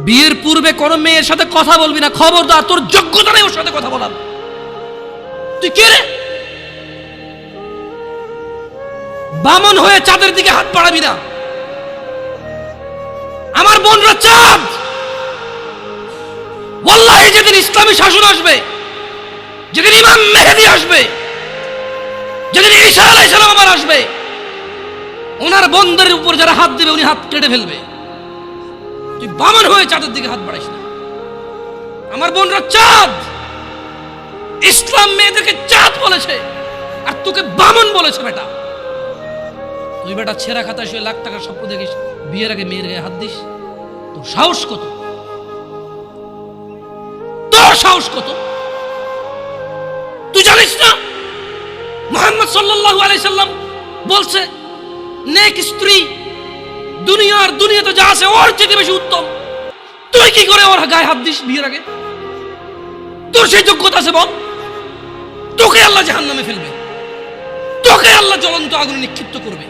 বিয়ের পূর্বে কোনো মেয়ের সাথে কথা বলবি না, খবরদার, তোর যোগ্যতা নেই ওর সাথে কথা বলার। তুই কে রে? বামন হয়ে চাঁদের দিকে হাত বাড়াবি না। আমার বোনরা চাঁদ। ওয়াল্লাহি যেদিন ইসলামী শাসন আসবে, যেদিন ইমাম মেহেদী আসবে, যেদিন ঈসা আলাইহিস সালাম আবার আসবে, ওনার বন্ধের উপর যারা হাত দেবে উনি হাত কেটে ফেলবে। তুই বামন হয়ে চাঁদের দিকে হাত বাড়াইস না। আমার বোনরা চাঁদ। ইসলাম মেয়েদেরকে চাঁদ বলেছে আর তোকে বামন বলেছে। বেটা তুই বেটা ছেঁড়া খাতায় শুয়ে লাখ টাকার স্বপ্ন দেখিস, বিয়ের আগে মেয়ের গায়ে হাত দিস। তোর সাহস কত? তোর সাহস কত? তুই জানিস না মুহাম্মদ সাল্লাল্লাহু আলাইহি সাল্লাম বলছে নেক স্ত্রী দুনিয়াতে যা আছে ওর চেয়ে বেশি উত্তম। তুই কি করে ওর গায়ে হাত দিস বিয়ের আগে? তোর সেই যোগ্যতা আছে বল? তোকে আল্লাহ জাহান্নামে ফেলবে, তোকে আল্লাহ জ্বলন্ত আগুনে নিক্ষিপ্ত করবে,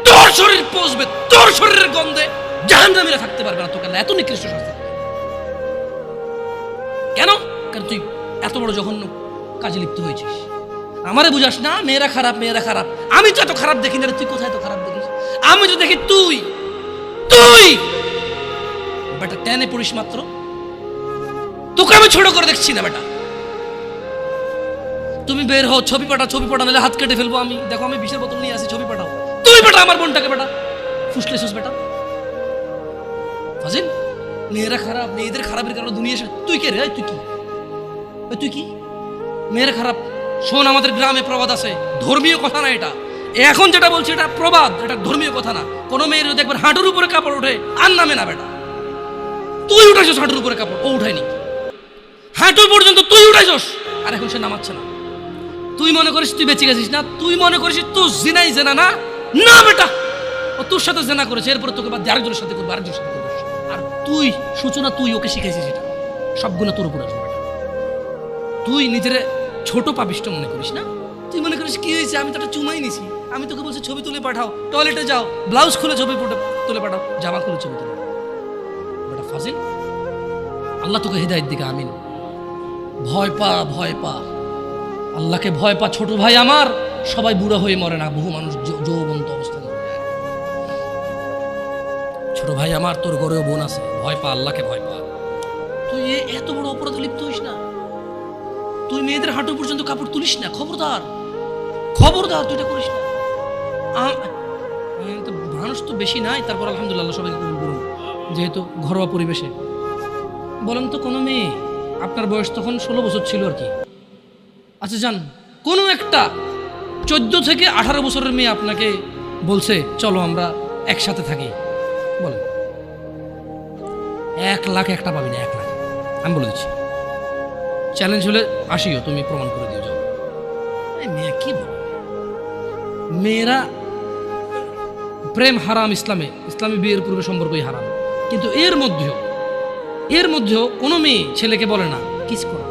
তোর শরীর পচবে, তোর শরীরের গন্ধে জাহান্নামীরা থাকতে পারবে না। তোকে আল্লাহ এত নিকৃষ্ট শাস্তি দেবে কেন? কারণ তুই এত বড় জঘন্য কাজে লিপ্ত হয়েছিস। আমারে বুঝাস না মেয়েরা খারাপ, মেয়েরা খারাপ। আমি তো এত খারাপ দেখি না। তুই কোথায় তো খারাপ দেখিস? আমি তো দেখি তুই বেটা টেনে পড়িস মাত্র। তোকে আমি ছোট করে দেখছি না বেটা। তুমি বের হও, ছবি পাঠা নাহলে হাত কেটে ফেলবো আমি। দেখো আমি বিষের বোতল নিয়ে আসি, ছবি পাঠাও। তুই বেটা আমার বোনটাকে বেটা ফুসলেছিস বেটা। ফাজিল। মেয়েরা খারাপ, মেয়েদের খারাপের কারণে দুনিয়া। তুই কে রে? তুই কি মেয়েরা খারাপ? শোন, আমাদের গ্রামে প্রবাদ আছে, ধর্মীয় কথা না এটা। এখন যেটা বলছি এটা প্রবাদ, এটা ধর্মীয় কথা না। কোনো মেয়ের দেখবেন হাঁটুর উপরে কাপড় ওঠে আর নামে না বেটা। তুই উঠাইছস হাঁটুর উপরে কাপড়, ও উঠায়নি। হাঁটু পর্যন্ত তুই উঠাইছস আর এখন সে নামাচ্ছে না। তুই মনে করিস তুই বেঁচে গেছিস না? তুই মনে করিস তোর জিনাই জেনা না? না বেটা, ও তোর সাথে জেনা করেছে, এরপরে তোকে বাদ আরেকজনের সাথে করবে, আরেকজনের সাথে করবে। আর তুই সূচনা, তুই ওকে শিখাইছিস। এটা সবগুলো তোর উপরে আসবে বেটা। তুই নিজের ছোট পাপিষ্ট মনে করিস না? তুই মনে করিস কি হয়েছে, আমি তো একটা চুমাই নিছি। আমি তোকে বলছি ছবি তুলে পাঠাও, টয়লেটে যাও, ব্লাউজ খুলে ছবি তুলে পাঠাও, জামা খুলে ছবি তুলে বেটা ফাজিল। আল্লাহ তোকে হিদায়াত দিকে। আমিন। ভয় পা, আল্লাহকে ভয় পা। ছোট ভাই আমার, সবাই বুড়া হয়ে মরে না, বহু মানুষ যৌবন্ত অবস্থায় মরে যায়। ছোট ভাই আমার, তোর ঘরেও বোন আছে, ভয় পা, আল্লাহকে ভয় পা। তুই এত বড় অপরাধে লিপ্ত হইস না। তুই মেয়েদের হাঁটু পর্যন্ত কাপড় তুলিস না। খবরদার, তুই এটা করিস না। মানুষ তো বেশি নাই, তারপর আলহামদুলিল্লাহ সবাইকে কবুল করুন, যেহেতু ঘরোয়া পরিবেশে। বলেন তো কোনো মেয়ে, আপনার বয়স তখন 16 বছর ছিল আর কি। আচ্ছা যান, কোনো একটা 14 থেকে 18 বছরের মেয়ে আপনাকে বলছে চলো আমরা একসাথে থাকি, বলেন 1 লাখ একটা পাবি না। 1 লাখ আমি বলে দিচ্ছি। চ্যালেঞ্জ হলে আসিও, তুমি প্রমাণ করে দিও। যাও। মেয়ে কি বল? মেয়েরা প্রেম হারাম ইসলামী বিয়ের পূর্বে সম্পর্কই হারাম। কিন্তু এর মধ্যেও কোনো মেয়ে ছেলেকে বলে না কিস করো,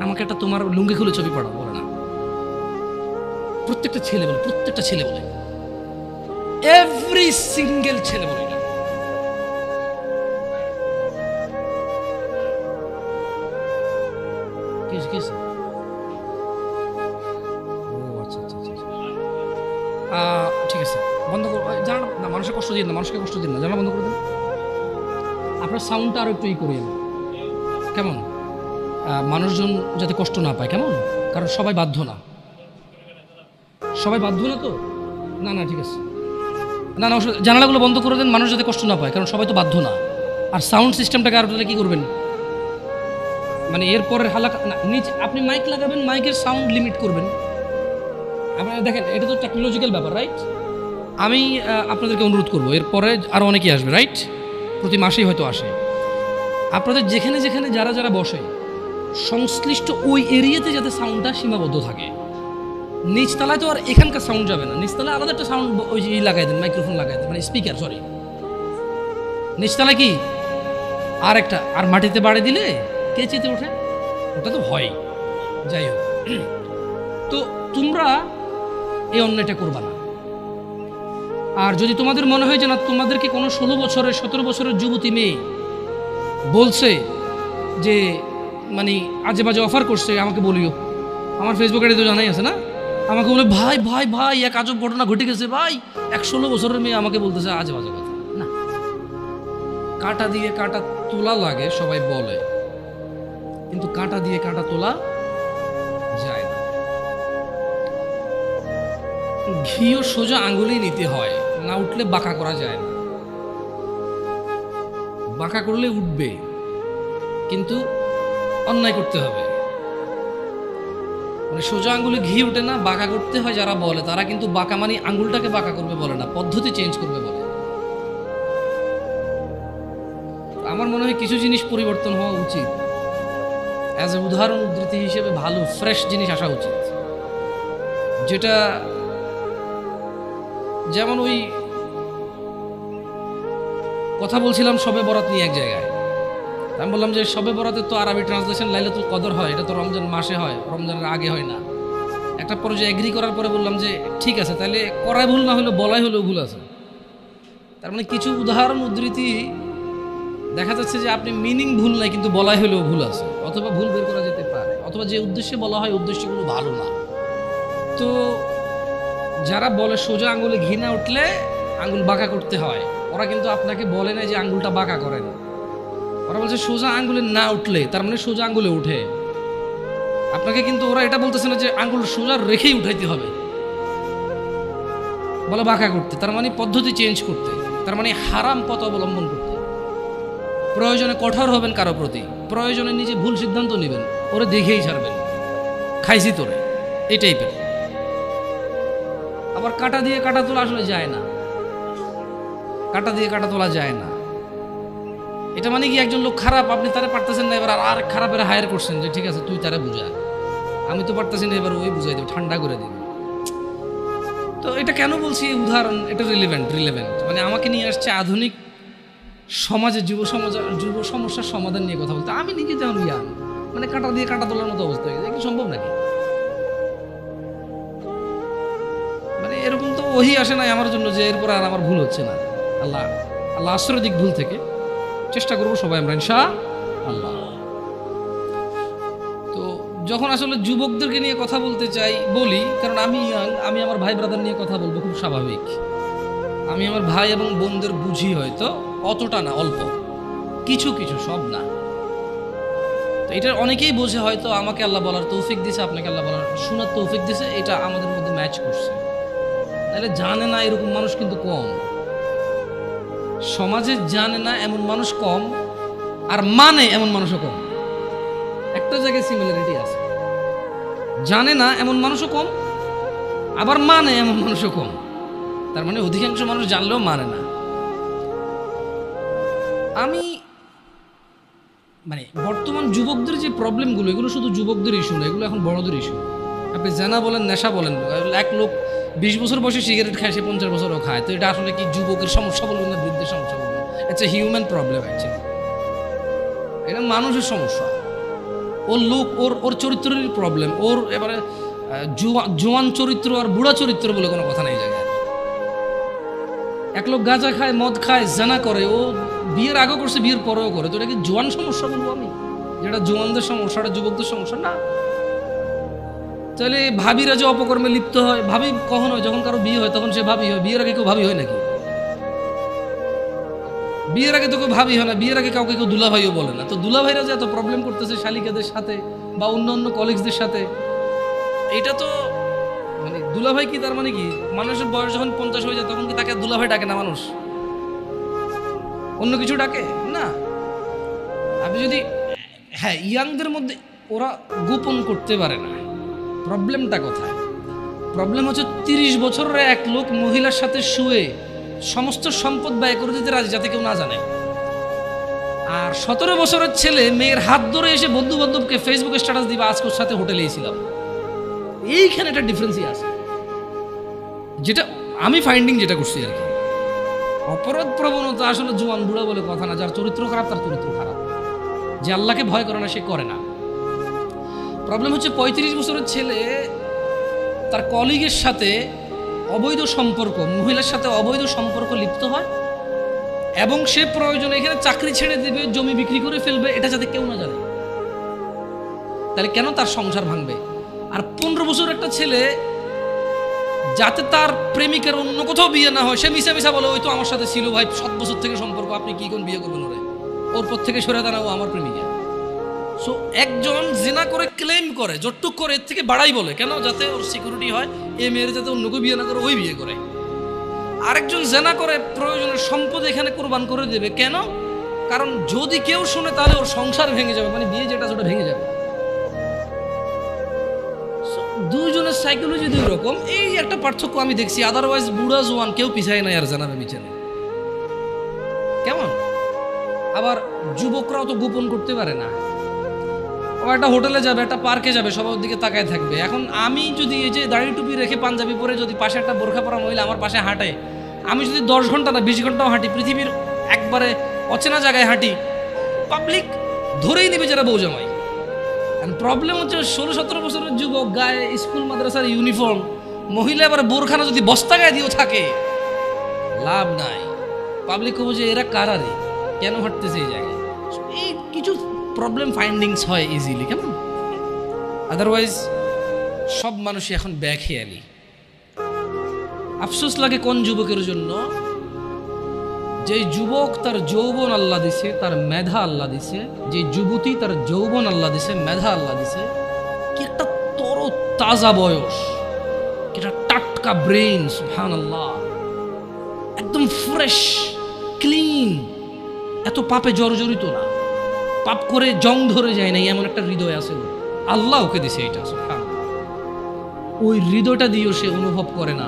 আমাকে একটা তোমার লুঙ্গি খুলে ছবি পাঠাও, বলে না। প্রত্যেকটা ছেলে বলে, এভরি সিঙ্গেল ছেলে বলে। ঠিক আছে, বন্ধ করো। জানা না, মানুষকে কষ্ট দিন না, জানা বন্ধ করে দিন। আপনার সাউন্ডটা আরো একটু করিয়ে কেমন, মানুষজন যাতে কষ্ট না পায়, কেমন? কারণ সবাই বাধ্য না তো। না ঠিক আছে, না জানালাগুলো বন্ধ করে দেন, মানুষ যাতে কষ্ট না পায়, কারণ সবাই তো বাধ্য না। আর সাউন্ড সিস্টেমটাকে আরো কি করবেন, মানে এরপরের হালাকা নিচে আপনি মাইক লাগাবেন, মাইকের সাউন্ড লিমিট করবেন। আপনারা দেখেন, এটা তো টেকনোলজিক্যাল ব্যাপার, রাইট? আমি আপনাদেরকে অনুরোধ করবো, এরপরে আরও অনেকেই আসবে, রাইট? প্রতি মাসেই হয়তো আসে। আপনাদের যেখানে যারা বসে সংশ্লিষ্ট ওই এরিয়াতে যাতে সাউন্ডটা সীমাবদ্ধ থাকে। নিচতলায় তো আর এখানকার সাউন্ড যাবে না, নিচতলায় আলাদা একটা সাউন্ড ওই লাগাই দেন, মাইক্রোফোন লাগাই দেন, মানে স্পিকার, সরি। নিচতলায় কি আর মাটিতে বাড়ি দিলে কে চেতে ওঠে, ওটা তো হয়। যাই হোক, তো তোমরা এই অন্যায়টা করবা না। আর যদি তোমাদের মনে হয় যে না, তোমাদেরকে কোনো 16 বছরের 17 বছরের যুবতী মেয়ে বলছে যে মানে আজে বাজে অফার করছে, আমাকে বলিও। আমার ফেসবুক আইডি তো জানাই আছে না, আমাকে বলে ভাই ভাই ভাই এক আজব ঘটনা ঘটে গেছে ভাই, 16 বছরের মেয়ে আমাকে বলতেছে আজে বাজে কথা। না, কাঁটা দিয়ে কাঁটা তোলা লাগে সবাই বলে, কিন্তু কাঁটা দিয়ে কাঁটা তোলা যায় না। ঘিও সোজা আঙ্গুলেই নিতে হয়, না উঠলে বাঁকা করা যায় না। বাঁকা করলে উঠবে, কিন্তু অন্যায় করতে হবে। মানে সোজা আঙ্গুলে ঘি উঠে না, বাঁকা করতে হয়। যারা বলে তারা কিন্তু বাঁকা মানে আঙ্গুলটাকে বাঁকা করবে বলে না, পদ্ধতি চেঞ্জ করবে বলে। আমার মনে হয় কিছু জিনিস পরিবর্তন হওয়া উচিত। অ্যাজ এ উদাহরণ উদ্ধৃতি হিসেবে ভালো ফ্রেশ জিনিস আসা উচিত, যেটা যেমন ওই কথা বলছিলাম শবে বরাত নিয়ে এক জায়গায়। আমি বললাম যে শবে বরাতের তো আরবি ট্রান্সলেশন লাইলাতুল কদর হয়, এটা তো রমজান মাসে হয়, রমজানের আগে হয় না। একটা পর্যায়ে এগ্রি করার পরে বললাম যে ঠিক আছে, তাহলে করাই ভুল না হলে বলাই হলেও ভুল আছে। তার মানে কিছু উদাহরণ উদ্ধৃতি দেখা যাচ্ছে যে আপনি মিনিং ভুল নাই, কিন্তু বলাই হলেও ভুল আছে, অথবা ভুল বের করা যেতে পারে, অথবা যে উদ্দেশ্যে বলা হয় উদ্দেশ্যগুলো ভালো না। তো যারা বলে সোজা আঙ্গুলে ঘি না উঠলে আঙ্গুল বাঁকা করতে হয়, ওরা কিন্তু আপনাকে বলে না যে আঙ্গুলটা বাঁকা করেন। ওরা বলছে সোজা আঙ্গুলে না উঠলে, তার মানে সোজা আঙ্গুলে উঠে। আপনাকে কিন্তু ওরা এটা বলতেছে না যে আঙ্গুল সোজা রেখেই উঠাইতে হবে, বলে বাঁকা করতে, তার মানে পদ্ধতি চেঞ্জ করতে, তার মানে হারাম পথ অবলম্বন করতে। প্রয়োজনে কঠোর হবেন কারো প্রতি, প্রয়োজনে নিজে ভুল সিদ্ধান্ত নেবেন, ওরে দেখেই ছাড়বেন, খাইছি তোরে, এই টাইপের। আবার কাঁটা দিয়ে কাঁটা তোলা আসলে যায় না, কাঁটা দিয়ে কাঁটা তোলা যায় না। এটা মানে কি একজন লোক খারাপ, আপনি তারা পারতেছেন না, এবার আর খারাপের হায়ার করছেন যে ঠিক আছে তুই তারা বুঝা, আমি তো পারতেছি না, এবার ওই বুঝাই দেবে, ঠান্ডা করে দেবে। তো এটা কেন বলছি উদাহরণ, এটা রিলেভেন্ট মানে আমাকে নিয়ে আসছে আধুনিক সমাজে যুব সমস্যার সমাধান নিয়ে কথা বলতে। আমি নিজে যেমন ইয়াং, মানে কাঁটা দিয়ে কাঁটা তোলার মতো অবস্থা হয়ে গেছে, কি সম্ভব নাকি? মানে এরকম তো ওহি আসে নাই আমার জন্য যে এরপর আর আমার ভুল হচ্ছে না। আল্লাহ আশ্রয় দিক ভুল থেকে, চেষ্টা করবো সবাই আমরা ইনশাআল্লাহ। তো যখন আসলে যুবকদেরকে নিয়ে কথা বলতে চাই বলি, কারণ আমি ইয়াং, আমি আমার ভাই ব্রাদার নিয়ে কথা বলবো, খুব স্বাভাবিক। আমি আমার ভাই এবং বোনদের বুঝি, হয়তো অতটা না, অল্প কিছু কিছু, সব না। তো এটা অনেকেই বোঝে, হয়তো আমাকে আল্লাহ বলার তৌফিক দিছে, আপনাকে আল্লাহ বলার শোনার তৌফিক দিছে, এটা আমাদের মধ্যে ম্যাচ করছে। তাহলে জানে না এরকম মানুষ কিন্তু কম, সমাজে জানে না এমন মানুষ কম, আর মানে এমন মানুষও কম। একটা জায়গায় সিমিলারিটি আছে, জানে না এমন মানুষও কম, আবার মানে এমন মানুষও কম। তার মানে অধিকাংশ মানুষ জানলেও মানে না। আমি মানে বর্তমান যুবকদের যে প্রবলেমগুলো, এগুলো শুধু যুবকদের ইস্যু না, এগুলো এখন বড়দের ইস্যু। আপনি জানা বলেন, নেশা বলেন, এক লোক 20 বছর বয়সে সিগারেট খায়, সে 50 বছরও খায়। তো এটা আসলে কি যুবকের সমস্যা বলবেন না বৃদ্ধের সমস্যা বলবেন? It's a human problem actually. এটা মানুষের সমস্যা। ওর লোক, ওর চরিত্রেরই প্রবলেম। ওর এবারে জোয়ান চরিত্র আর বুড়া চরিত্র বলে কোনো কথা নেই জায়গায়। এক লোক গাঁজা খায়, মদ খায়, জানা করে, ও বিয়ের আগেও করছে, বিয়ের পরেও করে। তো এটা কি জোয়ান সমস্যা বলবো আমি? যেটা জোয়ানদের সমস্যা, এটা যুবকদের সমস্যা না। তাহলে ভাবিরা যে অপকর্মে লিপ্ত হয়, ভাবি কখন হয়? যখন কারো বিয়ে হয় তখন সে ভাবি হয়। বিয়ের আগে কেউ ভাবি হয় নাকি? বিয়ের আগে তো কেউ ভাবি হয় না। বিয়ের আগে কাউকে কেউ দুলাভাইও বলে না। তো দুলাভাইরা যে এত প্রবলেম করতেছে শালিকাদের সাথে বা অন্য অন্য কলিগসদের সাথে, এটা তো মানে দুলাভাই কি, তার মানে কি মানুষের বয়স যখন 50 হয়ে যায় তখন কি তাকে দুলাভাই ডাকে না মানুষ? অন্য কিছু ডাকে না। আপনি যদি, হ্যাঁ, ইয়াংদের মধ্যে ওরা গোপন করতে পারে না। প্রবলেমটা কোথায়? প্রবলেম হচ্ছে 30 বছরের এক লোক মহিলার সাথে শুয়ে সমস্ত সম্পদ ব্যয় করে দিতে রাজি, যাতে কেউ না জানে। আর 17 বছরের ছেলে মেয়ের হাত ধরে এসে বন্ধু বান্ধবকে ফেসবুকে স্ট্যাটাস দিবে, আজকে ওর সাথে হোটেলে এসেছিলাম। এইখানে একটা ডিফারেন্সই আছে, যেটা আমি ফাইন্ডিং যেটা করছি আর কি। অপরাধ প্রবণতা আসলে জোয়ান বুড়া বলে কথা না। যার চরিত্র খারাপ তার চরিত্র খারাপ, যে আল্লাহকে ভয় করে না সে করে না। প্রবলেম হচ্ছে 35 বছরের ছেলে তার কলিগের সাথে অবৈধ সম্পর্ক, মহিলার সাথে অবৈধ সম্পর্ক লিপ্ত হয় এবং সে প্রয়োজনে এখানে চাকরি ছেড়ে দেবে, জমি বিক্রি করে ফেলবে, এটা যাতে কেউ না জানে, তাহলে কেন তার সংসার ভাঙবে? আর 15 বছর একটা ছেলে যাতে তার প্রেমিকার অন্য কোথাও বিয়ে না হয়, সে মিশা মিশা বলে ওই তো আমার সাথে ছিল ভাই 7 বছর থেকে সম্পর্ক, আপনি কি কোন বিয়ে করবেন ওরে, ওর পর থেকে সরে দাঁড়াও আমার প্রেমিকা। সো একজন জিনা করে ক্লেম করে, যতটুক করে এর থেকে বাড়াই বলে, কেন? যাতে ওর সিকিউরিটি হয়, এ মেয়ের যাতে অন্য কেউ বিয়ে না করে ওই বিয়ে করে। আরেকজন জেনা করে প্রয়োজনের সম্পদ এখানে কোরবান করে দেবে, কেন? কারণ যদি কেউ শুনে তাহলে ওর সংসার ভেঙে যাবে, মানে বিয়ে যেটা সেটা ভেঙে যাবে। দুইজনের সাইকোলজি দুই রকম, এই একটা পার্থক্য আমি দেখছি। আদারওয়াইজ বুড়া জোয়ান কেউ পিছায় নাই আর জানাবে বিচারে কেমন। আবার যুবকরাও তো গোপন করতে পারে না, ও একটা হোটেলে যাবে, একটা পার্কে যাবে, সবার দিকে তাকায় থাকবে। এখন আমি যদি এই যে দাড়ি টুপি রেখে পাঞ্জাবি পরে যদি পাশে একটা বোরখা পরা মহিলা আমার পাশে হাঁটে, আমি যদি 10 ঘন্টা না 20 ঘন্টাও হাঁটি, পৃথিবীর একবারে অচেনা জায়গায় হাঁটি, পাবলিক ধরেই নেবে যারা বউ জামাই। প্রবলেম হচ্ছে 16-17 বছরের যুবক, গায়ে স্কুল মাদ্রাসার ইউনিফর্ম, মহিলা আবার বোরখানা যদি বস্তা গায়ে দিয়েও থাকে, লাভ নাই। পাবলিক বুঝে এরা কারারে কেন হাঁটতেছে এই জায়গায়। এই কিছু প্রবলেম ফাইন্ডিংস হয় ইজিলি, কেমন। আদারওয়াইজ সব মানুষই এখন বেখেয়ালি। আফসোস লাগে কোন যুবকের জন্য, যে যুবক তার যৌবন আল্লাহ দিছে, তার মেধা আল্লাহ দিছে, যে যুবতী তার যৌবন আল্লাহ দিছে, মেধা আল্লাহ দিছে, কি একটা তর তাজা বয়স, কি একটা টাটকা ব্রেন, সুবহানাল্লাহ, একদম ফ্রেশ ক্লিন, এত পাপে জর্জরিত না, পাপ করে জং ধরে যায় না, এমন একটা হৃদয় আছে আল্লাহ ওকে দিছে এটা, সুবহানাল্লাহ। ওই হৃদয়টা দিয়েও সে অনুভব করে না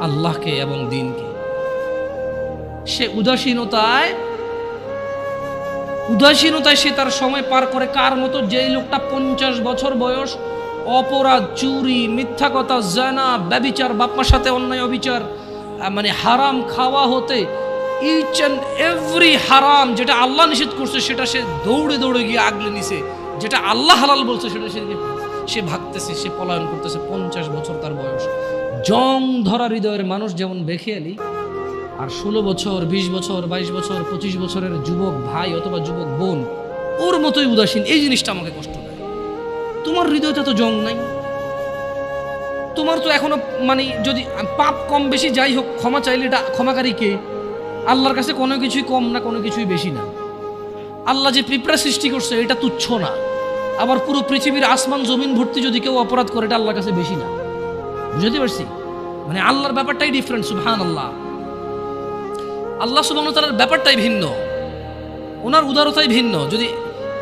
আল্লাহকে এবং দ্বীনকে। সে উদাসীনতায় সে তার সময় পার করে কার মতো, যেই লোকটা 50 বছর বয়স অপরাধ, চুরি, মিথ্যা কথা, জানা, ব্যভিচার, বাপমার সাথে অন্যায় অবিচার, মানে হারাম খাওয়া হতে ইচ অ্যান্ড এভরি হারাম যেটা আল্লাহ নিষেধ করছে সেটা সে দৌড়ে দৌড়ে গিয়ে আগলে নিছে, যেটা আল্লাহ হালাল বলছে সেটা সে ভাগতেছে, সে পলায়ন করতেছে। 50 বছর তার বয়স। জং ধরা হৃদয়ের মানুষ যেমন বেখেয়ালি, আর 16 বছর, 20 বছর, 22 বছর, 25 বছরের যুবক ভাই অথবা যুবক বোন ওর মতোই উদাসীন। এই জিনিসটা আমাকে কষ্ট দেয়। তোমার হৃদয়টা তো জং নাই, তোমার তো এখনো মানে যদি পাপ কম বেশি যাই হোক, ক্ষমা চাইলে এটা ক্ষমাকারী কে? আল্লাহর কাছে কোনো কিছুই কম না, কোনো কিছুই বেশি না। আল্লাহ যে পিঁপড়া সৃষ্টি করছে এটা তুচ্ছ না, আবার পুরো পৃথিবীর আসমান জমিন ভর্তি যদি কেউ অপরাধ করে এটা আল্লাহর কাছে বেশি না। বুঝতে পারছি? মানে আল্লাহর ব্যাপারটাই ডিফারেন্ট, সুবহানাল্লাহ। আল্লাহ সুবহানাহু ওয়া তাআলার ব্যাপারটাই ভিন্ন, ওনার উদারতাই ভিন্ন। যদি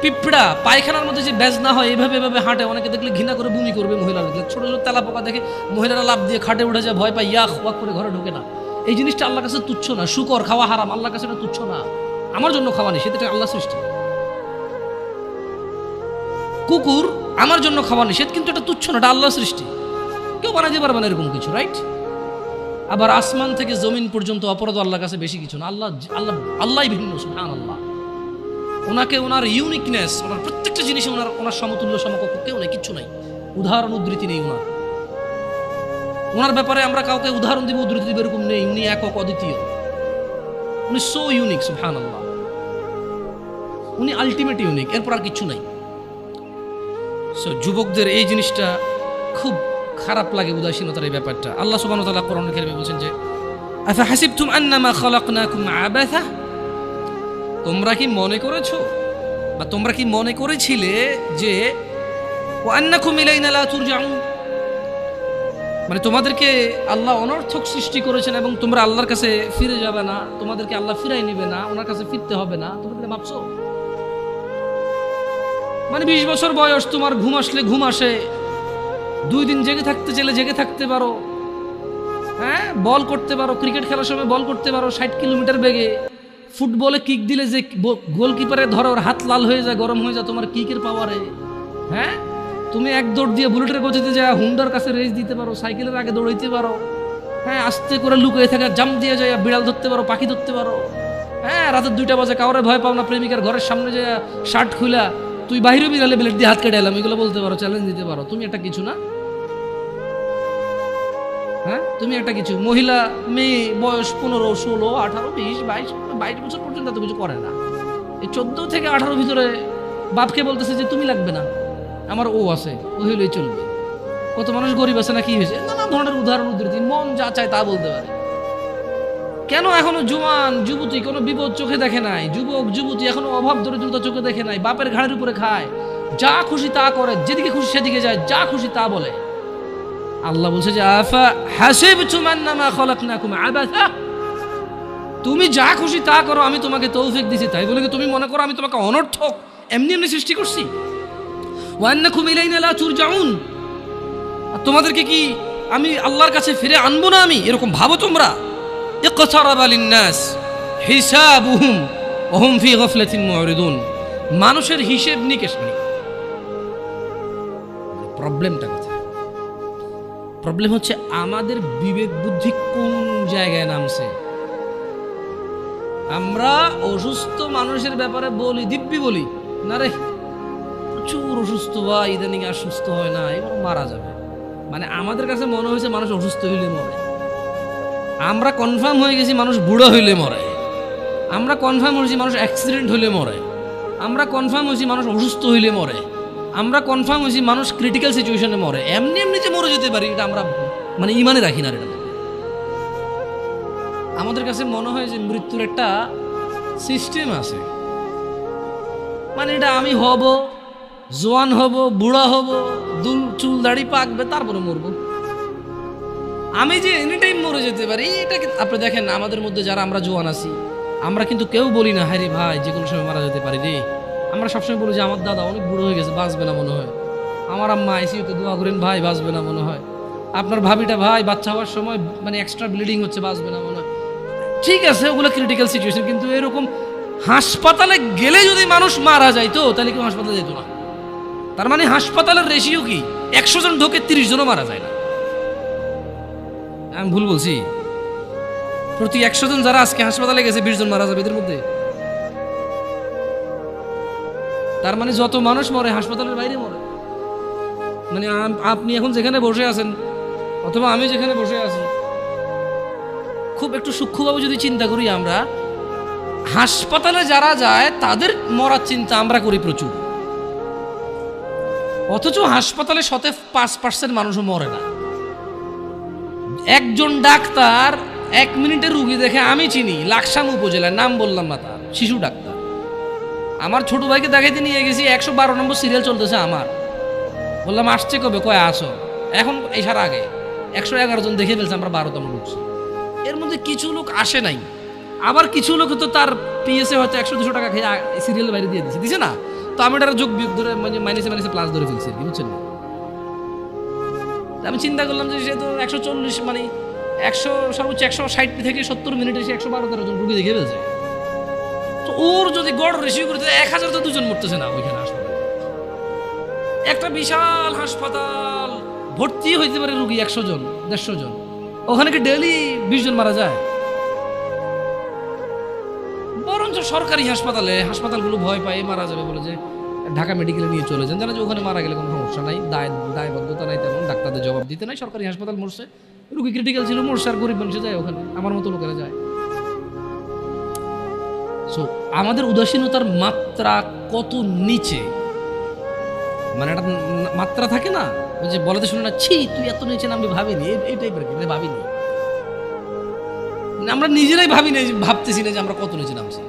পিঁপড়া পায়খানার মধ্যে যে ব্যাজ না হয় এভাবে এভাবে হাঁটে, অনেকে দেখলে ঘৃণা করে বমি করবে, মহিলারা দেখলে ছোট ছোট তেলা পোকা দেখে মহিলারা লাফ দিয়ে খাটে উঠে যায়, ভয় পায়, ইয়াক ওয়াক করে ঘরে ঢোকে না। এই জিনিসটা আল্লাহর কাছে তুচ্ছ না। শুকর খাওয়া হারাম, আল্লাহর কাছে এটা তুচ্ছ না। আমার জন্য খাওয়া নেই, সেটা আল্লাহ সৃষ্টি। কুকুর আমার জন্য খাওয়া নিষেধ, কিন্তু এটা তুচ্ছ না, এটা আল্লাহ সৃষ্টি, কেউ বানাইতে পারবে না এরকম কিছু, রাইট? আবার আসমান থেকে জমিন পর্যন্ত অপরাধ আল্লাহর কাছে বেশি কিছু না। আল্লাহই ভিন্ন, সুবহানাল্লাহ। ওনাকে ওনার ইউনিকনেস, ওনার প্রত্যেকটা জিনিসে ওনার সমতুল্য সমকক্ষ কেউ নেই, কিচ্ছু নাই, উদাহরণ উদ্ধৃতি নেই ওনার ব্যাপারে। আমরা কাউকে উদাহরণ দিব, উদ্ধৃতি দিব এরকম নেই। উনি একক অদ্বিতীয়, উনি সো ইউনিক, সুবহানাল্লাহ। উনি আলটিমেট ইউনিক, এরপর আর কিচ্ছু নাই। সো যুবকদের এই জিনিসটা খুব খারাপ লাগে, উদাসীনতার এই ব্যাপারটা। আল্লাহ সুবহানাহু ওয়া তাআলা কোরআনুল কারীমে বলেন যে আফা হাসিবতুম আন্নামা খালাকনাকুম আবাসা, তোমরা কি মনে করেছো বা তোমরা কি মনে করেছিলে যে ওয়া আন্নাকুম ইলাইনা লা তুরজাউন, মানে তোমাদেরকে আল্লাহ অনর্থক সৃষ্টি করেছেন এবং তোমরা আল্লাহর কাছে ফিরে যাবে না, তোমাদেরকে আল্লাহ ফিরাই নেবে না, ওনার কাছে ফিরতে হবে না, তোমরা ভাবছো? মানে 20 বছর বয়স, তোমার ঘুম আসলে ঘুম আসে, 2 দিন জেগে থাকতে চাইলে জেগে থাকতে পারো, হ্যাঁ, বল করতে পারো, ক্রিকেট খেলার সময় বল করতে পারো 60 কিলোমিটার বেগে, ফুটবলে কিক দিলে যে গোলকিপারে ধরো ওর হাত লাল হয়ে যায়, গরম হয়ে যায় তোমার কিকের পাওয়ারে, হ্যাঁ, তুমি এক দৌড় দিয়ে বুলেটের গতিতে যায় হুন্ডার কাছে রেস দিতে পারো, সাইকেলের আগে দৌড়াইতে পারো, হ্যাঁ, আস্তে করে লুকিয়ে থাকা জাম্প দিয়ে যায় বিড়াল ধরতে পারো, পাখি ধরতে পারো, হ্যাঁ, রাতের 2টা বাজে কাউরে ভয় পাও না, প্রেমিকার ঘরের সামনে যায় শার্ট খুলা তুই বাহিরে বিড়ালে ব্লেড দিয়ে হাত কেটে এলাম, এগুলো বলতে পারো, চ্যালেঞ্জ দিতে পারো। তুমি এটা কিছু না? হ্যাঁ, তুমি একটা কিছু মহিলা মেয়ে বয়স 15, 16, 18, 20, 22 বছর পর্যন্ত এত কিছু করে না। এই 14 থেকে 18 ভিতরে বাপকে বলতেছে যে তুমি লাগবে না, আমার ও আছে, ও হইলেই চলবে। কত মানুষ গরিব আছে না, কি হয়েছে, নানা ধরনের উদাহরণ উদ্ধৃতি, মন যা চায় তা বলতে পারে। কেন এখনো জোয়ান যুবতী কোনো বিপদ চোখে দেখে নাই, যুবক যুবতী এখনো অভাব দরিদ্রতা চোখে দেখে নাই, বাপের ঘাড়ের উপরে খায়, যা খুশি তা করে, যেদিকে খুশি সেদিকে যায়, যা খুশি তা বলে। আল্লাহ বলছে যে আফা হাসিবতুম আন্নামা খলাকনাকুম আবাসা, তুমি যা খুশি তা করো, আমি তোমাকে তৌফিক দিছি, তাই বলে কি তুমি মনে করো আমি তোমাকে অনর্থক এমনি এমনি সৃষ্টি করছি? ওয়া আন্নাকুম ইলাইনা লা তুরজাউন, তোমাদেরকে কি আমি আল্লাহর কাছে ফিরে আনবো না আমি, এরকম ভাবো তোমরা? ইকতারাবা লিন-নাস হিসাবুহুম ওয়া হুম ফি গাফলাতিন মুরিদুন, মানুষের হিসেব নিকেশ নেই। প্রবলেমটা কোথায়? প্রবলেম হচ্ছে আমাদের বিবেক বুদ্ধি কোন জায়গায় নামছে। আমরা অসুস্থ মানুষের ব্যাপারে বলি, দিব্যি বলি না রে প্রচুর অসুস্থ, বা ইদানিং আর সুস্থ হয় না, এবার মারা যাবে। মানে আমাদের কাছে মনে হয়েছে মানুষ অসুস্থ হইলে মরে, আমরা কনফার্ম হয়ে গেছি মানুষ বুড়ো হইলে মরে, আমরা কনফার্ম হয়েছি মানুষ অ্যাক্সিডেন্ট হইলে মরে, আমরা কনফার্ম হয়েছি মানুষ অসুস্থ হইলে মরে, আমরা কনফার্ম হয়েছি মানুষ ক্রিটিক্যাল সিচুয়েশনে মরে। এমনি এমনি যে মরে যেতে পারি এটা আমরা মানে ইমানে রাখি না। এটা আমাদের কাছে মনে হয় যে মৃত্যুর একটা সিস্টেম আছে, মানে এটা আমি হব, জোয়ান হব, বুড়া হব, চুল দাড়ি পাকবে, তারপরে মরবো, আমি যে এনি টাইম মরে যেতে পারি এটা। আপনি দেখেন আমাদের মধ্যে যারা আমরা জোয়ান আছি, আমরা কিন্তু কেউ বলি না হ্যাঁ রে ভাই যে কোনো সময় মারা যেতে পারি রে। আমরা সবসময় বলি যে আমার দাদা অনেক বুড়ো হয়ে গেছে, বাঁচবে না মনে হয়, আমার আম্মা আইসিইউতে দোয়া করেন ভাই বাঁচবে না মনে হয়, আপনার ভাবিটা ভাই বাচ্চা হওয়ার সময় মানে এক্সট্রা ব্লিডিং হচ্ছে, বাঁচবে না মনে হয়। ঠিক আছে, ওগুলো ক্রিটিক্যাল সিচুয়েশন, কিন্তু এরকম হাসপাতালে গেলে যদি মানুষ মারা যাইতো তাহলে কেউ হাসপাতালে যেত না। তার মানে হাসপাতালের রেশিও কি, 100 জন ঢোকে 30 জনও মারা যায় না। আমি ভুল বলছি? প্রতি 100 জন যারা আজকে হাসপাতালে গেছে 20 জন মারা যাবে এদের মধ্যে। তার মানে যত মানুষ মরে হাসপাতালের বাইরে মরে। মানে আপনি এখন যেখানে বসে আছেন অথবা আমি যেখানে বসে আছি, খুব একটু সূক্ষ্মভাবে যদি চিন্তা করি, আমরা হাসপাতালে যারা যায় তাদের মরার চিন্তা আমরা করি প্রচুর, অথচ হাসপাতালে 5% মানুষও মরে না। একজন ডাক্তার 1 মিনিটের রুগী দেখে, আমি চিনি লাকসাম উপজেলার, নাম বললাম না, তার শিশু ডাক্তার, আমার ছোট ভাইকে দেখাইতে নিয়ে গেছি, 112 নম্বর সিরিয়াল চলতেছে আমার, বললাম আসছে কবে, কয় আসো, এখন এসার আগে 111 জন দেখে ফেলছে, আমরা 12তম ঢুকছি। এর মধ্যে কিছু লোক আসে নাই, আবার কিছু লোক তো তার পিএসএ হয়তো 100-200 টাকা খেয়ে সিরিয়াল বাইরে দিয়ে দিছে না, তো আমি এটা যোগ বিয়োগ ধরে মানে মাইনাসে প্লাস ধরে ফেলছি, বুঝছেন? আমি চিন্তা করলাম যে সে তো 140 মানে 100 সর্বোচ্চ 160 থেকে 70 মিনিটে সে 112-13 জন রুগী দেখে ফেলছে। তো ওর যদি গড় রেশিও করে 1000 তো 2 জন মরতেছে না ওইখানে হাসপাতালে। একটা বিশাল হাসপাতাল, ভর্তি হইতে পারে রুগী 100 জন 150 জন, ওখানে কি ডেইলি 20 জন মারা যায়? বরঞ্চ সরকারি হাসপাতালগুলো ভয় পায় মারা যাবে বলে যে ঢাকা মেডিকেলে নিয়ে চলে যান, জানা যে ওখানে মারা গেলে কোনো সমস্যা নাই, দায়বদ্ধতা নাই, তেমন ডাক্তারদের জবাব দিতে নাই। সরকারি হাসপাতাল মরছে, রুগী ক্রিটিক্যাল ছিল, মরছে, আর গরিব মানুষ যায় ওখানে, আমার মতো লোকেরা যায়। সো আমাদের উদাসীনতার মাত্রা কত নিচে, মানে একটা মাত্রা থাকে না, ওই যে বলাতে শুনে না, ছি তুই এত নিচে নামবি, ভাবিনি, এই টাইপের ভাবিনি, আমরা নিজেরাই ভাবতেছি না যে আমরা কত নিচে নামছি।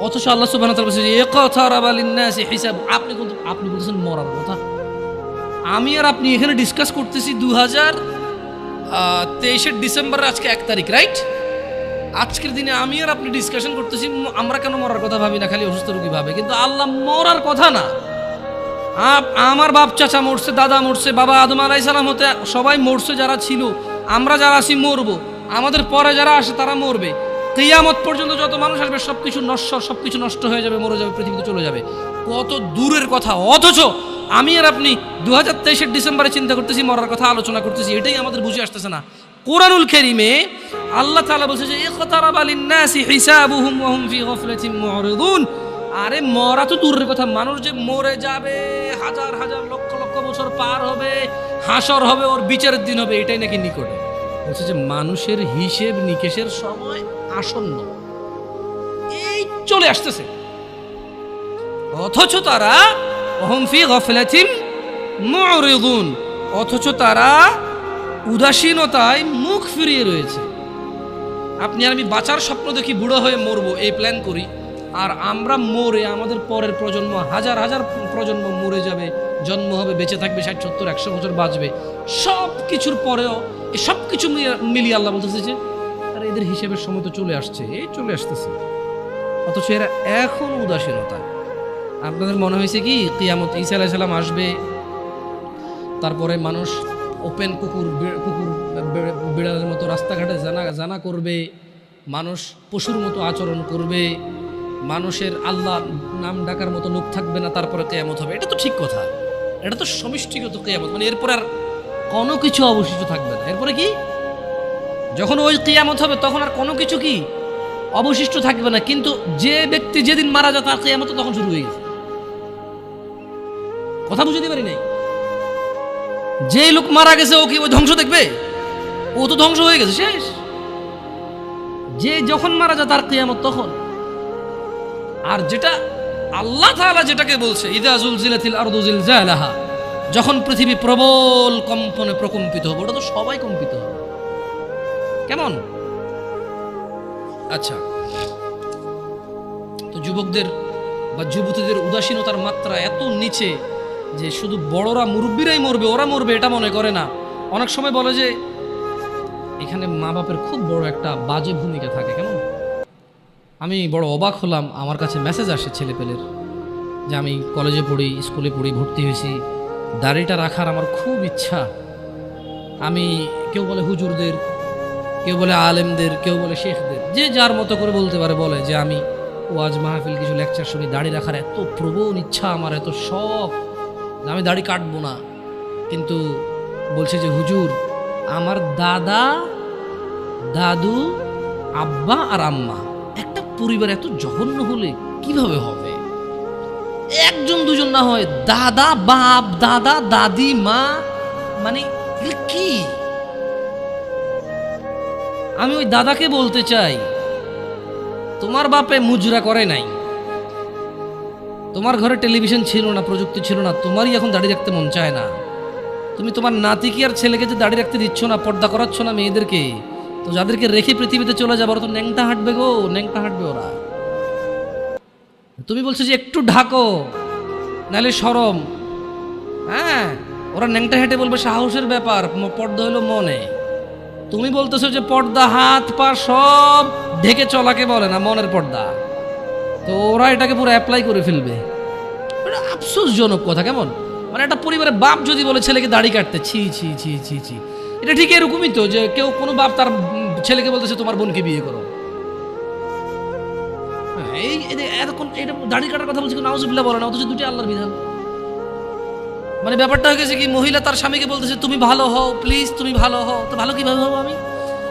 অথচ আল্লাহ সুবহানাহু ওয়া তাআলা বলেছেন ইকতারাবা লিন-নাসি হিসাব, আপনি বলতেছেন মরার কথা, আমি আর আপনি এখানে ডিসকাস করতেছি 2023 ডিসেম্বরের আজকে 1 তারিখ, রাইট? আজকের দিনে আমি আর আপনি ডিসকাশন করতেছি আমরা কেন মরার কথা ভাবি না, খালি অসুস্থ রোগী ভাবে, কিন্তু আল্লাহ মরার কথা না। আমার বাপ চাচা মরছে, দাদা মরছে, বাবা আদম আলাইহিস সালাম হতে সবাই মরছে, যারা ছিল, আমরা যারা আছি মরবো, আমাদের পরে যারা আসে তারা মরবে, কিয়ামত পর্যন্ত যত মানুষ আসবে সবকিছু নষ্ট হয়ে যাবে, মরে যাবে, পৃথিবীতে চলে যাবে। কত দূরের কথা, অথচ আমি আর আপনি 2023 ডিসেম্বরে চিন্তা করতেছি, মরার কথা আলোচনা করতেছি, এটাই আমাদের বুঝে আসতেছে না। কোরআনুল কারীমে আল্লাহ তাআলা বলছে যে ইকতারাবা লিন-নাসি হিসাবুহুম ওয়া হুম ফি গাফলাতিন মুরিদুন। আরে মরা তো দূরের কথা, মানুষ যে মরে যাবে, হাজার হাজার লক্ষ লক্ষ বছর বছর পার হবে, হাসর হবে, ওর বিচারের দিন হবে, এটাই নাকি নিকটে। বলছে যে মানুষের হিসেব নিকেশের সময় আসন্ন, এই চলে আসতেছে। অথচ তারা ওহুম ফি গাফলাতিন মুরিদুন, অথচ তারা উদাসীনতায় মুখ ফিরিয়ে রয়েছে। আপনি আর আমি বাঁচার স্বপ্ন দেখি, বুড়ো হয়ে মরবো এই প্ল্যান করি, আর আমরা মরে আমাদের পরের প্রজন্ম হাজার হাজার প্রজন্ম মরে যাবে, জন্ম হবে, বেঁচে থাকবে 60, 70, 100 বছর বাঁচবে। সব কিছুর পরেও এই সব কিছু মিলিয়ে আল্লাহ বলতেছে যে আরে এদের হিসেবের সময় তো চলে আসছে, এই চলে আসতেছে। অথচ এরা এখন উদাসীনতা। আপনাদের মনে হয়েছে কি কিয়ামত ঈসা আলাইহিস সালাম আসবে, তারপরে মানুষ ওপেন কুকুর বিড়ালের মতো রাস্তাঘাটে জানা করবে, মানুষ পশুর মতো আচরণ করবে, মানুষের আল্লাহ নাম ডাকার মতো লোক থাকবে না, তারপরে কিয়ামত হবে? এটা তো ঠিক কথা, এটা তো সমষ্টিগত কিয়ামত, মানে এরপর আর কোনো কিছু অবশিষ্ট থাকবে না। এরপরে কি, যখন ওই কিয়ামত হবে তখন আর কোনো কিছু কি অবশিষ্ট থাকবে না। কিন্তু যে ব্যক্তি যেদিন মারা যায় তার কিয়ামত তখন শুরু হয়ে গেছে। কথা বুঝতে পারি নাই? যে লোক মারা গেছে ও কি ওই ধ্বংস দেখবে? ও তো ধ্বংস হয়ে গেছে, শেষ। যে যখন মারা যায় তার কিয়ামত তখন। আর যেটা আল্লাহ তাআলা যেটাকে বলছে ইযা যুলজিলাতিল আরদু জিলজালাহা, যখন পৃথিবী প্রবল কম্পনে প্রকম্পিত হবে, ওটা তো সবাই কম্পিত হবে। কেমন? আচ্ছা, তো যুবকদের বা যুবতীদের উদাসীনতার মাত্রা এত নিচে যে শুধু বড়রা মুরব্বীরাই মরবে, ওরা মরবে এটা মনে করে না। অনেক সময় বলে যে এখানে মা বাপের খুব বড় একটা বাজে ভূমিকা থাকে। কেমন? আমি বড় অবাক হলাম, আমার কাছে মেসেজ আসে ছেলেপেলের যে আমি কলেজে পড়ি, স্কুলে পড়ি, ভর্তি হয়েছি, দাড়িটা রাখার আমার খুব ইচ্ছা। আমি, কেউ বলে হুজুরদের, কেউ বলে আলেমদের, কেউ বলে শেখদের, যে যার মতো করে বলতে পারে, বলে যে আমি ওয়াজ মাহফিল কিছু লেকচার শুনি, দাড়ি রাখার এত প্রবল ইচ্ছা আমার, এত শখ, আমি দাড়ি কাটবো না। কিন্তু বলছে যে হুজুর আমার দাদা, দাদু, আব্বা আর আম্মা, একটা পরিবার এত জঘন্য হলে কিভাবে হবে? একজন দুজন না হয়, দাদা, বাপ, দাদা, দাদি, মা, মানে কি? আমি ওই দাদাকে বলতে চাই, তোমার বাপে মুজরা করে নাই, তোমার ঘরে টেলিভিশন ছিল না, প্রযুক্তি ছিল না, তোমারই এখন দাড়ি রাখতে মন চায় না। তুমি তোমার নাতিকে আর ছেলেকে যে দাড়ি রাখতে দিচ্ছ না, পর্দা করাচ্ছ না মেয়েদেরকে, তো যাদেরকে রেখে পৃথিবীতে চলে যাবে ওরা তো ন্যাংটা হাঁটবে গো, ন্যাংটা হাঁটবে ওরা। তুমি বলছো যে একটু ঢাকো নাহলে শরম, হ্যাঁ, ওরা ন্যাংটা হেঁটে বলবে সাহসের ব্যাপার, পর্দা হলো মনে। তুমি বলতেছো যে পর্দা হাত পা সব ঢেকে চলাকে বলে না, মনের পর্দা। তো ওরা এটাকে পুরো অ্যাপ্লাই করে ফেলবে। এটা আফসোসজনক কথা। কেমন? মানে একটা পরিবারের বাপ যদি বলে ছেলেকে দাড়ি কাটতে, ছি ছি ছি ছি ছি, এটা ঠিক এরকমই তো যে কেউ কোনো বাপ তার ছেলেকে বলতেছে তোমার বোনকে বিয়ে করো। এই এতক্ষণ এটা দাড়ি কাটার কথা বলছে, নাউজুবিল্লাহ বলে না, অথচ দুটি আল্লাহর বিধান। মানে ব্যাপারটা হয়ে গেছে কি, মহিলা তার স্বামীকে বলতেছে তুমি ভালো হও, প্লিজ তুমি ভালো হও। তো ভালো কিভাবে হবো আমি?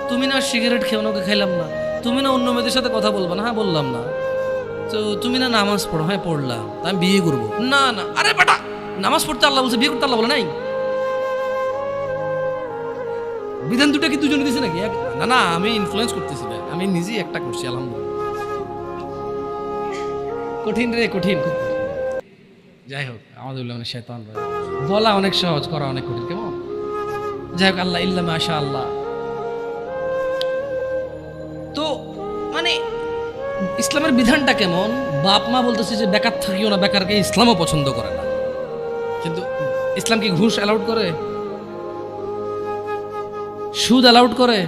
তুমি না সিগারেট খেও না, ওকে খাইলাম না। তুমি না অন্য মেয়েদের সাথে কথা বলবো না, হ্যাঁ বললাম না। তো তুমি না নামাজ পড়ো, হ্যাঁ পড়লাম, তা আমি বিয়ে করবো না। না, আরে বেটা, নামাজ পড়তে আল্লাহ বলছে, বিয়ে করতে আল্লাহ বলে নাই? বিধান দুটা কি দুজনে দিছে নাকি? না না, আমি ইনফ্লুয়েন্স করতেছি না, আমি নিজেই একটা করছি, আলহামদুলিল্লাহ। কঠিন রে, কঠিন, খুব কঠিন। যাই হোক, আমাদের মানে শয়তান বলা অনেক সহজ, করা অনেক কঠিন। কেমন? যাই হোক, আল্লাহ ইল্লা মাশা আল্লাহ। তো মানে ইসলামের বিধানটা কেমন? বাপ মা বলতেছে যে বেকার থাকিও না, বেকারকে ইসলামও পছন্দ করে না। কিন্তু ইসলাম কি ঘুষ অ্যালাউড করে? সুদ অ্যালাউড করে?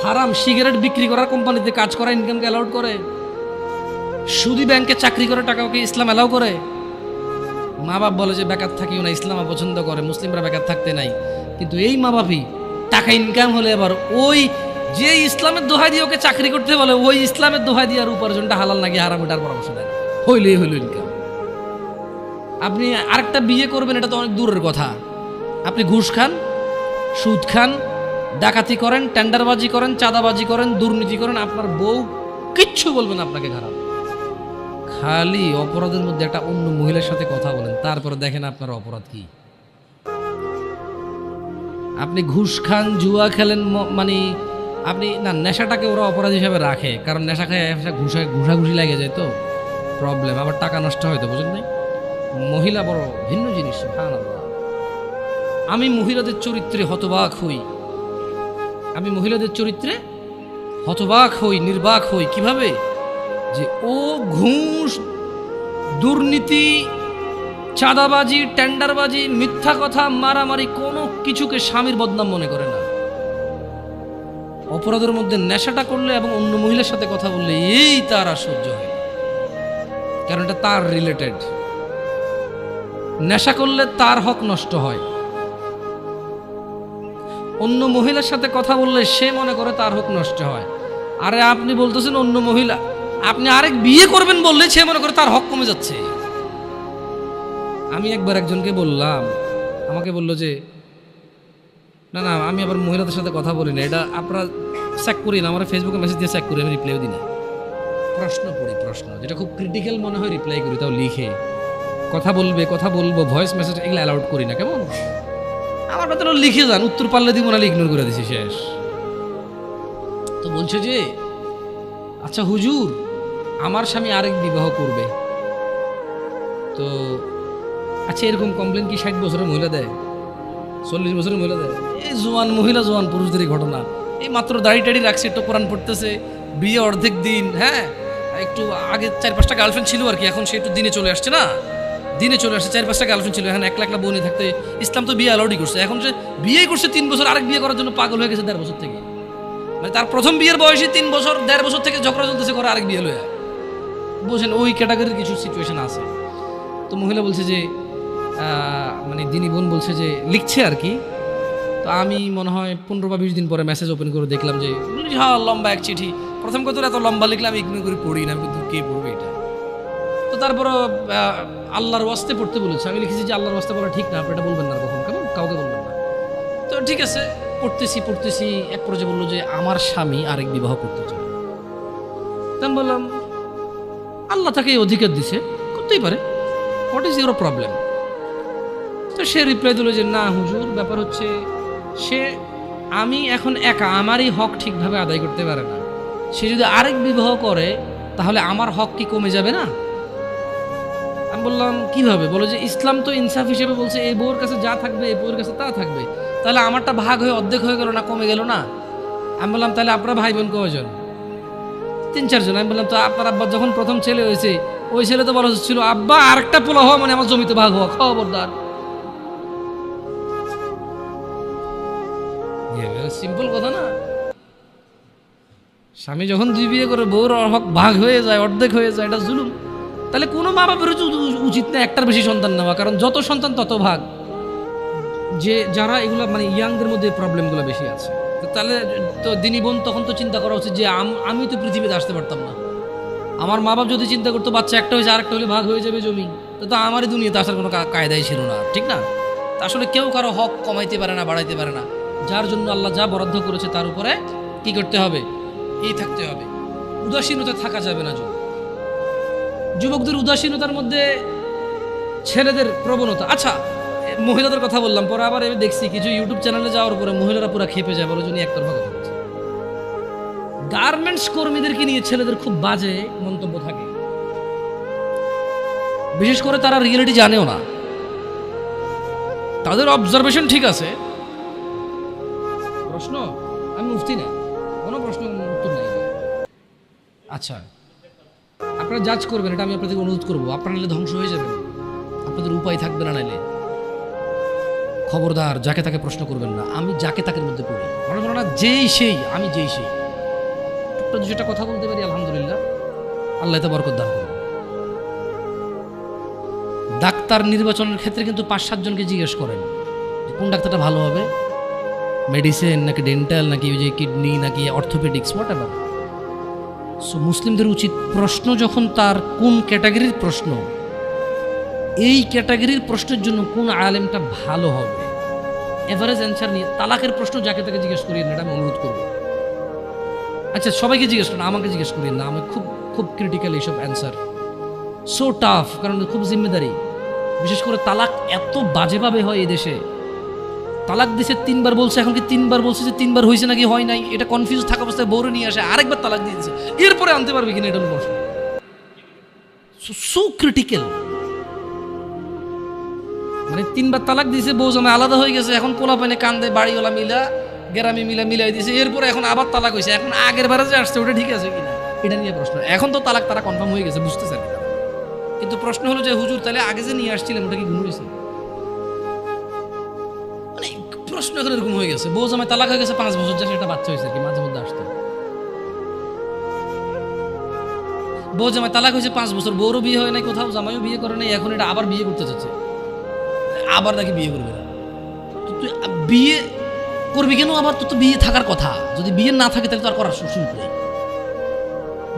হারাম সিগারেট বিক্রি করার কোম্পানিতে কাজ করা ইনকামকে অ্যালাউড করে? সুদি ব্যাংকে চাকরি করে টাকাকে ইসলাম অ্যালাউ করে? মা বাপ বলে যে বেকার থাকিও না, ইসলাম পছন্দ করে, মুসলিমরা বেকার থাকতে নাই। কিন্তু এই মা বাপই টাকা ইনকাম হলে আবার ওই যে ইসলামের দোহাই দিয়ে ওকে চাকরি করতে বলে, ওই ইসলামের দোহাই দিয়ে আর উপার্জনটা হালাল নাকি হারাম এটার পরামর্শ দেয়। হইলেই হইল ইনকাম। আপনি আরেকটা বিয়ে করবেন, এটা তো অনেক দূরের কথা। আপনি ঘুষ খান, সুদ খান, ডাকাতি করেন, টেন্ডারবাজি করেন, চাঁদাবাজি করেন, দুর্নীতি করেন, আপনার বউ কিচ্ছু বলবেন আপনাকে খারাপ। খালি অপরাধের মধ্যে একটা অন্য মহিলার সাথে কথা বলেন, তারপরে দেখেন আপনার অপরাধ কি। আপনি ঘুষ খান, জুয়া খেলেন, মানে আপনি না, নেশাটাকে ওরা অপরাধ হিসাবে রাখে, কারণ নেশা খায় ঘুষাঘুষি লাগে যায় তো প্রবলেম, আবার টাকা নষ্ট হয় তো, বুঝেন নাই? মহিলা বড় ভিন্ন জিনিস। সুবহানাল্লাহ। আমি মহিলাদের চরিত্রে হতবাক হই, আমি মহিলাদের চরিত্রে হতবাক হই, নির্বাক হই। কিভাবে? যে ও ঘুষ, দুর্নীতি, চাঁদাবাজি, টেন্ডারবাজি, মিথ্যা কথা, মারামারি, কোনো কিছুকে স্বামীর বদনাম মনে করে না। অপরাধের মধ্যে নেশাটা করলে এবং অন্য মহিলার সাথে কথা বললে এই তার আর সহ্য হয়, কারণ এটা তার রিলেটেড। নেশা করলে তার হক নষ্ট হয়, অন্য মহিলার সাথে কথা বললে সে মনে করে তার হক নষ্ট হয়। আরে আপনি বলতেছেন অন্য মহিলা, আপনি আরেক বিয়ে করবেন বললে সে মনে করে তার হক কমে যাচ্ছে। আমি একবার একজনকে বললাম, আমাকে বললো যে না না, আমি আবার মহিলাদের সাথে কথা বলি না, এটা আপনারা চেক করি না, আমার ফেসবুকে মেসেজ দিয়ে চেক করি, আমি রিপ্লাইও দিই না। প্রশ্ন পড়ি, প্রশ্ন যেটা খুব ক্রিটিক্যাল মনে হয় রিপ্লাই করি, তাও লিখে কথা বলবো, ভয়েস মেসেজ এগুলো অ্যালাউড করি না। কেমন আমার কথা লিখে যান, উত্তর পারলে দিব, নাহলে ইগনোর করে দিছি, শেষ। তো বলছে যে আচ্ছা হুজুর, আমার স্বামী আরেক বিবাহ করবে, তো আচ্ছা এরকম কমপ্লেন কি 60 বছরের মহিলা দেয়, 40 বছরের মহিলা দেয়? এই জোয়ান মহিলা, জোয়ান পুরুষদেরই ঘটনা। এই মাত্র দাড়ি টাড়ি রাখছে, একটু কোরআন পড়তেছে, বিয়ে অর্ধেক দিন, হ্যাঁ একটু আগে 4-5টা গার্লফ্রেন্ড ছিল আর কি, এখন সে একটু দিনে চলে আসছে, না দিনে চলে আসছে, 4-5টা গার্লফ্রেন্ড ছিল, এখন 1 লাখ বোনই থাকতে ইসলাম তো বিয়ে অ্যালাউডই করছে। এখন সে বিয়ে করছে 3 বছর, আরেক বিয়ে করার জন্য পাগল হয়ে গেছে 1.5 বছর থেকে। মানে তার প্রথম বিয়ের বয়সে 3 বছর, 1.5 বছর থেকে ঝগড়া চলতেছে, করে আরেক বিয়ে লয়ে। বোঝেন, ওই ক্যাটাগরির কিছু সিচুয়েশন আছে। তো মহিলা বলছে যে মানে দিনী বোন বলছে যে লিখছে আর কি। তো আমি মনে হয় 15 বা 20 দিন পরে মেসেজ ওপেন করে দেখলাম যে হ্যাঁ লম্বা এক চিঠি। প্রথম কথা এত লম্বা লিখলাম, ইগনোর করে পড়ি না, আমি কিন্তু কে পড়বে এটা। তো তারপরও আল্লাহর ওয়াস্তে পড়তে বলেছে, আমি লিখেছি যে আল্লাহর ওয়াস্তে বলা ঠিক না, আপনি এটা বলবেন না কখন, কেমন কাউকে বলবেন না। তো ঠিক আছে, পড়তেছি, এক পর্যায়ে বললো যে আমার স্বামী আরেক বিবাহ করতে চায়। তা আমি বললাম আল্লাহ তাকে এই অধিকার দিছে, করতেই পারে, হোয়াট ইজ ইউর প্রবলেম? তো সে রিপ্লাই দিল যে না হুজুর, ব্যাপার হচ্ছে আমি এখন একা, আমারই হক ঠিকভাবে আদায় করতে পারে না, সে যদি আরেক বিবাহ করে তাহলে আমার হক কি কমে যাবে না? আমি বললাম কিভাবে? বলে যে ইসলাম তো ইনসাফ হিসেবে বলছে এই বউর কাছে যা থাকবে এই বউর কাছে তা থাকবে, তাহলে আমারটা ভাগ হয়ে অর্ধেক হয়ে গেল না, কমে গেল না? আমি বললাম তাহলে আপনারা ভাই বোন কয়জন? 3-4 জন। আমি বললাম তো আপনার আব্বা যখন প্রথম ছেলে হয়েছে, ওই ছেলে তো বলা ছিল আব্বা আরেকটা পোলা হওয়া মানে আমার জমিতে ভাগ হওয়া, খবরদার। সিম্পল কথা না? স্বামী যখন 2 বিয়ে করে বউর হক ভাগ হয়ে যায়, অর্ধেক হয়ে যায়, এটা জুলুম। তাহলে কোনো মা বাপের উচিত না একটার বেশি সন্তান নেওয়া, কারণ যত সন্তান তত ভাগ। যে যারা এগুলো মানে ইয়াংদের মধ্যে প্রবলেমগুলো বেশি আছে, তাহলে তো দিনী বোন তখন তো চিন্তা করা উচিত যে আমি তো পৃথিবীতে আসতে পারতাম না, আমার মা বাপ যদি চিন্তা করতো বাচ্চা একটা হয়েছে আরেকটা হলে ভাগ হয়ে যাবে জমি, তো আমারই দুনিয়াতে আসার কোনো কায়দাই ছিল না, ঠিক না? তা আসলে কেউ কারো হক কমাইতে পারে না, বাড়াইতে পারে না। যার জন্য আল্লাহ যা বরাদ্দ করেছে তার উপরে কি করতে হবে? এই থাকতে হবে, উদাসীনতা থাকা যাবে না। যুবকদের উদাসীনতার মধ্যে ছেলেদের প্রবণতা। আচ্ছা মহিলাদের কথা বললাম, পরে আবার আমি দেখছি কিছু ইউটিউব চ্যানেলে যাওয়ার পরে মহিলারা পুরো খেপে যায়, বলো জন্য একতরফা কথা বলছে। গার্মেন্টস কর্মীদেরকে নিয়ে ছেলেদের খুব বাজে মন্তব্য থাকে, বিশেষ করে তারা রিয়েলিটি জানেও না, তাদের অবজারভেশন ঠিক আছে। প্রশ্ন, আমি মুফতি না, কোনো প্রশ্ন উত্তর নাই। আচ্ছা আপনারা জাজ করবেন, এটা আমি আপনাদের অনুরোধ করবো। আপনারা নাহলে ধ্বংস হয়ে যাবেন, আপনাদের উপায় থাকবে না। নাইলে খবরদার যাকে তাকে প্রশ্ন করবেন না। আমি যাকে তাকের মধ্যে পড়ি, মনে করো না যেই সেই, আমি যেই সেই, একটা দুটা কথা বলতে পারি, আলহামদুলিল্লাহ, আল্লাহ তা বরকত দান করুন। ডাক্তার নির্বাচনের ক্ষেত্রে কিন্তু 5-7 জনকে জিজ্ঞেস করেন কোন ডাক্তারটা ভালো হবে, মেডিসিন নাকি ডেন্টাল নাকি ওই যে কিডনি নাকি অর্থোপেডিক্স, হোয়াট এভার। সো মুসলিমদের উচিত প্রশ্ন যখন তার কোন ক্যাটাগরির প্রশ্ন, এই ক্যাটাগরির প্রশ্নের জন্য কোন আলেমটা ভালো হবে, এভারেজ অ্যান্সার নিয়ে। তালাকের প্রশ্ন যাকে তাকে জিজ্ঞেস করিয়ে না, এটা আমি অনুরোধ করবো। আচ্ছা সবাইকে জিজ্ঞেস করেন, আমাকে জিজ্ঞেস করিয়ে না, আমি খুব খুব ক্রিটিক্যাল এইসব অ্যান্সার। সো টাফ, কারণ খুব জিম্মেদারি। বিশেষ করে তালাক এত বাজেভাবে হয় এই দেশে। তালাক দিছে 3বার বলছে, এখন কি 3বার বলছে যে 3বার হয়েছে নাকি হয় নাই এটা কনফিউজ থাকা অবস্থায় বউরে নিয়ে আসে, আরেকবার তালাক দিয়ে দিচ্ছে, এরপরে আনতে পারবে কিনা এটা হলো প্রশ্ন। সো ক্রিটিক্যাল, মানে 3বার তালাক দিয়েছে, বউ জামাই আলাদা হয়ে গেছে, এখন পোলা পানে কান্দে, বাড়িওয়ালা মিলা গ্রামে মিলাই দিয়েছে, এরপরে এখন আবার তালাক হয়েছে, এখন আগের বারে যে আসছে ওটা ঠিক আছে কিনা এটা নিয়ে প্রশ্ন। এখন তো তালাক তারা কনফার্ম হয়ে গেছে, বুঝতেছে না, কিন্তু প্রশ্ন হলো যে হুজুর তাহলে আগে যে নিয়ে আসছিলেন ওটা কি গুণ হয়েছে? মানে প্রশ্ন এখন এরকম হয়ে গেছে, বউ জামাই তালাক হয়ে গেছে 5 বছর, যা সেটা বাচ্চা হয়েছে কি মাঝে মধ্যে আসতো। বউ জামাই তালাক হয়েছে 5 বছর, বউরও বিয়ে হয় নাই কোথাও, জামাইও বিয়ে করে নাই, এখন এটা আবার বিয়ে করতে চাচ্ছে, আবার নাকি বিয়ে করবে না। তো তুই বিয়ে করবি কেন? আবার তো বিয়ে থাকার কথা, যদি বিয়ে না থাকে তাহলে তো আর করার শুরু করে।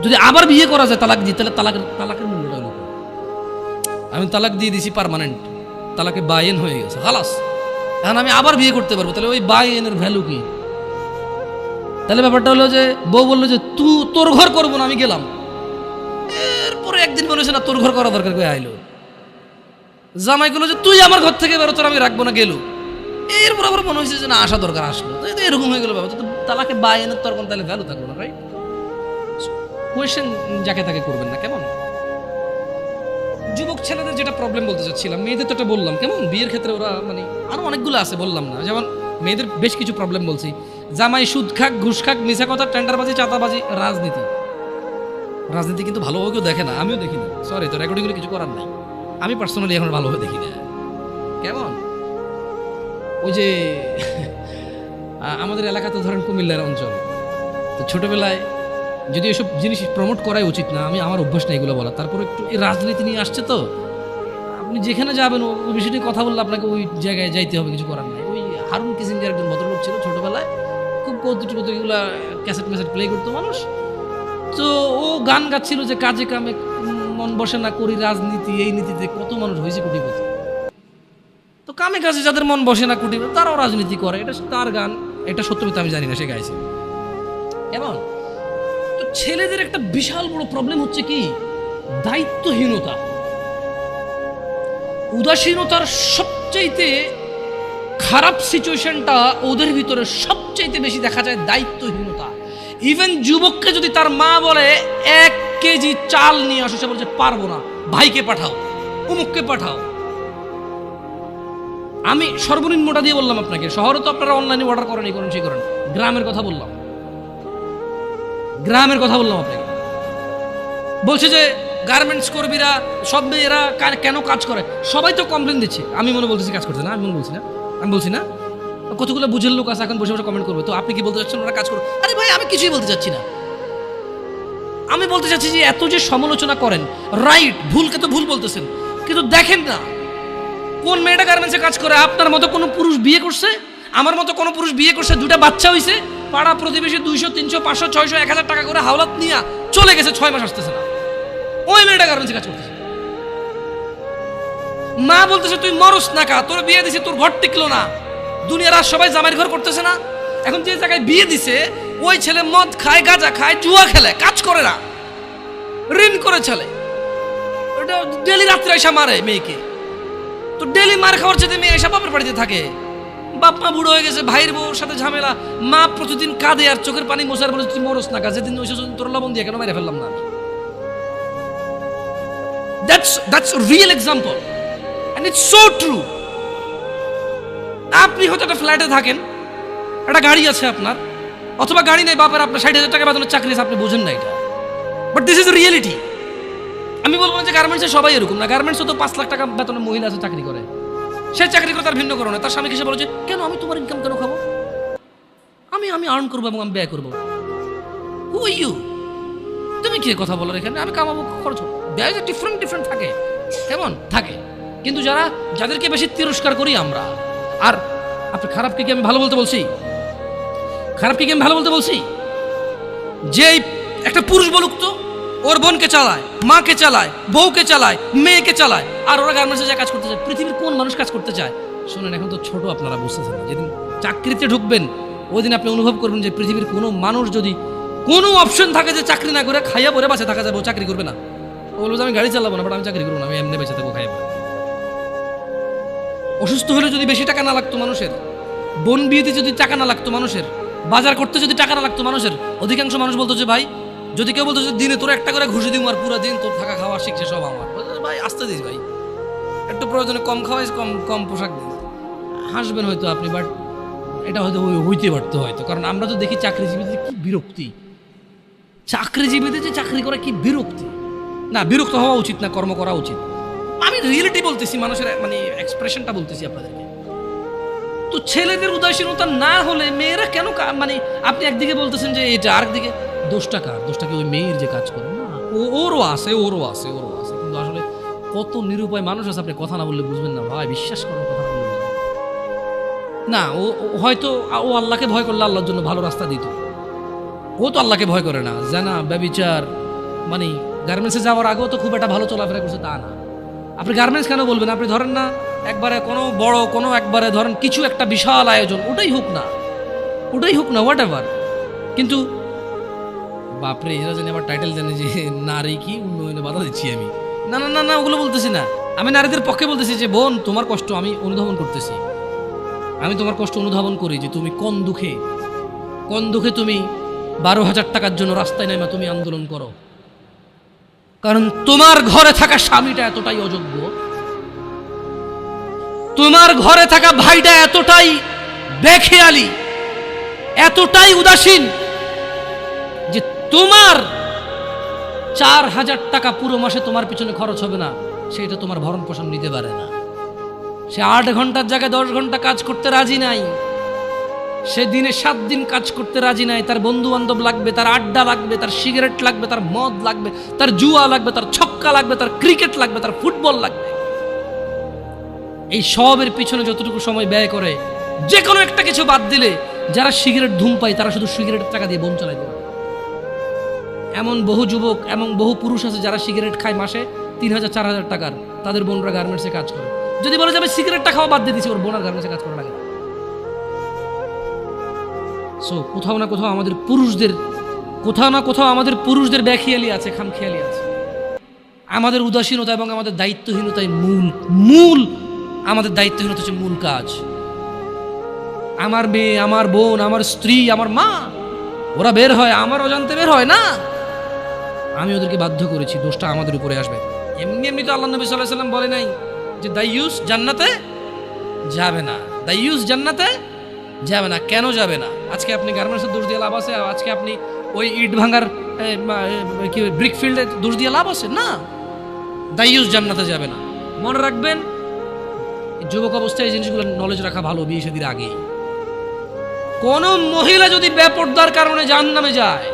যদি আবার বিয়ে করা যায় তালাক দিয়ে, তাহলে তালাকের মূল্যটা হলো, আমি তালাক দিয়ে দিছি পার্মানেন্ট, তালাকে বায়েন হয়ে গেছে খালাস, এখন আমি আবার বিয়ে করতে পারবো, তাহলে ওই বায়েনের ভ্যালু কি? তাহলে ব্যাপারটা হলো যে বউ বললো যে তুই তোর ঘর করবো না, আমি গেলাম। এরপরে একদিন বলেছে না তোর ঘর করা দরকার, করে আইলো। জামাই গুলো যে তুই আমার ঘর থেকে বেরো, তোর আমি রাখবো না, গেল। এরপর আবার মনে হয়েছে যে না আসা দরকার, আসলো, তো এরকম হয়ে গেল ব্যাপার। তো তালাকে বায়েনের তোর কোন তাহলে ভ্যালু থাকলো না, রাইট? কোয়েশ্চেন যাকে তাকে করবেন না, কেমন? যুবক ছেলেদের যেটা প্রবলেম বলতে চাচ্ছিলাম, মেয়েদের তো এটা বললাম, কেমন বিয়ের ক্ষেত্রে ওরা মানে আরো অনেকগুলো আছে, বললাম না, যেমন মেয়েদের বেশ কিছু প্রবলেম বলছি। জামাই সুদ খাক, ঘুষ খাক, মিছা কথা, টেন্ডারবাজি, চাঁদাবাজি, রাজনীতি কিন্তু ভালোভাবে কেউ দেখে না, আমিও দেখি না, সরি, তো রেকর্ডিং করে কিছু করার নাই, আমি পার্সোনালি এখন ভালোভাবে দেখি না। কেমন ওই যে আমাদের এলাকাতে ধরেন কুমিল্লার অঞ্চল, তো ছোটবেলায় যদি এসব জিনিস প্রমোট করাই উচিত না, আমি আমার অভ্যাস নেই এগুলো বলা, তারপরে একটু এই রাজনীতি নিয়ে আসছে, তো আপনি যেখানে যাবেন ওই বিষয়টি কথা বললে আপনাকে ওই জায়গায় যাইতে হবে, কিছু করার নাই। ওই হারুন কিসিঞ্জার একজন ভদ্রলোক ছিল ছোটবেলায়, খুব কৌতুকগুলা ক্যাসেট প্লে করতো মানুষ, তো ও গান গাচ্ছিল যে কাজে কামে মন বসে না, করি রাজনীতি, এই নীতিতে কত মানুষ হয়েছে কোটিপতি। তো কামে কাজে যাদের মন বসে না কোটিপতি, তারাও রাজনীতি করে, এটা তার গান, এটা সত্য মিথ্যা আমি জানি না, সে গাইছে। কেমন? তো ছেলেদের একটা বিশাল বড় প্রবলেম হচ্ছে কি, দায়িত্বহীনতা, উদাসীনতার সবচাইতে খারাপ সিচুয়েশনটা ওদের ভিতরে সবচাইতে বেশি দেখা যায়, দায়িত্বহীনতা। ইভেন যুবককে যদি তার মা বলে 1 কেজি চাল নিয়ে আসো, সে বলছে পারবো না, ভাইকে পাঠাও, অমুককে পাঠাও। আমি সর্বনিম্নটা দিয়ে বললাম আপনাকে, শহরে তো আপনারা অনলাইনে অর্ডার করেন, এই করেন সেই করেন, গ্রামের কথা বললাম আপনাকে। বলছে যে গার্মেন্টস কর্মীরা সব মেয়েরা কেন কাজ করে, সবাই তো কমপ্লেন দিচ্ছে, আমি মনে বলতেছি কাজ করতে না, আমি বলছি না, কতগুলো বুঝের লোক আছে এখন বসে বসে কমেন্ট করবে, তো আপনি কি বলতে চাচ্ছেন ওরা কাজ করবে? আরে ভাই আমি কিছুই বলতে চাচ্ছি না, আমি বলতে চাচ্ছি যে এত যে সমালোচনা করেন, রাইট, ভুলকে তো ভুল বলতেছেন, কিন্তু দেখেন না কোন মেয়েটা গার্মেন্টসে কাজ করে, আপনার মতো কোনো পুরুষ বিয়ে করছে, আমার মতো কোনো পুরুষ বিয়ে করছে, 2টা বাচ্চা হইছে, পাড়া প্রতিবেশী 200 300 500 600 1000 টাকা করে হাওলাত নিয়ে চলে গেছে, 6 মাস আসতেছে না, ওই মেয়েটা গার্মেন্টসে কাজ করতেছে। মা বলতেছে তুই মরস না কা, তোর বিয়ে দিছে, তোর ঘর টিকলো না, দুনিয়ার আর সবাই জামাইয়ের ঘর করতেছে না, এখন যে জায়গায় বিয়ে দিছে ওই ছেলে মদ খায়, গাঁজা খায়, জুয়া খেলে, কাজ করে না, ঋণ করে চলে, ওটা ডেলি রাত্রে এসে মারে মেয়েকে, তো ডেলি মার খাওয়ার চেয়ে মেয়ে এসে বাপের বাড়িতে থাকে, বাপ মা বুড়ো হয়ে গেছে, ভাইয়ের বউর সাথে ঝামেলা, মা প্রতিদিন কাঁদে আর চোখের পানি মোছার বলে তুই মরস না কা, যেদিন ওই তোর লবণ দিয়ে কেন মেরে ফেললাম না। That's a real example and it's so true. আপনি হয়তো একটা ফ্ল্যাটে থাকেন, একটা গাড়ি আছে আপনার, অথবা গাড়ি নেই বাপের, আপনার 60,000 টাকা বেতনের চাকরি আছে, আপনি বোঝেন না এটা, বাট দিস ইজ রিয়েলিটি। আমি বলবো না যে গার্মেন্টসে সবাই এরকম না, গার্মেন্টসে তো 5 লাখ টাকা বেতনের মহিলা আছে চাকরি করে, সে চাকরি করে তার ভিন্ন কারণে, তার স্বামী এসে বলে যে কেন আমি তোমার ইনকাম কেন খাবো, আমি আর্ন করবো এবং আমি ব্যয় করবো, হু আর ইউ, তুমি কি কথা বলার এখানে, আমি কামাবো, খরচ ব্যয় ডিফারেন্ট থাকে, কেমন থাকে, কিন্তু যাদেরকে বেশি তিরস্কার করি আমরা। আর আপনি খারাপকে কি আমি ভালো বলতে বলছি, যে একটা পুরুষ বলুক তো ওর বোনকে চালায়, মাকে চালায়, বউকে চালায়, মেয়েকে চালায়, আর ওরা গার্মেন্টসে যা কাজ করতে চায়, পৃথিবীর কোন মানুষ কাজ করতে চায়? শোনেন, এখন তো ছোট, আপনারা বুঝতেছেন না, যেদিন চাকরিতে ঢুকবেন ওই দিন আপনি অনুভব করবেন যে পৃথিবীর কোনো মানুষ যদি কোনো অপশন থাকে যে চাকরি না করে খাইয়া পরে বাঁচে থাকা যাবে, ও চাকরি করবে না, ও বলবো যে আমি গাড়ি চালাবো না, বাট আমি চাকরি করবো না, আমি এমনি বেঁচে থাকবো খাইবো। অসুস্থ হলে যদি বেশি টাকা না লাগতো মানুষের, বোন বিয়েতে যদি টাকা না লাগতো মানুষের, বাজার করতে যদি টাকা না লাগতো মানুষের, অধিকাংশ মানুষ বলতো যে ভাই, যদি কেউ বলতো যে দিনে তোর একটা করে ঘুষি দিব আর পুরো দিন তোর থাকা খাওয়া শিখছে সব আমার, ভাই আসতে দিস ভাই, একটু প্রয়োজনে কম খাওয়াইস, কম কম পোশাক দিস, হাসবেন হয়তো আপনি, বাট এটা হয়তো হইতে পারতো হয়তো। কারণ আমরা তো দেখি চাকরিজীবীদের কি বিরক্তি, চাকরিজীবীদের যে চাকরি করা কি বিরক্তি। না, বিরক্ত হওয়া উচিত না, কর্ম করা উচিত। আমি রিয়েলিটি বলতেছি, মানুষের মানে এক্সপ্রেশনটা বলতেছি আপনাদেরকে। তো ছেলেদের উদাসীনতা না হলে মেয়েরা কেন মানে আপনি একদিকে বলতেছেন যে এটা, আরেকদিকে দোষটা কার? দোষটা কি ওই মেয়ের যে কাজ করে? না, ওরও আছে। কিন্তু আসলে কত নিরুপায় মানুষ আছে, আপনি কথা না বললে বুঝবেন না ভাই, বিশ্বাস করেন, কথা না বললে বুঝবেন না। ও হয়তো ও আল্লাহকে ভয় করলে আল্লাহর জন্য ভালো রাস্তা দিত, ও তো আল্লাহকে ভয় করে না, জানা ব্যভিচার, মানে গার্মেন্টসে যাওয়ার আগেও তো খুব একটা ভালো চলাফেরা করছে তা না। আপনি গার্মেন্টস কেন বলবেন? আপনি ধরেন না একবারে কোনো বড় কোনো একবারে ধরেন কিছু একটা বিশাল আয়োজন, ওটাই হোক না হোয়াট এভার, কিন্তু বাপরে এরা জানি আবার টাইটেল জানে যে নারী কি উন্নয়নে বাধা দিচ্ছি আমি। না না না না, ওগুলো বলতেছি না, আমি নারীদের পক্ষে বলতেছি যে বোন, তোমার কষ্ট আমি অনুধাবন করতেছি, আমি তোমার কষ্ট অনুধাবন করি যে তুমি কোন দুঃখে তুমি 12,000 টাকার জন্য রাস্তায় নেমে তুমি আন্দোলন করো। কারণ তোমার ঘরে থাকা স্বামীটা এতটাই অযোগ্য, তোমার ঘরে থাকা ভাইটা এতটাই বেখেয়ালি, এতটাই উদাসীন যে তোমার 4,000 টাকা পুরো মাসে তোমার পিছনে খরচ হবে না, সেটা তোমার ভরণ পোষণ নিতে পারে না। সে 8 ঘন্টার জায়গায় 10 ঘন্টা কাজ করতে রাজি নাই, সে দিনে 7 দিন কাজ করতে রাজি নাই। তার বন্ধু বান্ধব লাগবে, তার আড্ডা লাগবে, তার সিগারেট লাগবে, তার মদ লাগবে, তার জুয়া লাগবে, তার ছক্কা লাগবে, তার ক্রিকেট লাগবে, তার ফুটবল লাগবে। এই সবের পিছনে যতটুকু সময় ব্যয় করে, যে কোনো একটা কিছু বাদ দিলে, যারা সিগারেট ধূম পায় তারা শুধু সিগারেটের টাকা দিয়ে বোন চালাইতে পারে। এমন বহু যুবক, এমন বহু পুরুষ আছে যারা সিগারেট খায় মাসে 3,000 4,000 টাকার, তাদের বোনরা গার্মেন্টসে কাজ করে। যদি বলে যে আমি সিগারেটটা খাওয়া বাদ দিয়ে দিচ্ছি, ওর বোন আর গার্মেন্টসে কাজ করা লাগে না। সো কোথাও না কোথাও আমাদের পুরুষদের ব্যাখিয়ালি আছে, খামখেয়ালি আছে। আমাদের উদাসীনতা এবং আমাদের দায়িত্বহীনতাই মূল আমাদের দায়িত্বহীনতা হচ্ছে মূল কাজ। আমার মেয়ে, আমার বোন, আমার স্ত্রী, আমার মা, ওরা বের হয়, আমার অজান্তে বের হয় না, আমি ওদেরকে বাধ্য করেছি, দোষটা আমাদের উপরে আসবে। এমনি তো আল্লাহ নবী সাল্লাল্লাহু আলাইহি ওয়াসাল্লাম বলে নাই যে দাইয়ুস জান্নাতে যাবে না, দাইয়ুস জান্নাতে যাবে না। কেন যাবে না? আজকে আপনি গার্মেন্টসের দোষ দিয়ে লাভ আছে? আজকে আপনি ওই ইট ভাঙার কি ব্রিক ফিল্ডে দোষ দিয়ে লাভ আছে? না, দাইয়ুস জান্নাতে যাবে না। মনে রাখবেন, যুবক অবস্থায় এই জিনিসগুলো নলেজ রাখা ভালো, বিয়ে শাদীর আগে। কোন মহিলা যদি বেপরদার কারণে জাহান্নামে যায়,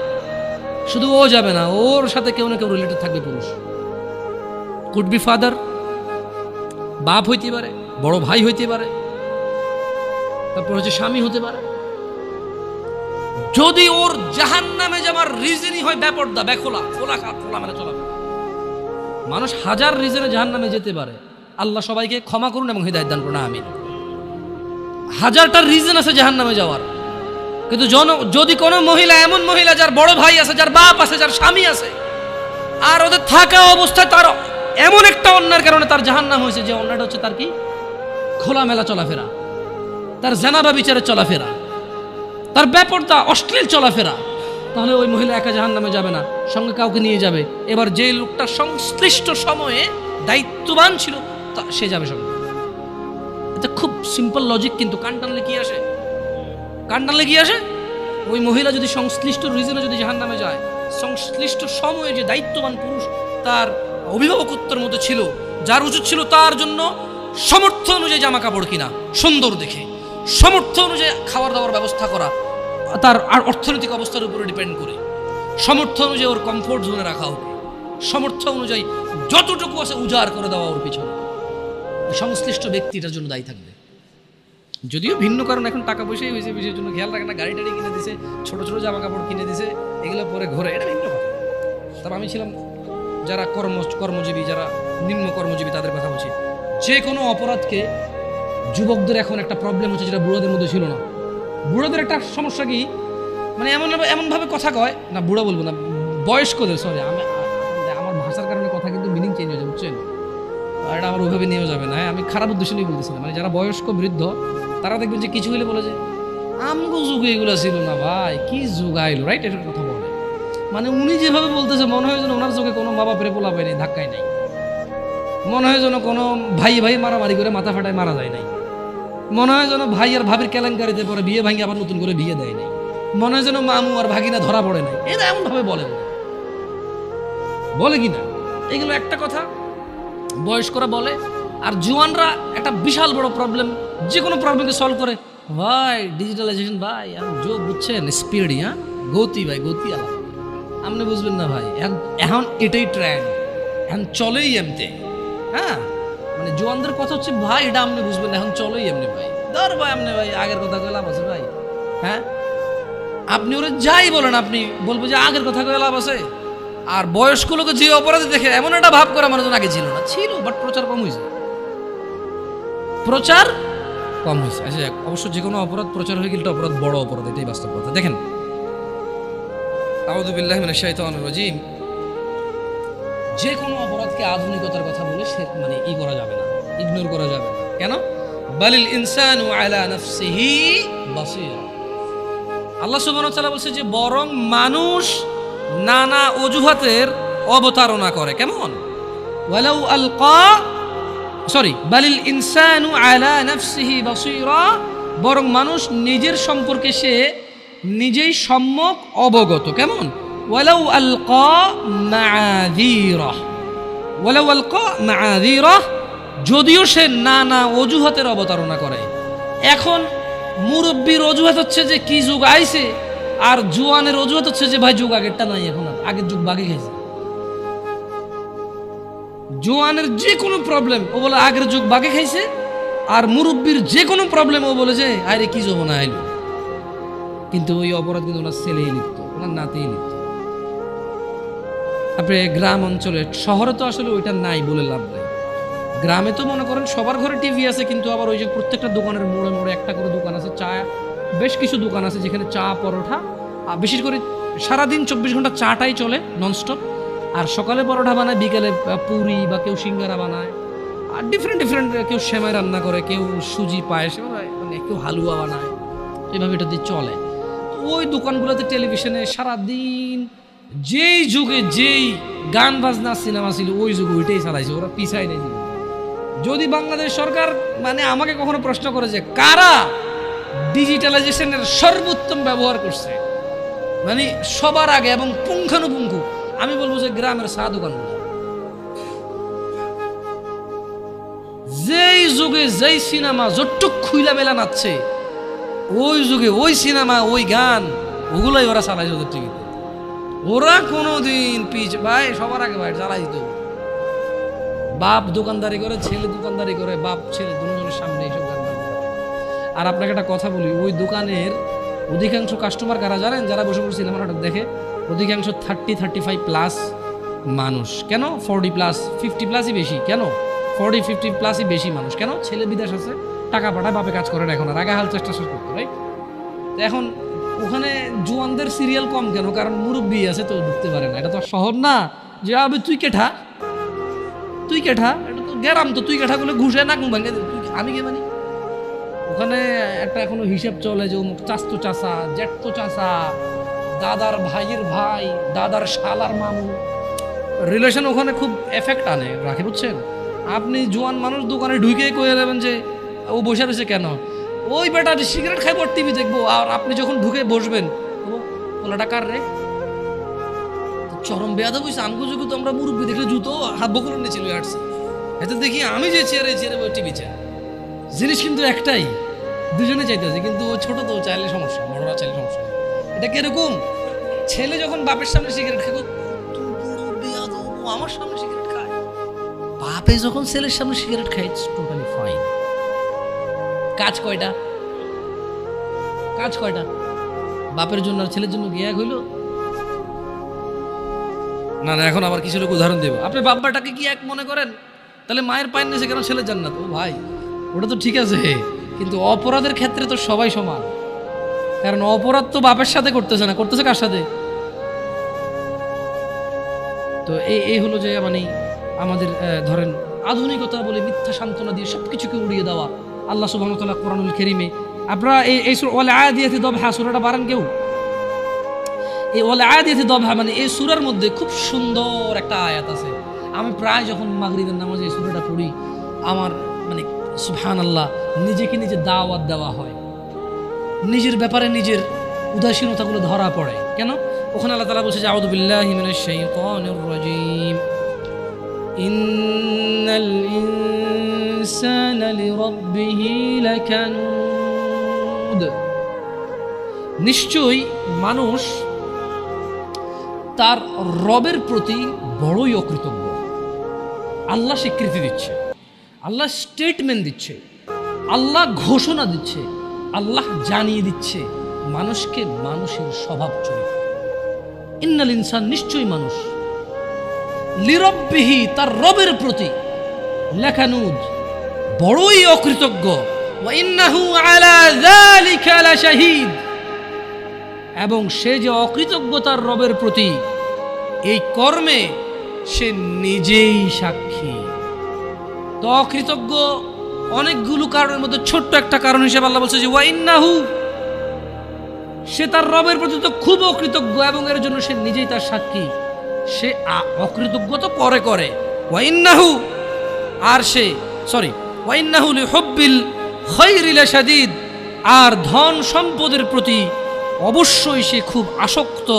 শুধু ও যাবে না, ওর সাথে কেউ না কেউ রিলেটেড থাকবে পুরুষ। কুড বি ফাদার, বাপ হইতে পারে, বড় ভাই হইতে পারে, তারপর হচ্ছে স্বামী হতে পারে। যদি ওর জাহান্নামে যাওয়ার রিজনই হয় বেপরদা, খোলামেলা চলাফেরা, মানুষ হাজার রিজনে জাহান্নামে যেতে পারে। আল্লাহ সবাইকে ক্ষমা করুন এবং হিদায়াত দান করুন, আমিন। হাজারটা রিজন আছে জাহান্নামে যাওয়ার, কিন্তু যদি কোনো মহিলা, এমন মহিলা যার বড় ভাই আছে, যার বাপ আছে, যার স্বামী আছে, আর ওদের থাকা অবস্থায় তার এমন একটা অন্যায়ের কারণে তার জাহান্নাম হয়েছে, যে অন্যায়টা হচ্ছে তার কি খোলামেলা চলাফেরা, তার জানাবা বিচারের চলাফেরা, তার বেপরদা অশ্লীল চলাফেরা, তাহলে ওই মহিলা একা জাহান্নামে যাবে না, সঙ্গে কাউকে নিয়ে যাবে। এবার যে লোকটা সংশ্লিষ্ট সময়ে দায়িত্ববান ছিল সে যাবে সঙ্গে। এটা খুব সিম্পল লজিক, কিন্তু কান টানলে কি আসে? ওই মহিলা যদি সংশ্লিষ্ট রিজনে যদি জাহান্নামে যায়, সংশ্লিষ্ট সময়ে যে দায়িত্ববান পুরুষ তার অভিভাবকত্বের মধ্যে ছিল, যার উচিত ছিল তার জন্য সামর্থ্য অনুযায়ী জামা কাপড় কিনা সুন্দর দেখে, সামর্থ্য অনুযায়ী খাবার দাবার ব্যবস্থা করা, তার আর অর্থনৈতিক অবস্থার উপরে ডিপেন্ড করে, সামর্থ্য অনুযায়ী ওর কমফোর্ট জোনে রাখা হবে, সামর্থ্য অনুযায়ী যতটুকু আছে উজাড় করে দেওয়া ওর পিছনে, সংশ্লিষ্ট ব্যক্তিটার জন্য দায়ী থাকবে। যদিও ভিন্ন কারণ, এখন টাকা পয়সাই হয়েছে, বিষয়ের জন্য খেয়াল রাখে না, গাড়ি টাড়ি কিনে দিছে, ছোট ছোট জামা কাপড় কিনে দিছে, এগুলো পরে ঘোরে, এটা ভিন্ন কথা। তবে আমি ছিলাম যারা কর্মজীবী, যারা নিম্ন কর্মজীবী, তাদের কথা বলছি। যে কোনো অপরাধকে যুবকদের এখন একটা প্রবলেম হচ্ছে, যেটা বুড়োদের মধ্যে ছিল না। বুড়োদের একটা সমস্যা কি, মানে এমনভাবে কথা কয় না, বুড়ো বলবো না, বয়স্কদের, সরি, আমার ভাষার কারণে কথা কিন্তু মিনিং চেঞ্জ হয়ে যায়, বুঝছেন? আর এটা আমার ওইভাবে নিয়েও যাবে না, আমি খারাপ উদ্দেশ্য নিয়ে বলতেছিলাম। মানে যারা বয়স্ক বৃদ্ধ তারা দেখবেন যে কিছু হলে বলে যে আমগো যুগে এগুলো ছিল না ভাই, কি যুগ আইলো, রাইট? এটার কথা বলে মানে উনি যেভাবে বলতেছে মনে হয় যেন ওনার চোখে কোনো মা বাপের পোলা পায়নি, ধাক্কায় নাই, মনে হয় যেন কোনো ভাই ভাই মারামারি করে মাথা ফাটায় মারা যায় নাই, মনে হয় যেন ভাই আর ভাবির কেলেঙ্কারিতে পরে বিয়ে ভাঙি আবার নতুন করে বিয়ে দেয় নাই, মনে হয় যেন মামু আর ভাগিনা ধরা পড়ে নাই। এটা এমন ভাবে বলে কিনা এগুলো একটা কথা বয়স্করা বলে। আর জোয়ানরা একটা বিশাল বড় প্রবলেম, যে কোনো প্রবলেমকে সলভ করে ভাই ডিজিটালাইজেশন ভাই, যোগ বুঝছেন, স্পিড, হ্যাঁ গতি ভাই, গতি আলাদা, আপনি বুঝবেন না ভাই, এখন এটাই ট্রেন্ড, এখন চলেই এমতে। হ্যাঁ মানে জোয়ানদের কথা হচ্ছে ভাই এটা আপনি বুঝবেন, এখন চলেই এমনি ভাই, ধর ভাই আপনি ভাই আগের কথা কয়ে লাভ আছে ভাই। হ্যাঁ আপনি ওরা যাই বলেন আপনি বলবো যে আগের কথা কয়ে লাভ আছে। আর বয়স্ক লোক যে অপরাধী দেখে এমন একটা ভাব করে আমার আগে ছিল না, ছিল বাট প্রচার কম হয়েছে, প্রচার কম হয়েছে। আচ্ছা অবশ্য যে কোনো অপরাধ প্রচার হয়ে গেলে অপরাধ বড় অপরাধ, এটাই বাস্তব কথা। দেখেন আউযু বিল্লাহি মিনাশ শাইতানির রাজিম, যে কোনো অপরাধকে আধুনিকতার কথা বলে সে মানে ই করা যাবে না, ইগনোর করা যাবে না। কেন? বালিল ইনসানু আলা নাফসিহি বাসীরা, আল্লাহ সুবহানাহু ওয়া তাআলা বলছে যে বরং মানুষ নানা অজুহাতের অবতারণা করে। কেমন? ওয়ালাউ আলকা, সরি, বালিল ইনসানু আলা নাফসিহি বাসীরা, বরং মানুষ নিজের সম্পর্কে সে নিজেই সম্যক অবগত। কেমন? ওয়ালাউ আলকা মাআযীরা, ওয়ালাউ আলকা মাআযীরা, যদিও সে নানা অজুহাতের অবতারণা করে। এখন মুরব্বীর অজুহাত হচ্ছে যে কি যুগ আইছে, আর জোয়ানের অজুহাত হচ্ছে যে ভাই যুগ আগেরটা নাই, এখন আগের যুগ বাগে গেছে। জোয়ানের যে কোনো প্রবলেম ও বলে আগের যুগ বাগে খাইছে, আর মুরব্বীর যে কোনো প্রবলেম ও বলে যে আরে কি যৌবন আইলো। কিন্তু ওই অপরাধ কিন্তু ওনার ছেলেই লিখত, ওনার নাতেই লিখত। আপনি গ্রাম অঞ্চলে, শহরে তো আসলে ওইটা নাই বলে লাভ নাই। গ্রামে তো মনে করেন সবার ঘরে টিভি আছে, কিন্তু আবার ওই যে প্রত্যেকটা দোকানের মোড়ে মোড়ে একটা করে দোকান আছে, চা, বেশ কিছু দোকান আছে যেখানে চা পরোটা, আর বিশেষ করে সারাদিন 24 ঘন্টা চাটাই চলে ননস্টপ। আর সকালে পরোটা বানায়, বিকেলে পুরি বা কেউ সিঙ্গারা বানায়, আর ডিফারেন্ট কেউ সেমাই রান্না করে, কেউ সুজি পায়েস, মানে কেউ হালুয়া বানায়, এইভাবে এটা দিয়ে চলে। ওই দোকানগুলোতে টেলিভিশনে সারাদিন যেই যুগে যেই গান বাজনা সিনেমা ছিল ওই যুগে ওইটাই চালাইছে, ওরা পিছাই নেই। যদি বাংলাদেশ সরকার মানে আমাকে কখনো প্রশ্ন করে যে কারা ডিজিটালাইজেশনের সর্বোত্তম ব্যবহার করছে মানে সবার আগে এবং পুঙ্খানুপুঙ্খ, আমি বলবো যে গ্রামের চা দোকানগুলো। যেই যুগে যেই সিনেমা যতটুক খুইলা মেলা নাচ্ছে, ওই যুগে ওই সিনেমা ওই গান ওগুলোই ওরা চালাইছে ওদের টিভিতে। ওরা কোনোদিন পিছ ভাই সবার আগে ভাই চালাই দিত। বাপ দোকানদারি করে, ছেলে দোকানদারি করে, বাপ ছেলে দুজনের সামনে এইসব গান বাজনা। আর আপনাকে একটা কথা বলি, ওই দোকানের অধিকাংশ কাস্টমার কারা জানেন? যারা বসে বসে সিনেমা নাটক দেখে, অধিকাংশ 30-35 প্লাস মানুষ। কেন? 40 প্লাস 50 প্লাসই বেশি। কেন? 40-50 প্লাসই বেশি মানুষ। কেন? ছেলে বিদেশ আছে, টাকা পাঠায়, বাপে কাজ করে না, এখন আর আগে হাল চেষ্টা শেষ করতো, রাইট? তো এখন ওখানে জোয়ানদের সিরিয়াল কম কেন? কারণ মুরব্বী আছে তো ঢুকতে পারে না। এটা তো শহর না যে আবে তুই কেঠা, তুই কেঠা, এটা তো গ্রাম, তো তুই কেঠা গুলো ঘুষে না ভাঙে আমি কে মানি। ওখানে একটা এখনো হিসেব চলে যে অমুক চাস্তো চাষা, জ্যাঠতো চাষা, দাদার ভাইয়ের ভাই, দাদার শালার মামু, রিলেশন ওখানে খুব এফেক্ট আনে রাখে, বুঝছেন? আপনি জোয়ান মানুষ দোকানে ঢুকে কয়ে দেবেন যে ও বসে রয়েছে কেন, ওই বেটা সিগারেট খাইব টিভি দেখবো। আর আপনি যখন ঢুকে বসবেন ওলাটা কার রে, চরম বেয়াদব হইছে। আমগো যুগে তো আমরা মুরব্বী দেখলে জুতো হাত বকলে নিয়ে চলে আসছে, এতে দেখি আমি যে চেয়ারে টিভি চেয়ার, জিনিস কিন্তু একটাই, দুজনে চাইতেছে, কিন্তু ও ছোট তো চাইলে সমস্যা, বড়রা চাইলে সমস্যা। এটা কিরকম? ছেলে যখন বাপের সামনে সিগারেট খাইব, ও আমার সামনে সিগারেট খায়, বাপে যখন ছেলের সামনে সিগারেট খায়, টোটালি ফাইন। কাজ কয়টা? কাজ কয়টা? বাপের জন্য আর ছেলের জন্য গিয়া হইল না। না এখন আবার কিছু লোক উদাহরণ দেব, আপনি বাপ্পাটাকে কি এক মনে করেন? তাহলে মায়ের পায়ের নিচে কেন ছেলের জান্নাত? ও ভাই ওটা তো ঠিক আছে, কিন্তু অপরাধের ক্ষেত্রে তো সবাই সমান। কারণ অপরাধ তো বাপের সাথে করতেছে না, করতেছে কার সাথে? তো এই হলো যে মানে আমাদের ধরেন আধুনিকতা বলে মিথ্যা সান্ত্বনা দিয়ে সব কিছুকে উড়িয়ে দেওয়া। আল্লাহ সুবহানাহু ওয়া তাআলা কোরআনুল কারীমে আপনারা এই ওয়াল আদিয়াতি দবহা সূরাটা বারান কেউ, এই ওয়াল আদিয়াতি দবহা মানে এই সূরার মধ্যে খুব সুন্দর একটা আয়াত আছে। আমি প্রায় যখন মাগরিবের নামাজে এই সূরাটা পড়ি আমার মানে সুবহানাল্লাহ নিজেকে নিজে দাওয়াত দেওয়া হয়, নিজের ব্যাপারে নিজের উদাসীনতাগুলো ধরা পড়ে। কেন? ওখানে আল্লাহ তাআলা বলছে যে আউযু বিল্লাহি মিনাশ শাইতানির রাজীম, ইন্নাল ইনসানা লিরাব্বিহি লাকানুদ, নিশ্চয়ই মানুষ তার রবের প্রতি বড়ই অকৃতজ্ঞ। আল্লাহ স্বীকৃতি দিচ্ছে, আল্লাহ স্টেটমেন্ট দিচ্ছে, আল্লাহ ঘোষণা দিচ্ছে, আল্লাহ জানিয়ে দিচ্ছে মানুষকে মানুষের স্বভাব চরিত্র। ইন্নাল ইনসান, নিশ্চয়ই মানুষ, লিরব্বিহি, তার রবের প্রতি, লাকানুদ, বড়ই অকৃতজ্ঞ। ওয়া ইন্নাহু আলা যালিকা লাশাহীদ, এবং সে যে অকৃতজ্ঞ তার রবের প্রতি এই কর্মে সে নিজেই সাক্ষী। তো অকৃতজ্ঞ অনেকগুলো কারণের মধ্যে ছোট্ট একটা কারণ হিসেবে আল্লাহ বলছে যে ওয়া ইন্নাহু, সে তার রবের প্রতি তো খুব অকৃতজ্ঞ এবং এর জন্য সে নিজেই তার সাক্ষী। সে অকৃতজ্ঞ তো পরে করে, ওয়া ইন্নাহু, আর সে ওয়া ইন্নাহু লিহুব্বিল খায়রি লাশাদীদ, আর ধন সম্পদের প্রতি অবশ্যই সে খুব আসক্ত।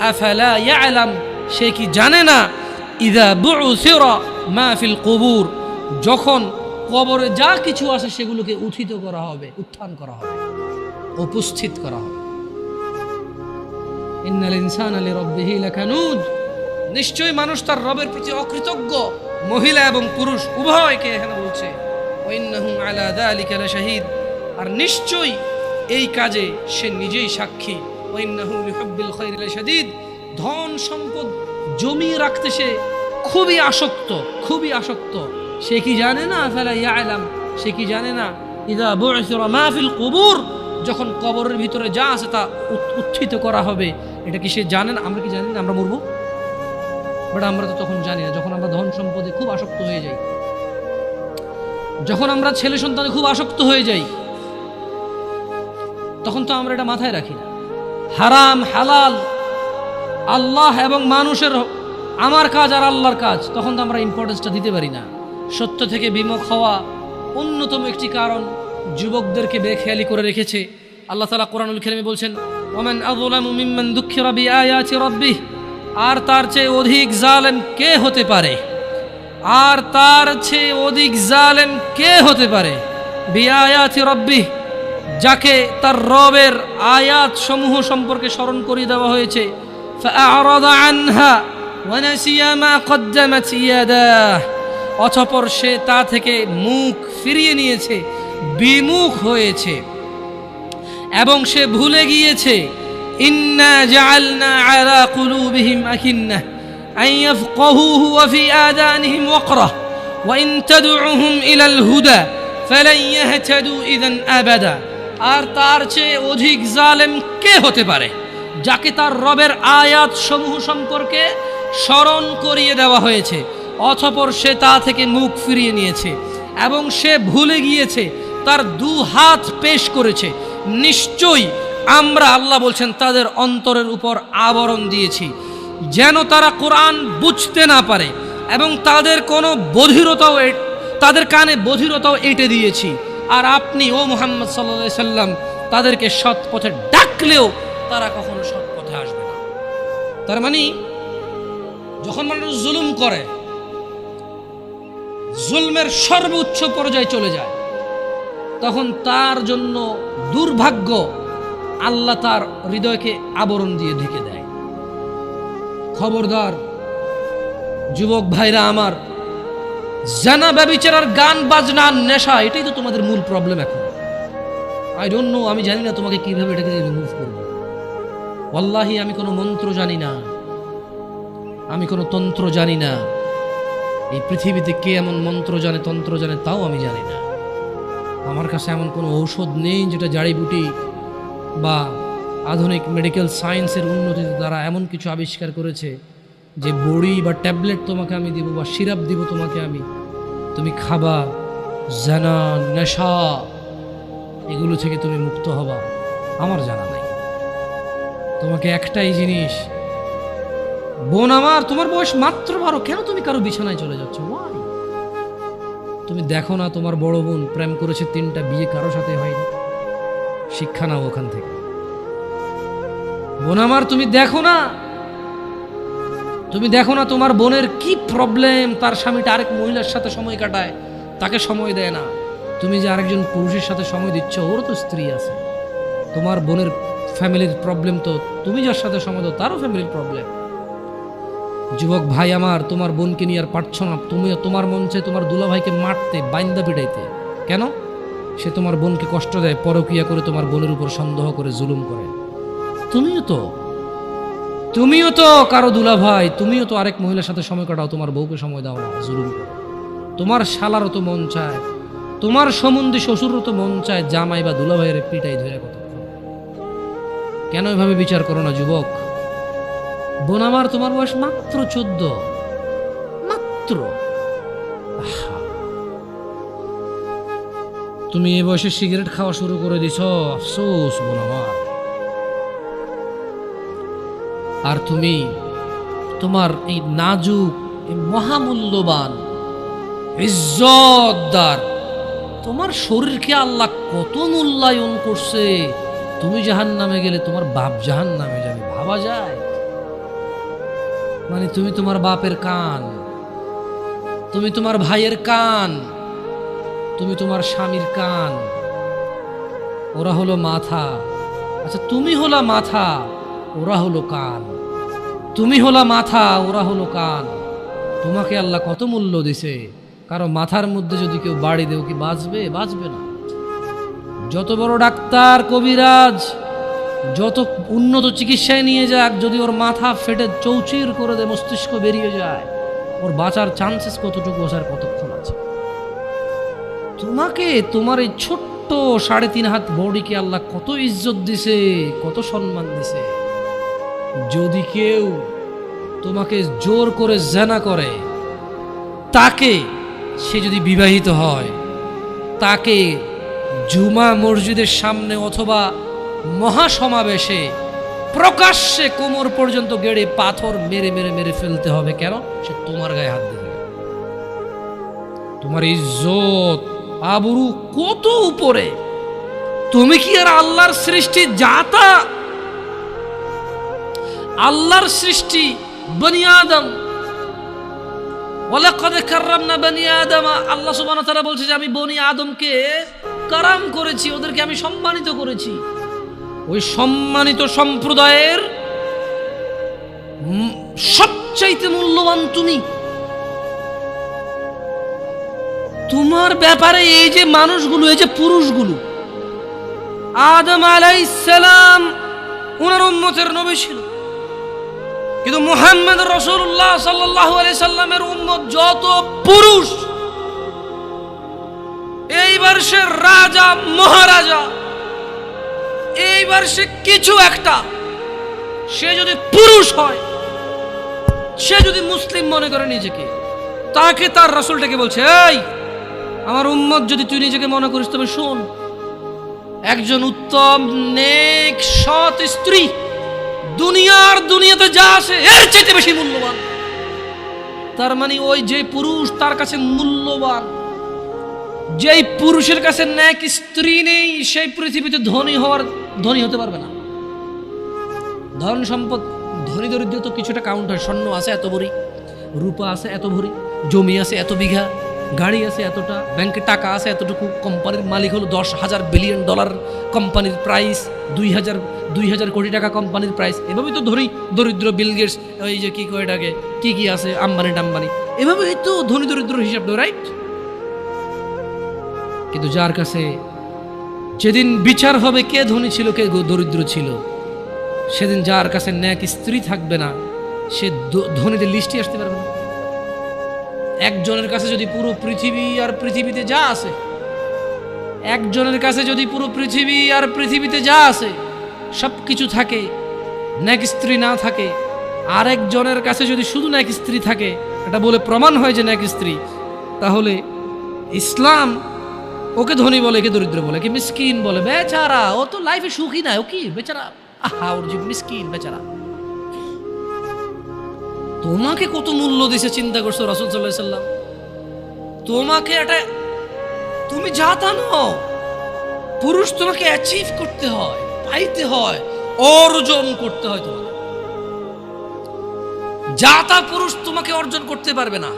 আফালা ইয়ালাম, সে কি জানে না? ইযা বু'সিরা মা ফিল কুবুর, যখন কবরে যা কিছু আছে সেগুলোকে উত্থিত করা হবে, উত্থান করা হবে, উপস্থিত করা হবে। ইন্নাল ইনসানা লিরাব্বিহি লাকানুদ, নিশ্চয়ই মানুষ তার রবের প্রতি অকৃতজ্ঞ। মহিলা এবং পুরুষ উভয়কে এখানে বলছে ওয়া ইন্নাহু আলা যালিকা লাশাহীদ, আর নিশ্চয়ই এই কাজে সে নিজেই সাক্ষী। ওয়া ইন্নাহু লিহুব্বিল খায়রি লাশাদীদ, ধন সম্পদ জমিয়ে রাখতে সে খুবই আসক্ত, খুবই আসক্ত। সে কি জানে না? আফালা ইয়ালাম, সে কি জানে না? ইযা বু'সিরা মা ফিল কুবুর, যখন কবরের ভিতরে যা আছে তা উত্থিত করা হবে, এটা কি সে জানে না? আমরা কি জানি না আমরা মরবো? বাট আমরা তো তখন জানি না। যখন আমরা ধন সম্পদে খুব আসক্ত হয়ে যাই, যখন আমরা ছেলে সন্তানে খুব আসক্ত হয়ে যাই, তখন তো আমরা এটা মাথায় রাখি না। হারাম হালাল, আল্লাহ এবং মানুষের, আমার কাজ আর আল্লাহর কাজ, তখন তো আমরা ইম্পর্টেন্সটা দিতে পারি না। সত্য থেকে বিমুখ হওয়া অন্যতম একটি কারণ যুবকদেরকে বেখেয়ালি করে রেখেছে। আল্লাহ তাআলা কোরআনুল কারীমে বলছেন ওয়ামান আযলামু মিম্মান যুক্কিরা বিআয়াতি রাব্বিহ, আর তার চেয়ে অধিক জালেম কে হতে পারে? আর তার চেয়ে অধিক জালেম কে হতে পারে? বিআয়াতি রাব্বিহ, যাকে তার রবের আয়াত সমূহ সম্পর্কে স্মরণ করিয়ে দেওয়া হয়েছে। ফাআরাদা আনহা ওয়া নাসিয়া মা কদ্দামাত ইয়াদাহ, অতঃপর সে তা থেকে মুখ ফিরিয়ে নিয়েছে, বিমুখ হয়েছে এবং সে ভুলে গিয়েছে। ইন্না জাআলনা আলা কুলুবিহিম আকিন্নাহ আন ইয়াফকাহুহু ওয়া ফি আযানিহিম ওয়াকরাহ ওয়া ইন তাদউহুম ইলাল হুদা ফালান ইয়াহতাদু ইযান আবাদা। আর তার চেয়ে অধিক জালেম কে হতে পারে? যাকে তার রবের আয়াত সমূহ সম্পর্কে স্মরণ করিয়ে দেওয়া হয়েছে, অতঃপর সে তা থেকে মুখ ফিরিয়ে নিয়েছে এবং সে ভুলে গিয়েছে, তার দু হাত পেশ করেছে। নিশ্চয়ই আমরা, আল্লাহ বলছেন, তাদের অন্তরের উপর আবরণ দিয়েছি যেন তারা কোরআন বুঝতে না পারে, এবং তাদের কোনো বধিরতাও, তাদের কানে বধিরতাও এঁটে দিয়েছি। আর আপনি ও মুহাম্মদ সাল্লাল্লাহু আলাইহি সাল্লাম তাদেরকে সৎ পথে ডাকলেও তারা কখনো সৎ পথে আসবে না। তার মানে যখন মানুষ জুলুম করে, জুলমের সর্বোচ্চ পর্যায়ে চলে যায়, তখন তার জন্য দুর্ভাগ্য, আল্লাহ তার হৃদয়কে আবরণ দিয়ে ঢেকে দেয়। খবরদার যুবক ভাইরা আমার, জানা ব্যভিচার, গান বাজনা, নেশা, এটাই তো তোমাদের মূল প্রবলেম এখন। আই ডোন্ট নো, আমি জানি না তোমাকে কিভাবে এটাকে রিমুভ করব। ওয়াল্লাহি আমি কোনো মন্ত্র জানি না, আমি কোনো তন্ত্র জানি না। এই পৃথিবীতে কে এমন মন্ত্র জানে, তন্ত্র জানে, তাও আমি জানি না। আমার কাছে এমন কোনো ঔষধ নেই যেটা জাড়িবুটি বা আধুনিক মেডিকেল সায়েন্সের উন্নতির দ্বারা এমন কিছু আবিষ্কার করেছে যে বড়ি বা ট্যাবলেট তোমাকে আমি দিব বা সিরাপ দিব তোমাকে আমি, তুমি খাবা, জানা, নেশা, এগুলো থেকে তুমি মুক্ত হবা, আমার জানা নাই। তোমাকে একটাই জিনিস, বোন আমার, তোমার বয়স মাত্র 12, কেন তুমি কারো বিছানায় চলে যাচ্ছ? ওয়াই? তুমি দেখো না তোমার বড় বোন প্রেম করেছে 3টা, বিয়ে কারো সাথে হয়নি? শিক্ষা নাও ওখান থেকে। বোন আমার, তুমি দেখো না তোমার বোনের কি প্রবলেম, তার স্বামীটা আরেক মহিলার সাথে সময় কাটায়, তাকে সময় দেয় না। তুমি যে আরেকজন পুরুষের সাথে সময় দিচ্ছ, ওরও তো স্ত্রী আছে। তোমার বোনের ফ্যামিলির প্রবলেম তো তুমি যার সাথে সময় দাও তারও ফ্যামিলির প্রবলেম। যুবক ভাই আমার, তোমার বোনকে নিয়ে আর পারছো না, তুমি তোমার মন চাই তোমার দুলাভাইকে মারতে, বাইন্দা পিটাইতে। কেন? সে তোমার বোনকে কষ্ট দেয়, পরকিয়া করে তোমার বোনের উপর সন্দেহ করে, জুলুম করে। তুমিও তো কারো দুলাভাই, তুমিও তো আরেক মহিলার সাথে সময় কাটাও, তোমার বউকে সময় দাও না, জুলুম করো। তোমার শালারও তো মন চায়, তোমার সম্বন্ধে শ্বশুরও তো মন চায় জামাই বা দুলাভাইয়ের পিটাই ধরে কতক্ষণ। কেন এভাবে বিচার করো না যুবক? বোন আমার, তোমার বয়স মাত্র 14, মাত্র। তুমি এই বয়সে সিগারেট খাওয়া শুরু করে দিছ, আফসোস বোন আমার। আর তুমি তোমার এই নাজুক, এই মহামূল্যবান, ইজ্জতদার তোমার শরীরকে আল্লাহ কত মূল্যায়ন করছে। তুমি জাহান্নামে গেলে তোমার বাপ জাহান্নামে যাবে, ভাবা যায়? মানে তুমি তোমার বাপের কান, তুমি তোমার ভাইয়ের কান, তুমি তোমার স্বামীর কান, ওরা হলো মাথা। আচ্ছা, তুমি হলা মাথা, ওরা হলো কান। তুমি হলা মাথা, ওরা হলো কান। তোমাকে আল্লাহ কত মূল্য দিছে। কারো মাথার মধ্যে যদি কেউ বাড়ি দেও, কি বাঁচবে? বাঁচবে না। যত বড় ডাক্তার, কবিরাজ, যত উন্নত চিকিৎসায় নিয়ে যাক, যদি ওর মাথা ফেটে চৌচির করে দেয়, মস্তিষ্ক বেরিয়ে যায়, ওর বাঁচার চান্সেস কতটুকু আছে আর কতক্ষণ আছে? তোমাকে, তোমার এই ছোট্ট 3.5 হাত বডিকে আল্লাহ কত ইজ্জত দিছে, কত সম্মান দিছে। যদি কেউ তোমাকে জোর করে জানা করে, তাকে, সে যদি বিবাহিত হয়, তাকে জুমা মসজিদের সামনে অথবা মহাসমাবেশে প্রকাশ্যে কোমর পর্যন্ত গেড়ে পাথর মেরে মেরে মেরে ফেলতে হবে। কেন? সে তোমার গায়ে হাত দিবে। তোমার ইজ্জত, আবরু কত উপরে। তুমি কি আর আল্লাহর সৃষ্টি জাতা? আল্লাহর সৃষ্টি বনি আদম, ওয়ালাকাদ কাররামনা বনি আদম। আল্লাহ সুবহানাহু ওয়া তাআলা বলছে যে আমি বনি আদমকে কারাম করেছি, ওদেরকে আমি সম্মানিত করেছি। ওই সম্মানিত সম্প্রদায়ের সবচাইতে মূল্যবান তুমি। তোমার ব্যাপারে এই যে মানুষগুলো, এই যে পুরুষগুলো, আদম আলাইহিস সালাম ওনার উম্মতের নবী ছিল, কিন্তু মুহাম্মদ রাসূলুল্লাহ সাল্লাল্লাহু আলাইহি সাল্লামের উম্মত যত পুরুষ, এইবার সে রাজা মহারাজা, এইবার সে কিছু একটা, সে যদি পুরুষ হয়, সে যদি মুসলিম মনে করে নিজেকে, তাকে তার রাসূলটাকে বলছে, এই আমার উম্মত যদি তুই নিজেকে মনে করিস, তবে শোন, একজন উত্তম নেক সৎ স্ত্রী দুনিয়াতে যা আসে এর চাইতে বেশি মূল্যবান। তার মানে ওই যে পুরুষ তার কাছে মূল্যবান, যেই পুরুষের কাছে নেক স্ত্রী নেই, সেই পৃথিবীতে ধনী হতে পারবে না। ধন সম্পদ, ধনী দরিদ্র তো কিছুটা কাউন্ট হয়। স্বর্ণ আছে এত ভরি, রূপা আছে এত ভরি, জমি আছে এত বিঘা, গাড়ি আছে এতটা, ব্যাংকে টাকা আছে এতটুকু, কোম্পানির মালিক হলো $10,000 বিলিয়ন কোম্পানির প্রাইস, 2,000 কোটি টাকা কোম্পানির প্রাইস। এভাবেই তো ধনী দরিদ্র, বিল গেটস, ওই যে কি কয় এটাকে, কি আছে, আম্বানি টাম্বানি, এভাবেই তো ধনী দরিদ্র হিসাব দেয়, রাইট? কিন্তু যার কাছে যেদিন বিচার হবে কে ধনী ছিল কে দরিদ্র ছিল, সেদিন যার কাছে ন্যাক স্ত্রী থাকবে না, সে ধনীদের লিস্টে আসতে পারবে না। একজনের কাছে যদি পুরো পৃথিবী আর পৃথিবীতে যা আছে, একজনের কাছে যদি পুরো পৃথিবী আর পৃথিবীতে যা আছে সব কিছু থাকে, ন্যাক স্ত্রী না থাকে, আরেকজনের কাছে যদি শুধু না এক স্ত্রী থাকে, এটা বলে প্রমাণ হয় যে না এক স্ত্রী, তাহলে ইসলাম ওকে ধনী বলে, একে দরিদ্র বলে, একে মিসকিন বলে। বেচারা, ও তো লাইফে সুখী না, ও কি বেচারা, আহা ওর জীবন মিসকিন বেচারা। তোমাকে কত মূল্য দিছে চিন্তা করছো রাসূল সাল্লাল্লাহু আলাইহি সাল্লাম? তোমাকে এটা, তুমি যা তা নও। পুরুষ তোমাকে অ্যাচিভ করতে হয়, পাইতে হয়, অর্জন করতে হয়। তোমাকে যা তা পুরুষ তোমাকে অর্জন করতে পারবে না।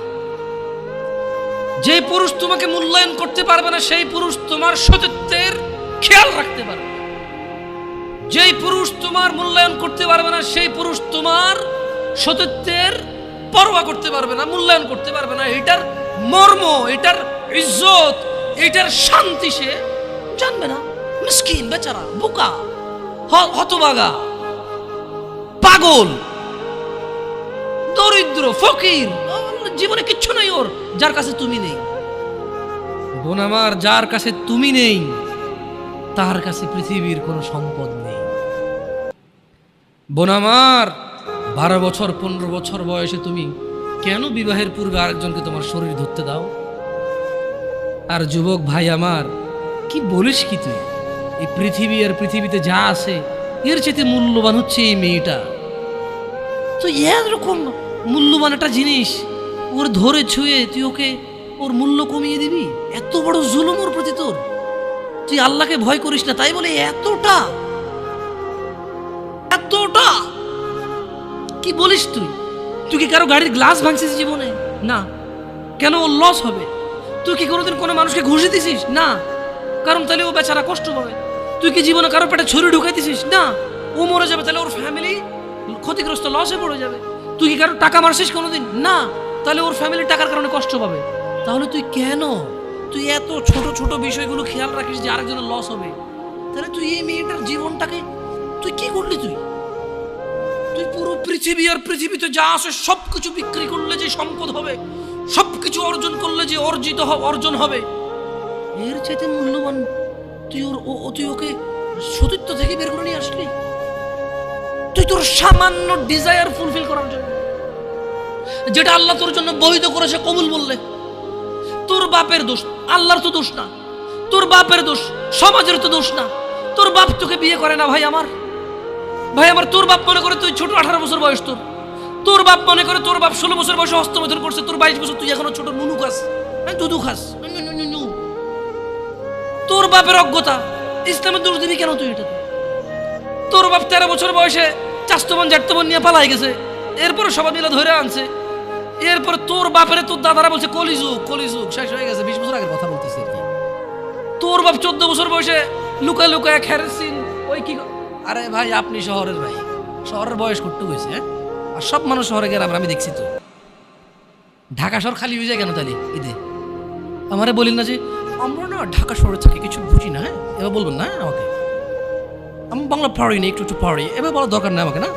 যে পুরুষ তোমাকে মূল্যায়ন করতে পারবে না, সেই পুরুষ তোমার সতীত্বের খেয়াল রাখতে পারবে না। যেই পুরুষ তোমার মূল্যায়ন করতে পারবে না, সেই পুরুষ তোমার সতীত্বের পরোয়া করতে পারবে না, মূল্যায়ন করতে পারবে না। এটার মর্ম, এটার ইজ্জত, এটার শান্তি সে জানবে না। মিসকিন বেচারা, বোকা, হতভাগা, পাগল, দরিদ্র, ফকির, জীবনে কিচ্ছু নাই ওর, যার কাছে তুমি নেই। বোন আমার, যার কাছে তুমি নেই তার কাছে পৃথিবীর কোনো সম্পদ নেই। বোন আমার, 12 বছর 15 বছর বয়সে তুমি কেন বিবাহের পূর্বে আরেকজনকে তোমার শরীর ধরতে দাও? আর যুবক ভাই আমার, কি বলিস কি তুই? এই পৃথিবী আর পৃথিবীতে যা আছে এর চেয়ে মূল্যবান হচ্ছে এই মেয়েটা। তো এরকম মূল্যবান একটা জিনিস ওর ধরে ছুঁয়ে তুই ওকে ওর মূল্য কমিয়ে দিবি? এত বড় জুলুম ওর প্রতি তোর। তুই আল্লাহকে ভয় করিস না, তাই বলে এতটা এতটা কি বলিস তুই? তুই কি কারো গাড়ির গ্লাস ভাঙছিস জীবনে? না। কেন? ওর লস হবে। তুই কি কোনোদিন কোনো মানুষকে ঘুষি দিছিস? না। কারণ তাহলে ও বেচারা কষ্ট পাবে। তুই কি জীবনে কারো পেটে ছুরি ঢুকাই দিছিস? না। ও মরে যাবে, তাহলে ওর ফ্যামিলি ক্ষতিগ্রস্ত, লসে পড়ে যাবে। তুই কি কারো টাকা মারছিস কোনোদিন? না। তাহলে ওর ফ্যামিলি টাকার কারণে কষ্ট পাবে। তাহলে তুই কেন তুই এত ছোট ছোট বিষয়গুলো খেয়াল রাখিস যে আরেকজনের লস হবে? তাহলে তুই এই মেয়েটার জীবনটাকে তুই কি করলি? তুই পুরো পৃথিবী আর পৃথিবীতে যা আছে সবকিছু বিক্রি করলে যে সম্পদ হবে, সবকিছু অর্জন করলে যে অর্জন হবে, এর চাইতে মূল্যবান তুই ওকে সতীত্ব থেকে বের করে নিয়ে আসলি। তুই তোর সামান্য ডিজায়ার ফুলফিল করার জন্য, যেটা আল্লাহ তোর জন্য বৈধ করেছে, কবুল বললে তোর বাপের দোষ, আল্লাহর তো দোষ না। তোর বাপের দোষ, সমাজের তো দোষ না। তোর বাপ তোকে বিয়ে করে না ভাই আমার। তোর বাপ মনে করে তুই ছোট, 18 বছর বয়স তোর। তোর বাপ মনে করে তোর বাপ 16 বছর বয়সে হস্তমৈথুন করছে, তোর 22 বছর, তুই এখনো ছোট, নুনু খাস, দুধু খাস। তোর বাপের অজ্ঞতা, ইসলামের দোষ দিবি কেন তুই এটা? তোর বাপ 13 বছর বয়সে চাস্তবন জাটতবন নিয়ে পালাই গেছে, এরপরে সবাই মিলে ধরে আনছে। এরপরে তোর বাপের তোর দাদারা বলছে কলিযুগ, কলিযুগ শেষ হয়ে গেছে। 20 বছর আগের কথা বলতেছে। তোর বাপ 14 বছর বয়সে লুকায় লুকায় খেরেছিন ওই কি। আরে ভাই, আপনি শহরের ভাই, শহরের বয়স করতে হয়েছে। হ্যাঁ, আর সব মানুষ শহরে গেলাম, আমি দেখছি তো। ঢাকা শহর খালি হয়ে যায় কেন তাহলে ঈদে? আমারে বলিন না যে আমরা না ঢাকা শহরে থাকি, কিছু বুঝি না। হ্যাঁ, এবার বলবেন না আমাকে, আমি বাংলা পড়ি না, একটু একটু পড়ি, এবার বলার দরকার নেই আমাকে। না,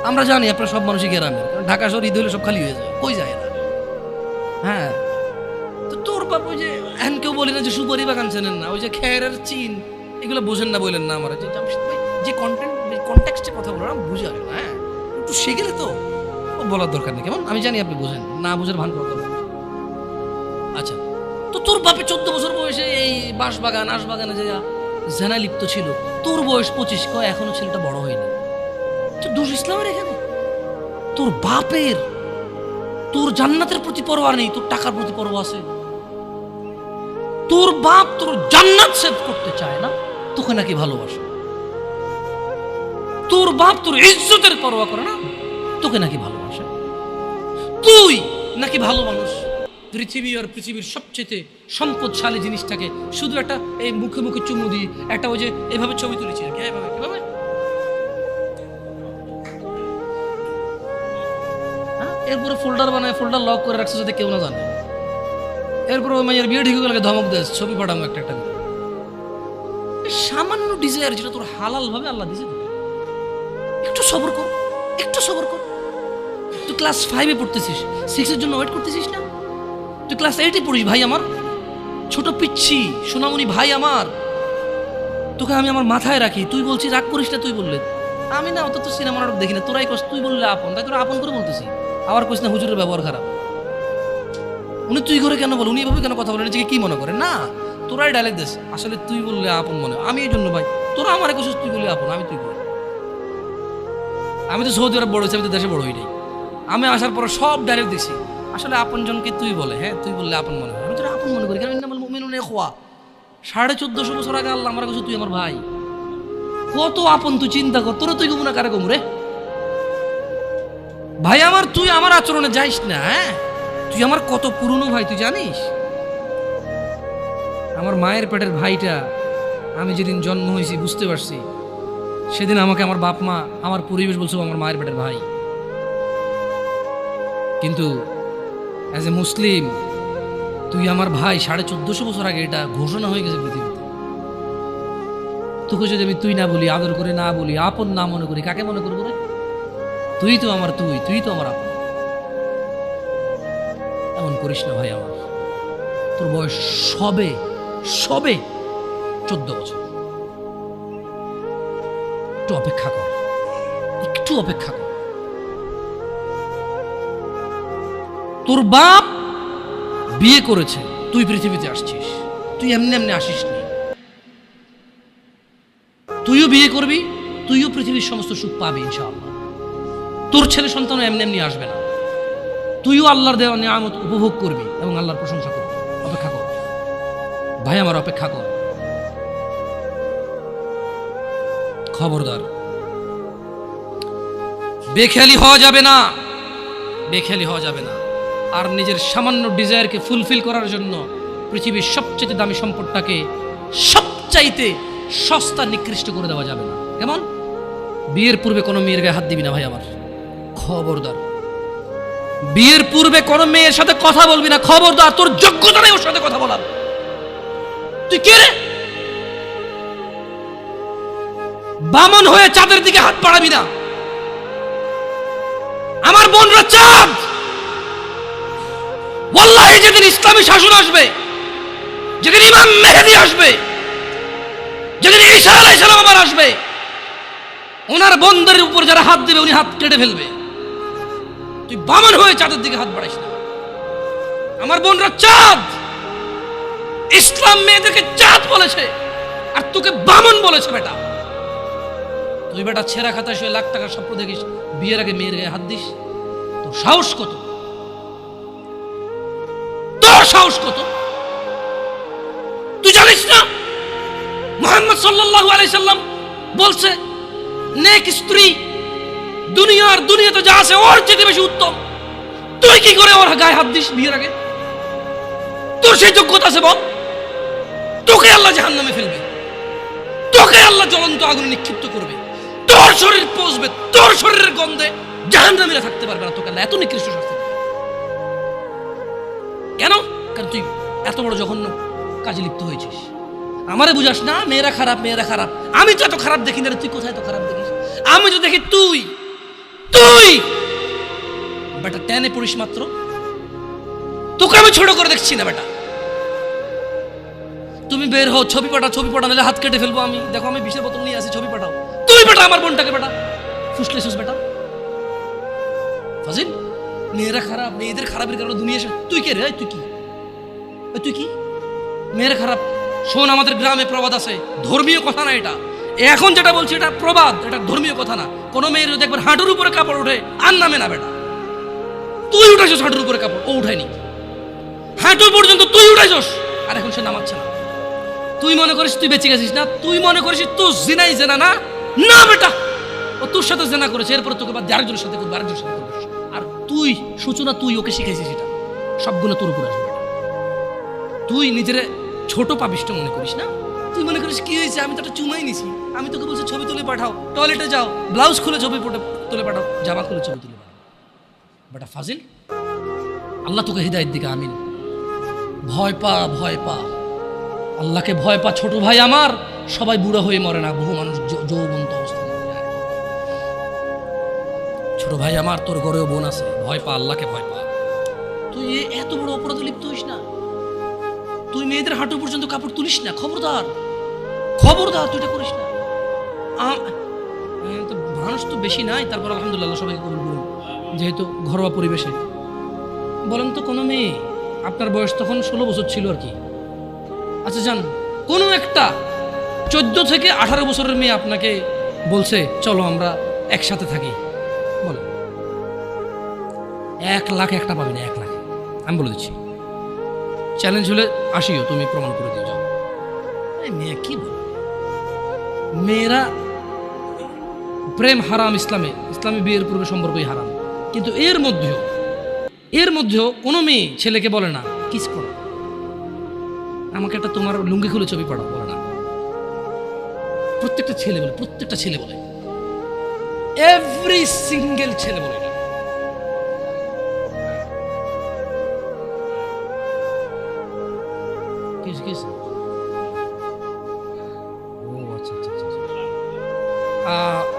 আমরা জানি আপনার সব মানুষই গ্রামের, ঢাকা শহর ঈদ হলে সব খালি হয়ে যায়, কই যায় না। হ্যাঁ, তো তোর বাপ ওই যে এখন কেউ বলি না যে সুপারি বাগান চেনেন না, ওই যে খেরের চিন, এগুলো বোঝেন না, বললেন না আমার যে কন্টেক্সটে কথা বলো না, বুঝে আসে না। হ্যাঁ, একটু শিখলে তো বলার দরকার নেই। কেমন? আমি জানি আপনি বোঝেন না, বুঝের ভান করা দরকার। আচ্ছা, তো তোর বাপে 14 বছর বয়সে এই বাঁশবাগান আশবাগানে যে জেনা লিপ্ত ছিল, তোর বয়স 25, এখনো ছেলেটা বড় হয়নি। তো দোষ ইসলামের এখানে? তোর বাপের, তোর জান্নাতের প্রতি পরোয়া নেই, তোর টাকার প্রতি পরোয়া আছে। তোর বাপ তোর জান্নাত সেভ করতে চায় না, তোকে নাকি ভালোবাসে। তোর বাপ তোর ইজ্জতের পরোয়া করে না, তোকে নাকি ভালোবাসে। তুই নাকি ভালো মানুষ। পৃথিবী আর পৃথিবীর সবচেয়ে সম্পদশালী জিনিসটাকে শুধু একটা এই মুখে মুখে চুমু দিয়ে একটা ওই যে এভাবে ছবি তুলেছি, এভাবে এভাবে, এরপরে ফোল্ডার বানায়, ফোল্ডার লক করে রাখছে যাতে কেউ না জানে। এরপরে ওই মাইয়ের বিয়ে ঠিক হয়ে ধমক দেয়, ছবি পাঠাবো একটা একটা। সামান্য ডিজায়ার যেটা তোর হালাল ভাবে আল্লাহ দিয়েছে, একটু সবর কর, একটু সবর কর। তুই ক্লাস 5-এ পড়তেছিস, 6-এর জন্য ওয়েট করতেছিস না? তুই ক্লাস 8-এ পড়িস ভাই আমার, ছোট পিচ্ছি সোনামণি ভাই আমার। তোকে আমি আমার মাথায় রাখি, তুই বলছিস রাগ করিস না। তুই বললে আমি না অত তো সিনেমা নাটক দেখি না, তোরাই কস, তুই বললে আপন, তাই তোরা আপন করে বলতেছি। আবার কইস না হুজুরের ব্যবহার খারাপ। উনি তুই করে কেন বল, উনি এভাবে কেন কথা বলেন, নিজেকে কি মনে করে? না, তোরাই ডায়লগ দিস, আসলে তুই বললে আপন মনে হয়। আমি এই জন্য ভাই, তোরা আমার কইছিস তুই বললে আপন, আমি তুই করি। আমি তো সৌদি আরব বড় হয়েছি, আমি তো দেশে বড় হই নাই। আমি আসার পর সব ডায়লগ দিছি, আসলে আপন জনকে তুই বলে, হ্যাঁ তুই বললে আপন মনে হয়। আমি তোরা আপন মনে করি, কারণ ইন্নামাল মুমিনুনা ইখওয়া। 1450 বছর আগে আল্লাহ আমার কাছে তুই আমার ভাই। কত আপন তুই চিন্তা কর, তোরা তুই গুমরা কারে গুমরে ভাই আমার। তুই আমার আচরণে যাইস না, হ্যাঁ তুই আমার কত পুরনো ভাই তুই জানিস। আমার মায়ের পেটের ভাইটা আমি যেদিন জন্ম হয়েছি বুঝতে পারছি, সেদিন আমাকে আমার বাপ মা, আমার পরিবেশ বলছো আমার মায়ের পেটের ভাই। কিন্তু অ্যাজ এ মুসলিম তুই আমার ভাই। 1450 বছর আগে এটা ঘোষণা হয়ে গেছে পৃথিবীতে। তোকে যদি আমি তুই না বলি, আদর করে না বলি, আপন না মনে করি, কাকে মনে করবো রে? তুই তো আমার তুই তো আমার আপন। এমন করিস না ভাই আমার। তোর বয়স সবে 14 বছর। একটু অপেক্ষা কর, একটু অপেক্ষা কর। তোর বাপ বিয়ে করেছে, তুই পৃথিবীতে আসছিস। তুই এমনি এমনি আসিস নি, তুইও বিয়ে করবি, তুইও পৃথিবীর সমস্ত সুখ পাবি ইনশাআল্লাহ। তোর ছেলে সন্তান এমনি এমনি আসবে না, তুইও আল্লাহর দেওয়া নিয়ামত উপভোগ করবি এবং আল্লাহর প্রশংসা করবি। অপেক্ষা কর ভাই আমার, অপেক্ষা কর। খবরদার, বেখেয়ালি হওয়া যাবে না, বেখেয়ালি হওয়া যাবে না। আর নিজের সামান্য ডিজায়ারকে ফুলফিল করার জন্য পৃথিবীর সবচেয়ে দামি সম্পদটাকে সবচাইতে সস্তা নিকৃষ্ট করে দেওয়া যাবে না। কেমন? বিয়ের পূর্বে কোনো মেয়ের গায়ে হাত দিবি না ভাই আমার, খবরদার। বিয়ের পূর্বে কোনো মেয়ের সাথে কথা বলবি না, খবরদার। তোর যোগ্যতা নেই ওর সাথে কথা বলার। তুই কে রে? বামন হয়ে চাঁদের দিকে হাত বাড়াবি না। আমার বোনরা চাঁদ। ওয়াল্লাহি যেদিন ইসলামী শাসন আসবে, যেদিন ইমাম মেহেদী আসবে, যেদিন ঈসা আলাইহিস সালাম আবার আসবে, ওনার বন্ধের উপর যারা হাত দেবে উনি হাত কেটে ফেলবে। তুই বামন হয়ে চাঁদের দিকে হাত বাড়াইস না। আমার বোনরা চাঁদ। ইসলাম মেয়েদেরকে চাঁদ বলেছে, আর তোকে বামন বলেছে বেটা। তুই বেটা ছেঁড়া খাতায় শুয়ে লাখ টাকার স্বপ্ন দেখিস, বিয়ের আগে মেয়ের গায়ে হাত দিস। তোর সাহস কত? তোর সাহস কত? তুই জানিস না মুহাম্মদ সাল্লাল্লাহু আলাইহি সাল্লাম বলছে, নেক স্ত্রী দুনিয়াতে যা আছে ওর চেয়ে বেশি উত্তম। তুই কি করে ওর গায়ে হাত দিস বিয়ের আগে? তোর সেই যোগ্যতা আছে বল? তোকে আল্লাহ জাহান্নামে ফেলবে, তোকে আল্লাহ জ্বলন্ত আগুনে নিক্ষিপ্ত করবে, তোর শরীর পচবে, তোর শরীরের গন্ধে জাহান্নামীরা থাকতে পারবে না। তোকে আল্লাহ এত নিকৃষ্ট শাস্তি দেবে। কেন? কারণ তুই এত বড় জঘন্য কাজে লিপ্ত হয়েছিস। আমারে বুঝাস না মেয়েরা খারাপ, মেয়েরা খারাপ। আমি তো এত খারাপ দেখি না রে, তুই কোথায় তো খারাপ দেখিস? আমি তো দেখি তুই বেটা টেনে পড়িস মাত্র। তোকে আমি ছোট করে দেখছি না বেটা। তুমি বের হও, ছবি পাঠাও, নাহলে হাত কেটে ফেলবো আমি। দেখো আমি বিষের বোতল নিয়ে আসি, ছবি পাঠাও। তুই বেটা আমার বোনটাকে বেটা ফুসলেছিস বেটা। ফাজিল, মেয়েরা খারাপ, মেয়েদের খারাপের কারণে দুনিয়া। তুই কে রে? তুই কি মেয়েরা খারাপ? শোন, আমাদের গ্রামে প্রবাদ আছে, ধর্মীয় কথা না এটা। এখন যেটা বলছি এটা প্রবাদ, এটা ধর্মীয় কথা না। কোনো মেয়ের দেখবেন হাঁটুর উপরে কাপড় ওঠে আর নামে না বেটা। তুই উঠাইছস হাঁটুর উপরে কাপড়, ও উঠায়নি। হাঁটু পর্যন্ত তুই উঠাইছস, আর এখন সে নামাচ্ছে না। তুই মনে করিস তুই বেঁচে গেছিস না? তুই মনে করিস তোর জিনাই জেনা না? না বেটা, ও তোর সাথে জেনা করেছে, এরপরে তোকে বাদ আরেকজনের সাথে করবে, আরেকজনের সাথে করবে। আর তুই সূচনা, তুই ওকে শিখাইছিস, এটা সবগুলো তোর উপরে আসবে। তুই নিজের ছোট পাপিষ্ট মনে করিস না? তুই মনে করিস কি হয়েছে, আমি তো একটা চুমাই নিছি। আমি তোকে বলছি ছবি তুলে পাঠাও, টয়লেটে যাও, ব্লাউজ খুলে ছবি তুলে পাঠাও, জামা খুলে ছবি তুলে পাঠাও। বেটা ফাজিল, আল্লাহ তোকে হিদায়েত দিকে। আমিন। ভয় পা, ভয় পা, আল্লাহকে ভয় পা ছোট ভাই আমার। সবাই বুড়া হয়ে মরে না, বহু মানুষ যৌবন্ত অবস্থায় মরে যায়। ছোট ভাই আমার, তোর ঘরেও বোন আছে, ভয় পা, আল্লাহকে ভয় পা। তুই এত বড় অপরাধে লিপ্ত হইস না। তুই মেয়েদের হাঁটু পর্যন্ত কাপড় তুলিস না, খবরদার, খবরদার, তুই এটা করিস না। মানুষ তো বেশি নাই, তারপর আলহামদুলিল্লাহ সবাইকে কবুল করুন, যেহেতু ঘরোয়া পরিবেশে। বলেন তো কোনো মেয়ে, আপনার বয়স তখন 16 বছর ছিল আর কি, আচ্ছা যান, কোনো একটা 14 থেকে 18 বছরের মেয়ে আপনাকে বলছে চলো আমরা একসাথে থাকি, বলে 1 লাখ একটা পাবি না, 1 লাখ আমি বলে দিচ্ছি। চ্যালেঞ্জ হলে আসিও, তুমি প্রমাণ করে দিয়ে যাও। এই মেয়ে কি বলে, মেয়েরা প্রেম হারাম ইসলামে, ইসলামে বিয়ের পূর্বে সম্পর্কই হারাম, কিন্তু এর মধ্যেও কোনো মেয়ে ছেলেকে বলে না কিস করো, আমাকে একটা তোমার লুঙ্গি খুলে ছবি পাঠাও, বলে না। প্রত্যেকটা ছেলে বলে, এভরি সিঙ্গেল ছেলে বলে এটা।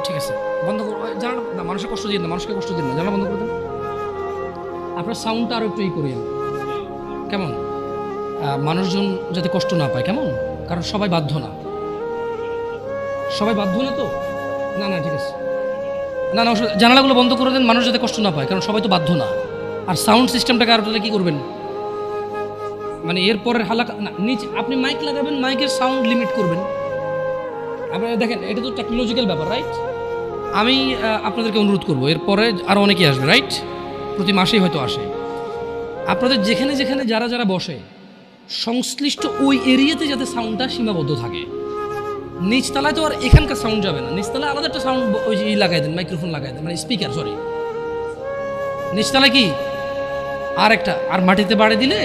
ঠিক আছে, বন্ধ করো, জানা না, মানুষকে কষ্ট দিন না, জানা বন্ধ করে দেন। আপনার সাউন্ডটা আরো একটু করিয়েন, কেমন? মানুষজন যাতে কষ্ট না পায়, কেমন? কারণ সবাই বাধ্য না তো। না ঠিক আছে, না জানালাগুলো বন্ধ করে দেন, মানুষ যাতে কষ্ট না পায়, কারণ সবাই তো বাধ্য না। আর সাউন্ড সিস্টেমটাকে আর কি করবেন, মানে এরপরের হালাকা না, নিচে আপনি মাইক লাগাবেন, মাইকের সাউন্ড লিমিট করবেন। আপনারা দেখেন, এটা তো টেকনোলজিক্যাল ব্যাপার, রাইট? আমি আপনাদেরকে অনুরোধ করবো, এরপরে আরও অনেকেই আসবে, রাইট? প্রতি মাসেই হয়তো আসে। আপনাদের যেখানে যারা বসে, সংশ্লিষ্ট ওই এরিয়াতে যাতে সাউন্ডটা সীমাবদ্ধ থাকে। নিচতলায় তো আর এখানকার সাউন্ড যাবে না, নিচতলায় আলাদা একটা সাউন্ড ওই লাগাই দেন, মাইক্রোফোন লাগাই দেন, মানে স্পিকার, সরি নিচতলায় কি আর একটা, আর মাটিতে বাড়ি দিলে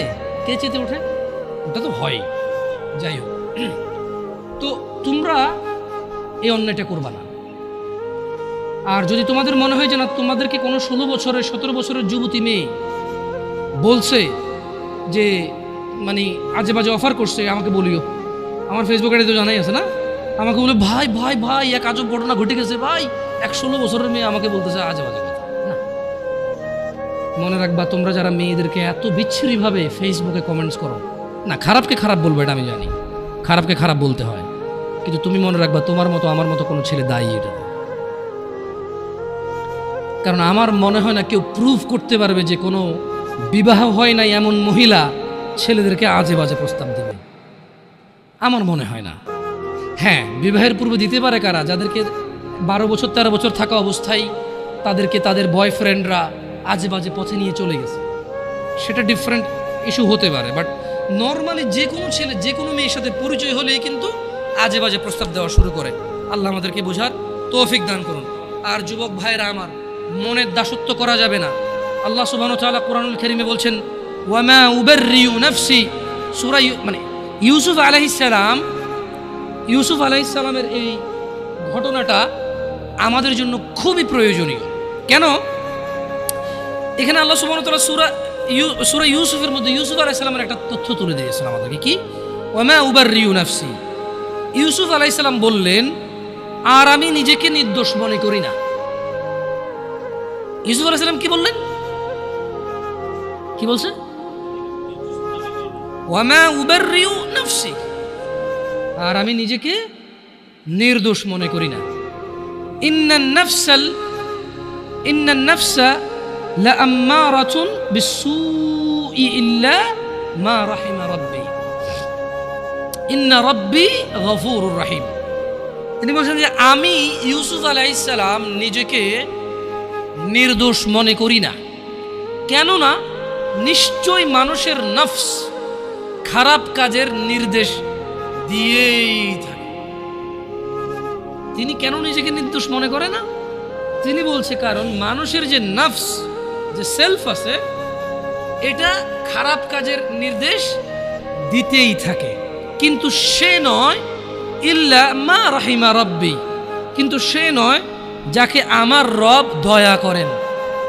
কে চেতে ওঠে, ওটা তো হয়। যাই হোক, তো তোমরা এই অন্যায়টা করবা না। আর যদি তোমাদের মনে হয় যে না, তোমাদেরকে কোনো 16 বছরের 17 বছরের যুবতী মেয়ে বলছে যে মানে আজে বাজে অফার করছে, আমাকে বলিও। আমার ফেসবুক আইডি তো জানাই আছে না, আমাকে বলে ভাই ভাই ভাই এক আজব ঘটনা ঘটে গেছে ভাই, 16 বছরের মেয়ে আমাকে বলতেছে আজে বাজে কথা। না, মনে রাখবা, তোমরা যারা মেয়েদেরকে এত বিচ্ছিরিভাবে ফেসবুকে কমেন্টস করো না, খারাপকে খারাপ বলবো, এটা আমি জানি, খারাপকে খারাপ বলতে হয়, কিন্তু তুমি মনে রাখবা, তোমার মতো আমার মতো কোনো ছেলে দায়ী এটা। কারণ আমার মনে হয় না কেউ প্রুভ করতে পারবে যে কোনো বিবাহ হয় নাই এমন মহিলা ছেলেদেরকে আজে বাজে প্রস্তাব দেবে, আমার মনে হয় না। হ্যাঁ, বিবাহের পূর্বে দিতে পারে কারা, যাদেরকে 12 বছর 13 বছর থাকা অবস্থায় তাদেরকে তাদের বয়ফ্রেন্ডরা আজে বাজে পথে নিয়ে চলে গেছে, সেটা ডিফারেন্ট ইস্যু হতে পারে। বাট নর্মালি যে কোনো ছেলে যে কোনো মেয়ের সাথে পরিচয় হলেই কিন্তু আজে বাজে প্রস্তাব দেওয়া শুরু করে। আল্লাহ আমাদেরকে বোঝার তৌফিক দান করুন। আর যুবক ভাইরা আমার, মনের দাসত্ব করা যাবে না। আল্লাহ সুবহানাহু ওয়া তাআলা কোরআনুল কারীমে বলছেন, ওয়ামা উবাররিউ নাফসি, সূরা মানে ইউসুফ আলাইহিস সালামের এই ঘটনাটা আমাদের জন্য খুবই প্রয়োজনীয়। কেন? এখানে আল্লাহ সুবহানাহু ওয়া তাআলা সূরা ইউসুফের মধ্যে ইউসুফ আলাইহিস সালামের একটা তথ্য তুলে দিয়েছেন আমাদেরকে। কি? ওয়ামা উবাররিউ নাফসি, ইউসুফ আলাইহিস সালাম বললেন, আর আমি নিজেকে নির্দোষ মনে করি না। ইউসুফ আলাইহিস সালাম কি বললেন? কি বলছে? ওয়ামা উবাররিউ নাফসি, আর আমি নিজেকে নির্দোষ মনে করি না। ইন্নান নাফসা লাআম্মারাতুন বিসসুই ইল্লা মা রাহিমা রাব্বি ইন্না রাব্বি গফুরুর রহিম। তিনি বলছেন যে আমি ইউসুফ আলাইহিস সালাম নিজেকে নির্দোষ মনে করি না, কেননা নিশ্চয় মানুষের নফস খারাপ কাজের নির্দেশ দিয়েই থাকে। তিনি কেন নিজেকে নির্দোষ মনে করে না? তিনি বলছে কারণ মানুষের যে নফস, যে সেলফ আছে, এটা খারাপ কাজের নির্দেশ দিতেই থাকে, কিন্তু সে নয় ইল্লা মা রাহিমা রাব্বি, কিন্তু সে নয় যাকে আমার রব দয়া করেন।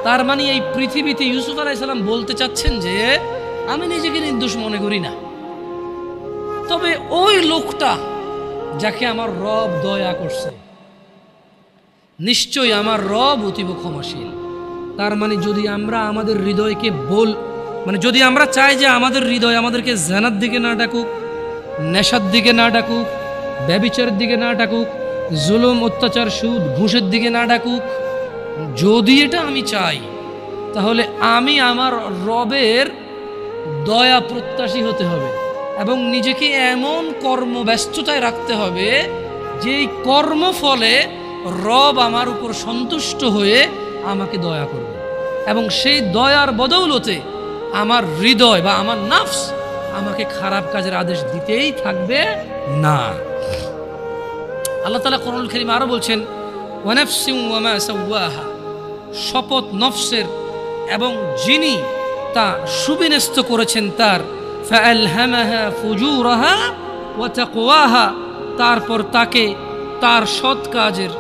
তার মানে এই পৃথিবীতে ইউসুফ আলাইহিস সালাম বলতে চাচ্ছেন যে আমি নিজেকে নির্দোষ মনে করি না, তবে ওই লোকটা যাকে আমার রব দয়া করছে, নিশ্চয়ই আমার রব অতীব ক্ষমাশীল। তার মানে যদি আমরা আমাদের হৃদয়কে যদি আমরা চাই যে আমাদের হৃদয় আমাদেরকে জানার দিকে না ডাকুক, নেশার দিকে না ডাকুক, ব্যভিচারের দিকে না ডাকুক, জুলুম, অত্যাচার, সুদ, ঘুষের দিকে না ডাকুক। যদি এটা আমি চাই, তাহলে আমি আমার রবের দয়া প্রত্যাশী হতে হবে এবং নিজেকে এমন কর্মব্যস্ততায় রাখতে হবে যেই কর্মফলে রব আমার উপর সন্তুষ্ট হয়ে আমাকে দয়া করবে, এবং সেই দয়ার বদৌলতে আমার হৃদয় বা আমার নাফস আমাকে খারাপ কাজের আদেশ দিতেই থাকবে না। আল্লাহ তাআলা কোরআনুল কারীমে আরো বলছেন, ওয়ানাফসিন ওয়ামা সাওয়াহা, শপথ নফসের এবং যিনি তা সুবিন্যস্ত করেছেন তার, ফাআলহামাহা ফুজুরাহা ওয়া তাকওয়াহা, তারপর তাকে তার সৎ কাজের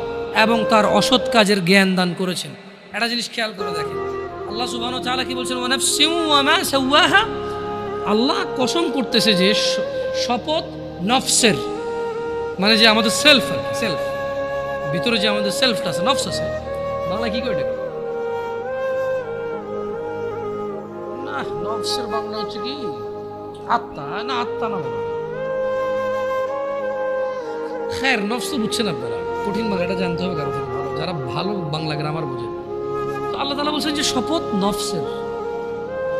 এবং তার অসৎ কাজের জ্ঞান দান করেছেন। একটা জিনিস খেয়াল করে দেখেন, আল্লাহ সুবহানাহু ওয়া তাআলা কি বলছেন, ওয়ানাফসিন ওয়ামা সাওয়াহা। আল্লাহ কসম করতেছে যে শপথ নফসের, মানে যে আমাদের সেলফ, ভিতরে যে আমাদের সেলফটা আছে, নফস আছে, বাংলা কি করে এটা? না, নফসের বাংলা হচ্ছে কি আত্মা, না আত্মা না বাবা। হ্যাঁ, নফস তো বুঝছেন আপনারা, কঠিন বাংলা, এটা জানতে হবে কারো থেকে ভালো, যারা ভালো বাংলা গ্রামার বোঝে। তো আল্লাহ তাআলা বলছেন যে শপথ নফসের,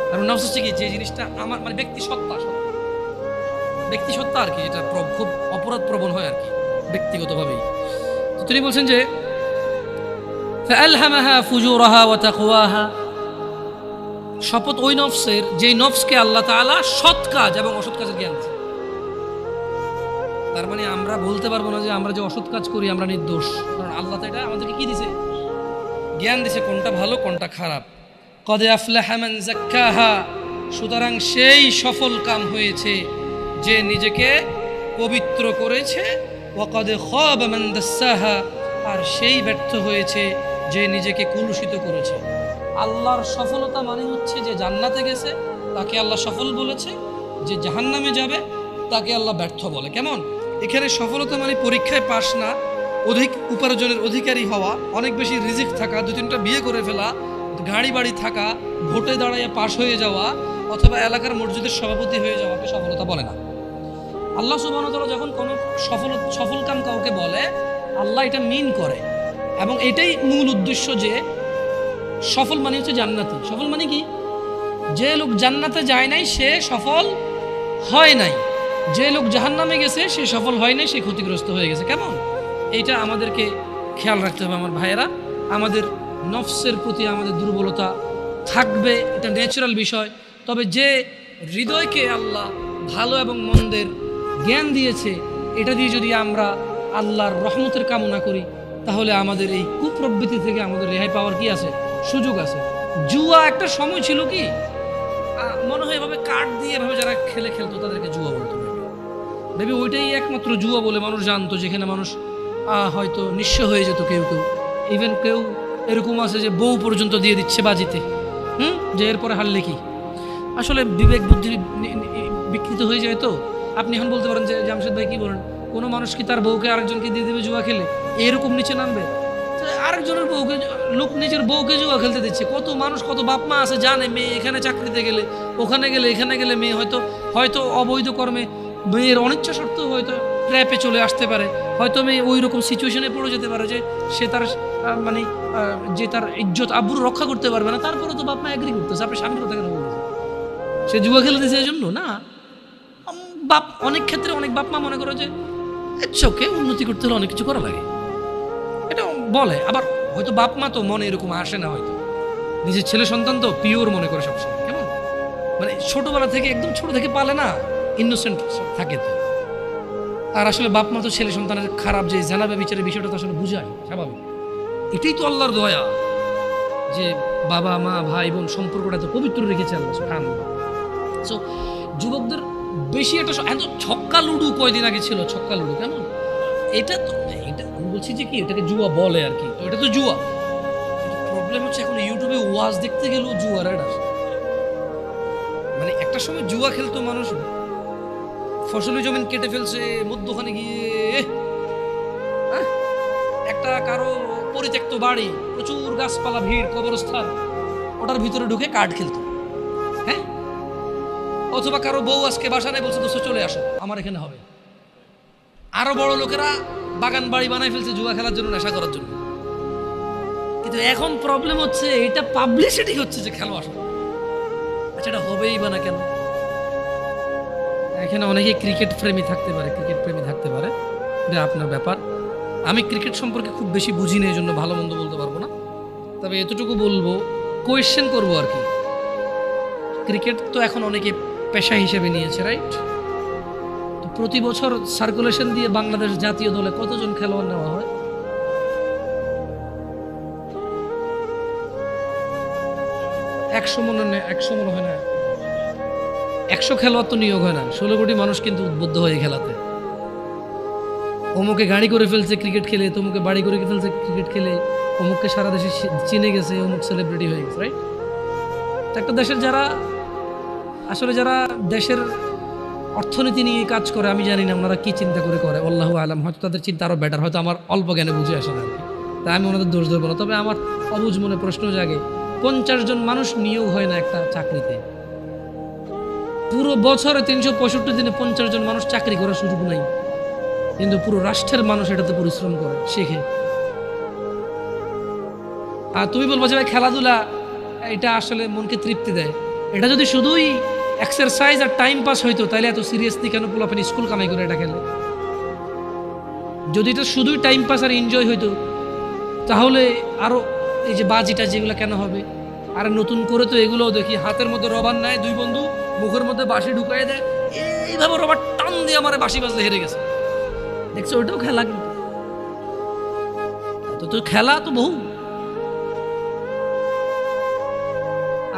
কারণ নফস হচ্ছে কি যে জিনিসটা আমার মানে ব্যক্তি সত্তা আর কি, এটা খুব অপরাধ প্রবণ হয় আর কি ব্যক্তিগতভাবেই। তো তিনি বলছেন যে ফাআলহামাহা ফুজুরাহা ওয়া তাকওয়াহা, শপথ ওই নফসের যেই নফসকে আল্লাহ তাআলা সৎ কাজ এবং অসৎ কাজের জ্ঞান দিয়েছে। তার মানে আমরা বলতে পারবো না যে আমরা যে অসৎ কাজ করি আমরা নির্দোষ, কারণ আল্লাহ তো এটা আমাদেরকে কি দিয়েছে, জ্ঞান দিয়েছে কোনটা ভালো কোনটা খারাপ। কদ আফলাহা মান যাক্কাহা, সুতরাং সেই সফল কাম হয়েছে যে নিজেকে পবিত্র করেছে, ওয়া কদ খাবা মান দাসসাহা, আর সেই ব্যর্থ হয়েছে যে নিজেকে কলুষিত করেছে। আল্লাহর সফলতা মানে হচ্ছে যে জান্নাতে গেছে তাকে আল্লাহ সফল বলেছে, যে জাহান্নামে যাবে তাকে আল্লাহ ব্যর্থ বলে। কেমন? এখানে সফলতা মানে পরীক্ষায় পাস না, অধিক উপার্জনের অধিকারী হওয়া, অনেক বেশি রিজিক থাকা, 2-3টা বিয়ে করে ফেলা, গাড়ি বাড়ি থাকা, ভোটে দাঁড়াইয়া পাশ হয়ে যাওয়া, অথবা এলাকার মসজিদের সভাপতি হয়ে যাওয়াকে সফলতা বলে না। আল্লাহ সুবহানাহু ওয়া তাআলা যখন কোনো সফল কাম কাউকে বলে, আল্লাহ এটা মিন করে, এবং এটাই মূল উদ্দেশ্য যে সফল মানে হচ্ছে জান্নাতি। সফল মানে কি? যে লোক জান্নাতে যায় নাই সে সফল হয় নাই, যে লোক জাহান্নামে গেছে সে সফল হয় নাই, সে ক্ষতিগ্রস্ত হয়ে গেছে। কেমন? এইটা আমাদেরকে খেয়াল রাখতে হবে আমার ভাইয়েরা। আমাদের নফসের প্রতি আমাদের দুর্বলতা থাকবে, এটা ন্যাচারাল বিষয়। তবে যে হৃদয়কে আল্লাহ ভালো এবং মন্দের জ্ঞান দিয়েছে, এটা দিয়ে যদি আমরা আল্লাহর রহমতের কামনা করি, তাহলে আমাদের এই কুপ্রবৃত্তি থেকে আমাদের রেহাই পাওয়ার কি আছে, সুযোগ আছে। জুয়া একটা সময় ছিল কি মনে হয় এভাবে কার্ড দিয়ে এভাবে যারা খেলতো তাদেরকে জুয়া বলতো, ভেবে ওইটাই একমাত্র জুয়া বলে মানুষ জানতো, যেখানে মানুষ হয়তো নিঃস্ব হয়ে যেত। কেউ ইভেন কেউ এরকম আছে যে বউ পর্যন্ত দিয়ে দিচ্ছে বাজিতে, যে এরপরে হারলে কি। আসলে বিবেক বুদ্ধি বিকৃত হয়ে যায়। তো আপনি এখন বলতে পারেন যে জামশেদ ভাই কি বলেন, কোনো মানুষ কি তার বউকে আরেকজনকে দিয়ে দেবে জুয়া খেলে? এরকম নিচে নামবে? আরেকজনের বউকে, লোক নিজের বউকে জুয়া খেলতে দিচ্ছে। কত মানুষ, কত বাপ মা আছে জানে মেয়ে এখানে চাকরিতে গেলে, ওখানে গেলে, এখানে গেলে মেয়ে হয়তো অবৈধ কর্মে, মেয়ের অনিচ্ছা সত্ত্বেও হয়তো ট্র্যাপে চলে আসতে পারে, হয়তো মেয়ে ওই রকম সিচুয়েশনে পড়ে যেতে পারে যে সে তার মানে যে তার ইজ্জত আব্রু রক্ষা করতে পারবে না। তারপরে তো বাপ মা এগ্রি করতেছে, আপনি স্বামীর কথা কেন বলতেছেন? সে জুয়া খেলতেছে এই জন্য না। অনেক ক্ষেত্রে অনেক বাপ মা মনে করে যে চোখে উন্নতি করতে হলে অনেক কিছু করা লাগে, এটা বলে। আবার হয়তো বাপ মা তো মনে এরকম আসে না, হয়তো নিজের ছেলে সন্তান তো পিওর মনে করে সবসময়। কেমন? মানে ছোটবেলা থেকে, একদম ছোট থেকে পালে না, ইনোসেন্ট থাকে তো। আর আসলে বাপ মা তো ছেলে সন্তানের খারাপ যে জানাবে বিচারের বিষয়টা তো আসলে বুঝায়, স্বাভাবিক। এটাই তো আল্লাহর দয়া যে বাবা মা ভাই বোন সম্পর্কটা তো পবিত্র রেখেছে আল্লাহ সুবহানাহু। সো যুবকদের বেশি একটা ছক্কা লুডু কয়দিন আগে ছিল, ছক্কা লুডু। কেমন? এটা তো এটা আমি বলছি যে কি এটাকে জুয়া বলে আর কি, তো এটা তো জুয়া। প্রবলেম হচ্ছে এখন ইউটিউবে ওয়াজ দেখতে গেলেও জুয়ার অ্যাড আসে। মানে একটা সময় জুয়া খেলতো মানুষ, ফসলি জমিন কেটে ফেলছে মধ্যখানে গিয়ে, একটা কারো পরিত্যক্ত বাড়ি, প্রচুর গাছপালা, ভিড়, কবরস্থান, ওটার ভিতরে ঢুকে কার্ড খেলতো। হ্যাঁ, অথবা কারো বউ আজকে বাসা নেই, বলছে দোস্ত চলে আসো আমার এখানে হবে। আরো বড় লোকেরা বাগান বাড়ি বানাই ফেলছে জুয়া খেলার জন্য, নেশা করার জন্য। কিন্তু এখন প্রবলেম হচ্ছে এটা পাবলিসিটি হচ্ছে যে খেলো আসলে। আচ্ছা, এটা হবেই বা না কেন? এখানে অনেকে ক্রিকেট প্রেমী থাকতে পারে, এটা আপনার ব্যাপার। আমি ক্রিকেট সম্পর্কে খুব বেশি বুঝি না, এই জন্য ভালো মন্দ বলতে পারবো না। তবে এতটুকু বলবো, কোয়েশ্চেন করবো আর কি। ক্রিকেট তো এখন অনেকে পেশা হিসেবে নিয়েছে, রাইট? তো প্রতি বছর সার্কুলেশন দিয়ে বাংলাদেশ জাতীয় দলে কতজন খেলোয়াড় নেওয়া হয়? 100 মনে হয় না। 100 খেলোয়াড় তো নিয়োগ হয় না। 16 কোটি মানুষ কিন্তু উদ্বুদ্ধ হয়ে খেলাতে। অমুকে গাড়ি করে ফেলছে ক্রিকেট খেলে, তমুকে বাড়ি করে ফেলছে ক্রিকেট খেলে, অমুককে সারা দেশে চিনে গেছে, অমুক সেলিব্রিটি হয়ে গেছে, রাইট? একটা দেশের যারা দেশের অর্থনীতি নিয়ে কাজ করে, আমি জানি না ওনারা কি চিন্তা করে আল্লাহু আলাম, হয়তো তাদের চিন্তা আরও বেটার, হয়তো আমার অল্প জ্ঞানে বুঝে আসে না আর কি। তাই আমি ওনাদের দোষ ধরবো না। তবে আমার অবুঝ মনে প্রশ্ন জাগে, 50 জন মানুষ নিয়োগ হয় না একটা চাকরিতে। পুরো বছরে 365 দিনে 50 জন মানুষ চাকরি করার সুযোগ নাই, কিন্তু পুরো রাষ্ট্রের মানুষ এটাতে পরিশ্রম করে, শেখে। আর তুমি বলবো যে ভাই খেলাধুলা এটা আসলে মনকে তৃপ্তি দেয়। এটা যদি শুধুই এক্সারসাইজ আর টাইম পাস হইতো, তাহলে এত সিরিয়াসলি কেন পোলাপান স্কুল কামাই করে এটা খেলে? যদি এটা শুধুই টাইম পাস আর এনজয় হইতো, তাহলে আরো এই যে বাজিটা যেগুলো কেন হবে? আর নতুন করে তো এগুলোও দেখি, হাতের মধ্যে রবার নেয়, দুই বন্ধু মুখের মধ্যে বাঁশি ঢুকাই দেয়, এইভাবে রবার টান দিয়ে আমার বাঁশি বাজলে হেরে গেছে। দেখছো, ওইটাও খেলা। কিন্তু তো খেলা তো বহু।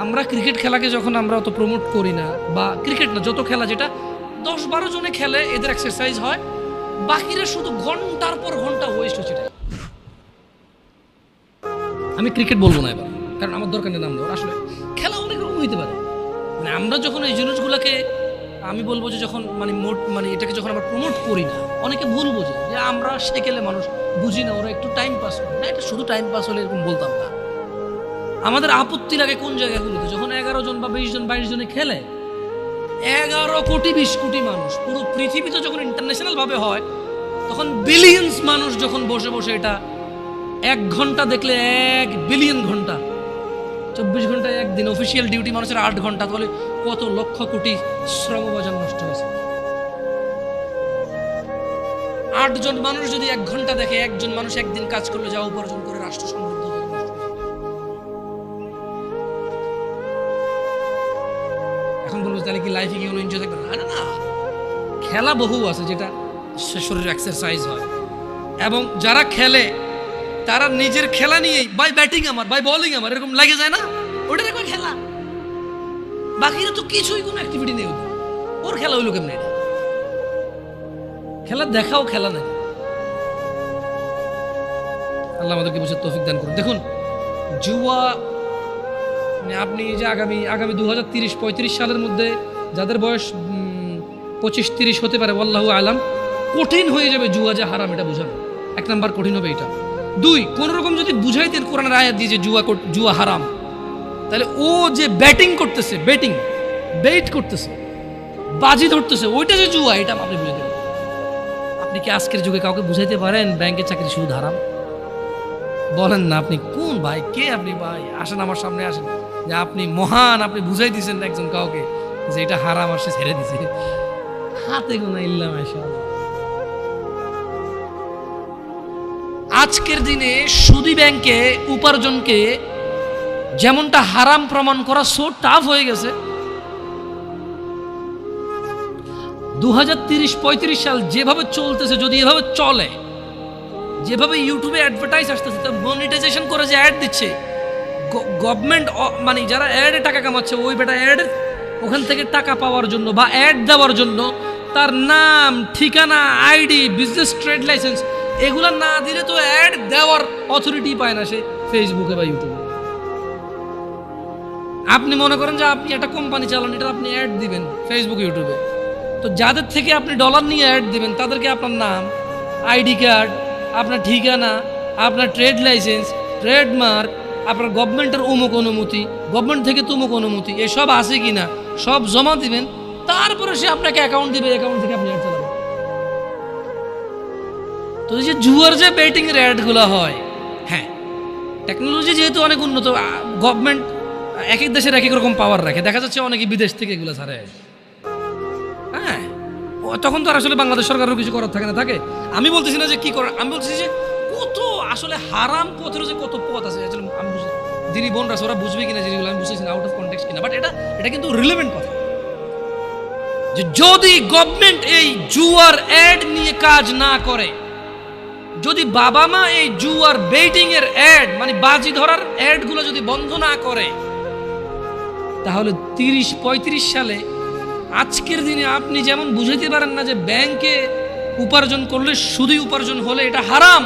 আমরা ক্রিকেট খেলাকে যখন আমরা অত প্রমোট করি না, বা ক্রিকেট না, যত খেলা যেটা 10-12 জনে খেলে, এদের এক্সারসাইজ হয়, বাকিরা শুধু ঘন্টার পর ঘন্টা ওয়েস্ট হচ্ছে। আমি ক্রিকেট বলবো না এবার, কারণ আমার দরকার নেই নাম দেওয়ার। আসলে খেলা অনেক রকম হইতে পারে। মানে আমরা যখন এই জিনিসগুলোকে, আমি বলবো যে যখন এটাকে যখন আমরা প্রমোট করি না, অনেকে ভুল বোঝে যে আমরা সেকেলে মানুষ বুঝি না, ওরা একটু টাইম পাস করে না। এটা শুধু টাইম পাস হলে এরকম বলতাম না। আমাদের আপত্তি লাগে কোন জায়গাগুলোতে, যখন 11 জন বা 20 জন 22 জনে খেলে, 11 কোটি 20 কোটি মানুষ পুরো পৃথিবীতে যখন ইন্টারন্যাশনাল ভাবে হয়, তখন বিলিয়ন্স মানুষ যখন বসে বসে এটা 1 ঘন্টা দেখলে 1 বিলিয়ন ঘন্টা, 24 ঘন্টায় একদিন অফিসিয়াল ডিউটি মানুষের 8 ঘন্টা, তাহলে কত লক্ষ কোটি শ্রমবাজার নষ্ট হয়েছে। 8 জন মানুষ যদি 1 ঘন্টা দেখে, 1 জন মানুষ একদিন কাজ করলে যা উপার্জন করে রাষ্ট্র সমৃদ্ধ হবে। এখন বলবো তাহলে কি লাইফে কি কোনো এনজয় থাকবে না? না, খেলা বহু আছে যেটা শরীরের এক্সারসাইজ হয়, এবং যারা খেলে তারা নিজের খেলা নিয়েই, বাই ব্যাটিং আমার, বাই বোলিং আমার, এরকম লাগে যায় না, ওটা দেখো খেলা। বাকিরা তো কিছুই কোনো অ্যাক্টিভিটি নেই, ওর খেলা হইলো কেমন? এটা খেলা দেখাও, খেলা নেই। আল্লাহ আমাদেরকে বুঝে তৌফিক দান করুন। দেখুন, জুয়া মানে আপনি যে আগামী 2030-35 সালের মধ্যে যাদের বয়স 25-30 হতে পারে, আল্লাহু আলাম, কঠিন হয়ে যাবে জুয়া যে হারাম এটা বোঝানো। 1 নাম্বার কঠিন হবে এটা। 2, কোন রকম যদি বুঝাইতেন কোরআনের আয়াত দিয়ে যে জুয়া হারাম, তাহলে ও যে ব্যাটিং করতেছে, বেট করতেছে, বাজি ধরতেছে, ওইটা যে জুয়া, এটা আপনি বুঝে দেবেন। আপনি কি আজকের যুগে কাউকে বুঝাইতে পারেন ব্যাংকের চাকরি শুধু হারাম? বলেন না, আপনি কোন ভাই, কে আপনি? ভাই আসেন, আমার সামনে আসেন, যে আপনি মহান, আপনি বুঝাই দিচ্ছেন একজন কাউকে যে এটা হারাম, আর সে ছেড়ে দিছে। হাতে গোনা ইল্লা মাশাআল্লাহ। আজকের দিনে সুদী ব্যাংকে উপার্জনকে যেমনটা হারাম প্রমাণ করা সো টাফ হয়ে গেছে, 2030-35 সাল যেভাবে চলতেছে, যদি এভাবে চলে, যেভাবে ইউটিউবে অ্যাডভার্টাইজ আসতেছে, তো মনিটাইজেশন করে যে অ্যাড দিচ্ছে গভর্নমেন্ট, মানে যারা অ্যাডে টাকা কামাচ্ছে, ওই বেটা অ্যাড ওখান থেকে টাকা পাওয়ার জন্য বা অ্যাড দেওয়ার জন্য তার নাম, ঠিকানা, আইডি, বিজনেস ট্রেড লাইসেন্স এগুলা না দিলে তো অ্যাড দেওয়ার অথরিটি পায় না সে ফেসবুকে বা ইউটিউবে। আপনি মনে করেন যে আপনি একটা কোম্পানি চালান, এটা আপনি অ্যাড দিবেন ফেসবুক, ইউটিউবে, তো যাদের থেকে আপনি ডলার নিয়ে অ্যাড দিবেন তাদেরকে আপনার নাম, আইডি কার্ড, আপনার ঠিকানা, আপনার ট্রেড লাইসেন্স, ট্রেডমার্ক, আপনার গভর্নমেন্টের অমুক অনুমতি, গভর্নমেন্ট থেকে তুমুক অনুমতি, এসব আছে কি না সব জমা দিবেন, তারপরে সে আপনাকে অ্যাকাউন্ট দিবে, অ্যাকাউন্ট থেকে আপনি অ্যাড চালাবেন। তো এই যে জুয়ার যে বেটিং এর অ্যাডগুলো হয়, হ্যাঁ টেকনোলজি যেহেতু অনেক উন্নত, গভর্নমেন্ট এক এক দেশের এক এক রকম পাওয়ার রাখে, দেখা যাচ্ছে অনেকে বিদেশ থেকে এগুলো ছাড়ে। হ্যাঁ তখন তো আর আসলে বাংলাদেশ সরকারের কিছু করার থাকে না, থাকে। আমি বলতেছি না যে কি করার, আমি বলতেছি যে কত আসলে হারাম পথের যে কত পথ আছে, আসলে আমি বুঝি দিনী বোনরা ওরা বুঝবে কিনা জিনিসগুলো আমি বুঝতেছি না, আউট অফ কনটেক্সট কিনা, বাট এটা কিন্তু রিলেভেন্ট কথা। যে যদি গভর্নমেন্ট এই জুয়ার অ্যাড নিয়ে কাজ না করে, যদি বাবা মা এই জুয়ার বেটিং এর অ্যাড মানে বাজি ধরার অ্যাড গুলো যদি বন্ধ না করে, তাহলে 30-35 সালে আজকের দিনে আপনি যেমন বুঝাইতে পারেন না যে ব্যাংকে উপার্জন করলে শুধুই উপার্জন হলে এটা হারাম,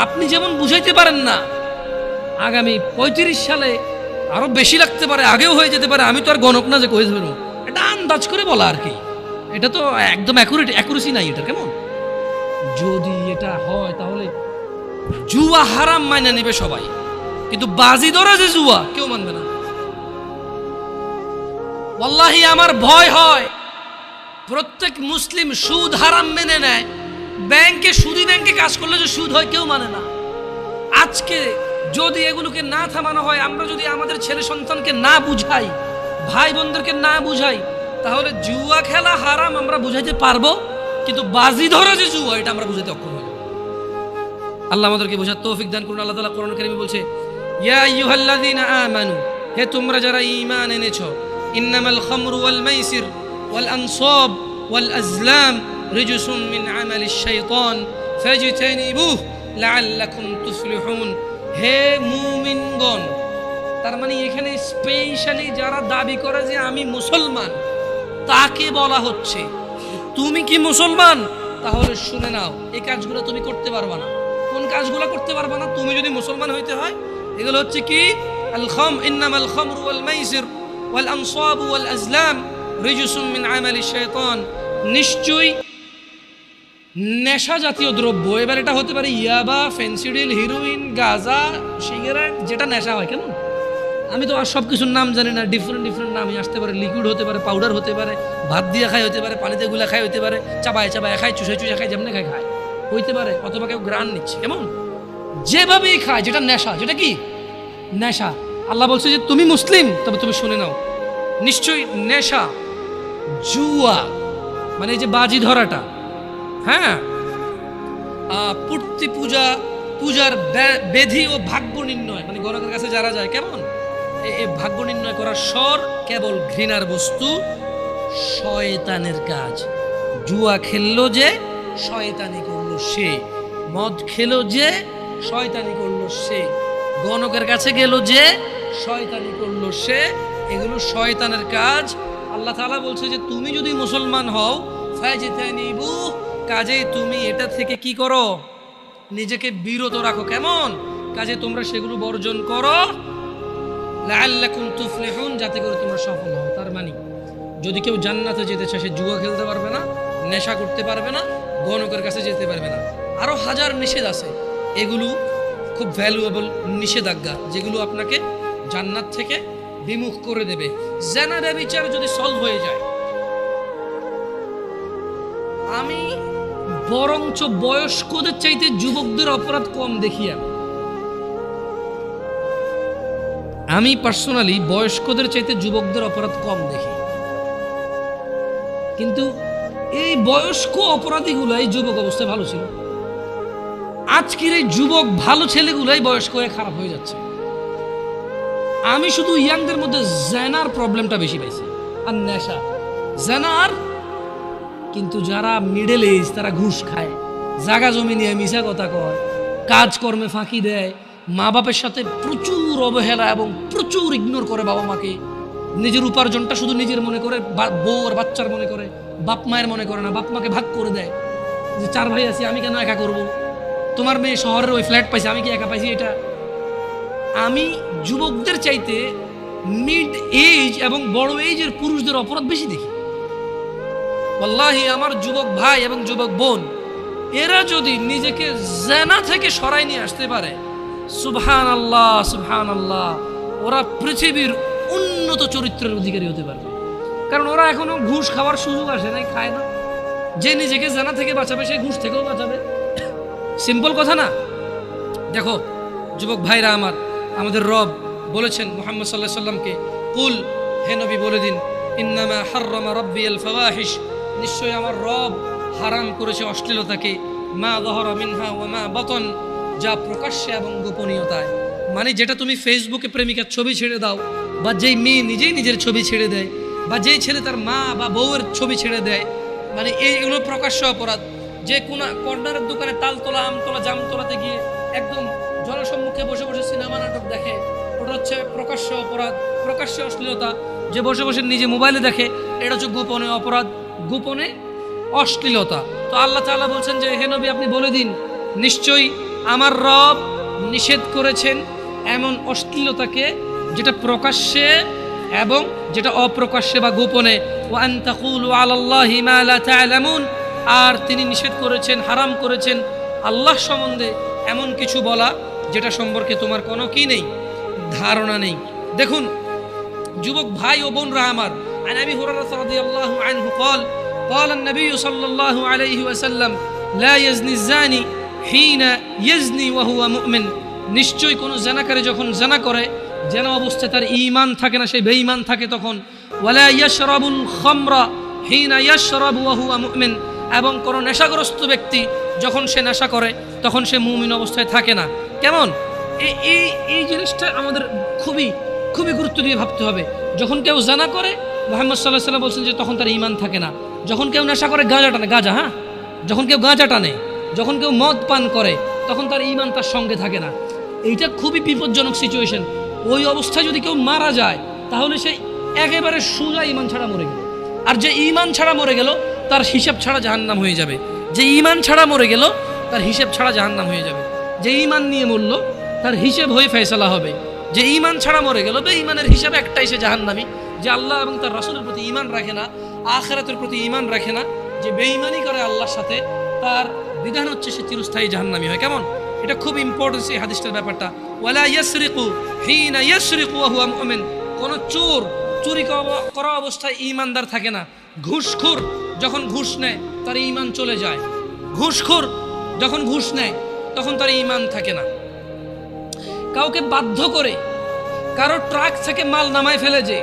আপনি যেমন বুঝাইতে পারেন না আগামী 35 সালে আরো বেশি লাগতে পারে, আগেও হয়ে যেতে পারে, আমি তো আর গণক না যে কয়ে দেবো, এটা আন্দাজ করে বলা আর কি, এটা তো একদম অ্যাকুরেসি নাই এটা। কেমন যদি এটা হয় তাহলে জুয়া হারাম মাইনা নেবে সবাই, কিন্তু বাজি ধরা যে জুয়া কেউ মানবে না। ওয়াল্লাহি আমার ভয় হয় প্রত্যেক মুসলিম সুদ হারাম মেনে নেয়, সুদী ব্যাংকে কাজ করলে যে সুদ হয় কেউ মানে না। আজকে যদি এগুলোকে না থামানো হয়, আমরা যদি আমাদের ছেলে সন্তানকে না বুঝাই, ভাই বোনদেরকে না বুঝাই, তাহলে জুয়া খেলা হারাম আমরা বুঝাইতে পারবো, কিন্তু বাজি ধরা যে জুয়া এটা আমরা বুঝাইতে অক্ষম হব। আল্লাহ আমাদেরকে বোঝার তৌফিক দান করুন। আল্লাহ তাআলা কোরআন কারীমে বলছে, ইয়া আইয়ুহাল্লাযীনা আমানু, হে তোমরা যারা ঈমান এনেছো, ইন্নামাল খামরু ওয়াল মাইসির ওয়াল আনসাব ওয়াল আজলাম রিজসুম মিন আমালিশ শাইতান ফাজতানিবুহু লাআল্লাকুম তুফলিহুন। হে মুমিনগণ, তার মানে এখানে স্পেশালি যারা দাবি করে যে আমি মুসলমান তাকে বলা হচ্ছে, তুমি কি মুসলমান? তাহলে শুনে নাও, এই কাজগুলো তুমি করতে পারবা না। কোন কাজগুলো করতে পারবা না? তুমি যদি মুসলমান হইতে হয়, এগুলো হচ্ছে কি? ইন্নামাল খামরু ওয়াল মাইসির ওয়াল আনসাবু ওয়াল আজলাম রিজসুম মিন আমালিশ শাইতান। নিশ্চয়ই নেশা জাতীয় দ্রব্য, এবার এটা হতে পারে ইয়াবা, ফেন্সিডিল, হিরোইন, গাঁজা, সিগারেট, যেটা নেশা হয়। কেমন আমি তো আর সব কিছুর নাম জানি না, ডিফারেন্ট নামই আসতে পারে, লিকুইড হতে পারে, পাউডার হতে পারে, ভাত দিয়ে খাই হতে পারে, পানিতে গুলা খাই হতে পারে, চাবায় খায়, চুষে খায়, যেমনি খায় হইতে পারে, অথবা কেউ গ্রান নিচ্ছে। কেমন যেভাবেই খায়, যেটা নেশা, যেটা কি নেশা। আল্লাহ বলছে যে তুমি মুসলিম, তবে তুমি শুনে নাও, নিশ্চয়ই নেশা, জুয়া মানে এই যে বাজি ধরাটা, হ্যাঁ, পূর্তি পূজার বেধি ও ভাগ্য নির্ণয়, মানে গণকের কাছে যারা যায়, কেমন এই ভাগ্য নির্ণয় করার স্বর কেবল ঘৃণার বস্তু, শয়তানের কাজ। জুয়া খেললো যে শয়তানি করলো সে, মদ খেলো যে শয়তানি করলো সে, গণকের কাছে গেল যে শয়তানি করলো সে, এগুলো শয়তানের কাজ। আল্লাহ তাআলা বলছে যে তুমি যদি মুসলমান হও, ফাজতানিবু, কাজেই তুমি এটা থেকে কি করো? নিজেকে বিরত রাখো। কেমন কাজে? তোমরা সেগুলো বর্জন করো, লাআল্লাকুম তুফলিহুন, যাতে করে তোমরা সফল হও। তার মানে যদি কেউ জান্নাতে যেতে চায়, সে জুয়া খেলতে পারবে না, নেশা করতে পারবে না, গণকের কাছে যেতে পারবে না। আরো হাজার নিষেধ আছে, এগুলো খুব ভ্যালুয়েবল নিষেধাজ্ঞা, যেগুলো আপনাকে জান্নাত থেকে বিমুখ করে দেবে। জিনা ব্যভিচার যদি সলভ হয়ে যায়, আমি বরঞ্চ বয়স্কদের চাইতে যুবকদের অপরাধ কম দেখি। আমি পার্সোনালি বয়স্কদের চাইতে যুবকদের অপরাধ কম দেখি, কিন্তু এই বয়স্ক অপরাধীগুলাই যুবক অবস্থায় ভালো ছিল। আজকের এই যুবক ভালো ছেলেগুলাই বয়স্ক হয়ে খারাপ হয়ে যাচ্ছে। আমি শুধু ইয়াংদের মধ্যে জেনার প্রবলেমটা বেশি পাইছি, আর নেশা জেনার। কিন্তু যারা মিডল এজ, তারা ঘুষ খায়, জাগা জমি নিয়ে মিশা কথা কয়, কাজকর্মে ফাঁকি দেয়, মা বাপের সাথে প্রচুর অবহেলা এবং প্রচুর ইগনোর করে বাবা মাকে। নিজের উপার্জনটা শুধু নিজের মনে করে, বউ আর বাচ্চার মনে করে, বাপ মায়ের মনে করে না। বাপ মাকে ভাগ করে দেয় যে 4 ভাই আছি, আমি কেন একা করব? তোমার মেয়ে শহরের ওই ফ্ল্যাট পাইছে, আমি কি একা পাইছি? এটা আমি যুবকদের চাইতে মিড এজ এবং বড় এজের পুরুষদের অপরাধ বেশি দেখি। ওয়াল্লাহি আমার যুবক ভাই এবং যুবক বোন, এরা যদি নিজেকে জিনা থেকে সরাই নিয়ে আসতে পারে, সুবহানাল্লাহ সুবহানাল্লাহ, ওরা পৃথিবীর উন্নত চরিত্রের অধিকারী হতে পারবে। কারণ ওরা এখনো ঘুষ খাওয়ার সুযোগ আসে নাই, খায় না। যে নিজেকে জিনা থেকে বাঁচাবে, সে ঘুষ থেকেও বাঁচাবে। সিম্পল কথা না। দেখো যুবক ভাইরা আমার, আমাদের রব বলেছেন মুহাম্মদ সাল্লাল্লাহু আলাইহি সাল্লামকে, কুল, হে নবী বলে দিন, ইন্নামা হাররামা রাব্বিয়াল ফাওয়াহিশ, নিশ্চয়ই আমার রব হারাম করেছে অশ্লীলতাকে, মা যাহারা মিনহা ওয়া মা বাতন, যা প্রকাশ্যে এবং গোপনীয়তায়। মানে যেটা তুমি ফেসবুকে প্রেমিকার ছবি ছেড়ে দাও, বা যেই মেয়ে নিজেই নিজের ছবি ছেড়ে দেয়, বা যেই ছেলে তার মা বা বউয়ের ছবি ছেড়ে দেয়, মানে এইগুলো প্রকাশ্য অপরাধ। যে কোন কর্নারের দোকানে তালতলা, আমতলা, জামতলাতে গিয়ে একদম জনসম্মুখে বসে বসে সিনেমা নাটক দেখে, ওটা হচ্ছে প্রকাশ্য অপরাধ, প্রকাশ্য অশ্লীলতা। যে বসে বসে নিজে মোবাইলে দেখে, এটা হচ্ছে গোপনে অপরাধ, গোপনে অশ্লীলতা। তো আল্লাহ তাআলা বলছেন যে হে নবী আপনি বলে দিন, নিশ্চয়ই আমার রব নিষেধ করেছেন এমন অশ্লীলতাকে যেটা প্রকাশ্যে এবং যেটা অপ্রকাশ্যে বা গোপনে। ওয়া আন তাকুলু আলাল্লাহি মা লা তা'লামুন, আর তিনি নিষেধ করেছেন, হারাম করেছেন আল্লাহ সম্বন্ধে এমন কিছু বলা যেটা সম্পর্কে তোমার কোনো কি নেই, ধারণা নেই। দেখুন যুবক ভাই ও বোনরা আমার, আন আবি হুরায়রা রাদিয়াল্লাহু আনহু قال قال النبي صلى الله عليه وسلم لا يزني الزاني حين يزني وهو مؤمن, নিশ্চয়ই কোন জেনাকারী যখন জেনা করে, জেনা অবস্থায় তার ঈমান থাকে না, সে বেঈমান থাকে তখন। ওয়ালা ইয়াশরাবুল খামরা হিনা ইয়াশরাবু ওয়া হুয়া মুমিন, এবং কোন নেশাগ্রস্ত ব্যক্তি যখন সে নেশা করে তখন সে মুমিন অবস্থায় থাকে না। কেমন এই জিনিসটা আমাদের খুবই খুবই গুরুত্ব দিয়ে ভাবতে হবে। যখন কেউ জানা করে, মুহাম্মদ সাল্লাল্লাহু আলাইহি ওয়াসাল্লাম বলছেন যে তখন তার ঈমান থাকে না। যখন কেউ নেশা করে, গাঁজা টানে, গাঁজা, হ্যাঁ, যখন কেউ গাঁজা টানে, যখন কেউ মদ পান করে, তখন তার ঈমান তার সঙ্গে থাকে না। এইটা খুবই বিপজ্জনক সিচুয়েশন। ওই অবস্থায় যদি কেউ মারা যায় তাহলে সে একেবারে সোজা ঈমান ছাড়া মরে গেল। আর যে ঈমান ছাড়া মরে গেল তার হিসাব ছাড়া জাহান্নাম হয়ে যাবে। যে ঈমান ছাড়া মরে গেল তার হিসাব ছাড়া জাহান্নাম হয়ে যাবে। যে ঈমান নিয়ে মরল তার হিসাব হয়ে ফয়সালা হবে। যে ঈমান ছাড়া মরে গেল, বেঈমানের হিসাব একটাই, সে জাহান্নামী। যে আল্লাহ এবং তার রাসূলের প্রতি ঈমান রাখে না, আখিরাতের প্রতি ঈমান রাখে না, যে বেঈমানি করে আল্লাহর সাথে, তার বিধান হচ্ছে সে চিরস্থায়ী জাহান্নামী হয়। কেমন? এটা খুব ইম্পর্টেন্ট এই হাদিসটার ব্যাপারটা। ওয়ালা ইয়াসরিকু হিনা ইয়াসরিকু ওয়া হুয়া মুমিন, কোন চোর চুরি করা অবস্থায় ঈমানদার থাকে না। ঘুষখোর যখন ঘুষ নেয় তার ঈমান চলে যায়। ঘুষখোর যখন ঘুষ নেয় তখন তার ঈমান থাকে না। কাউকে বাধ্য করে কারো ট্রাক থেকে মাল নামায় ফেলে, যে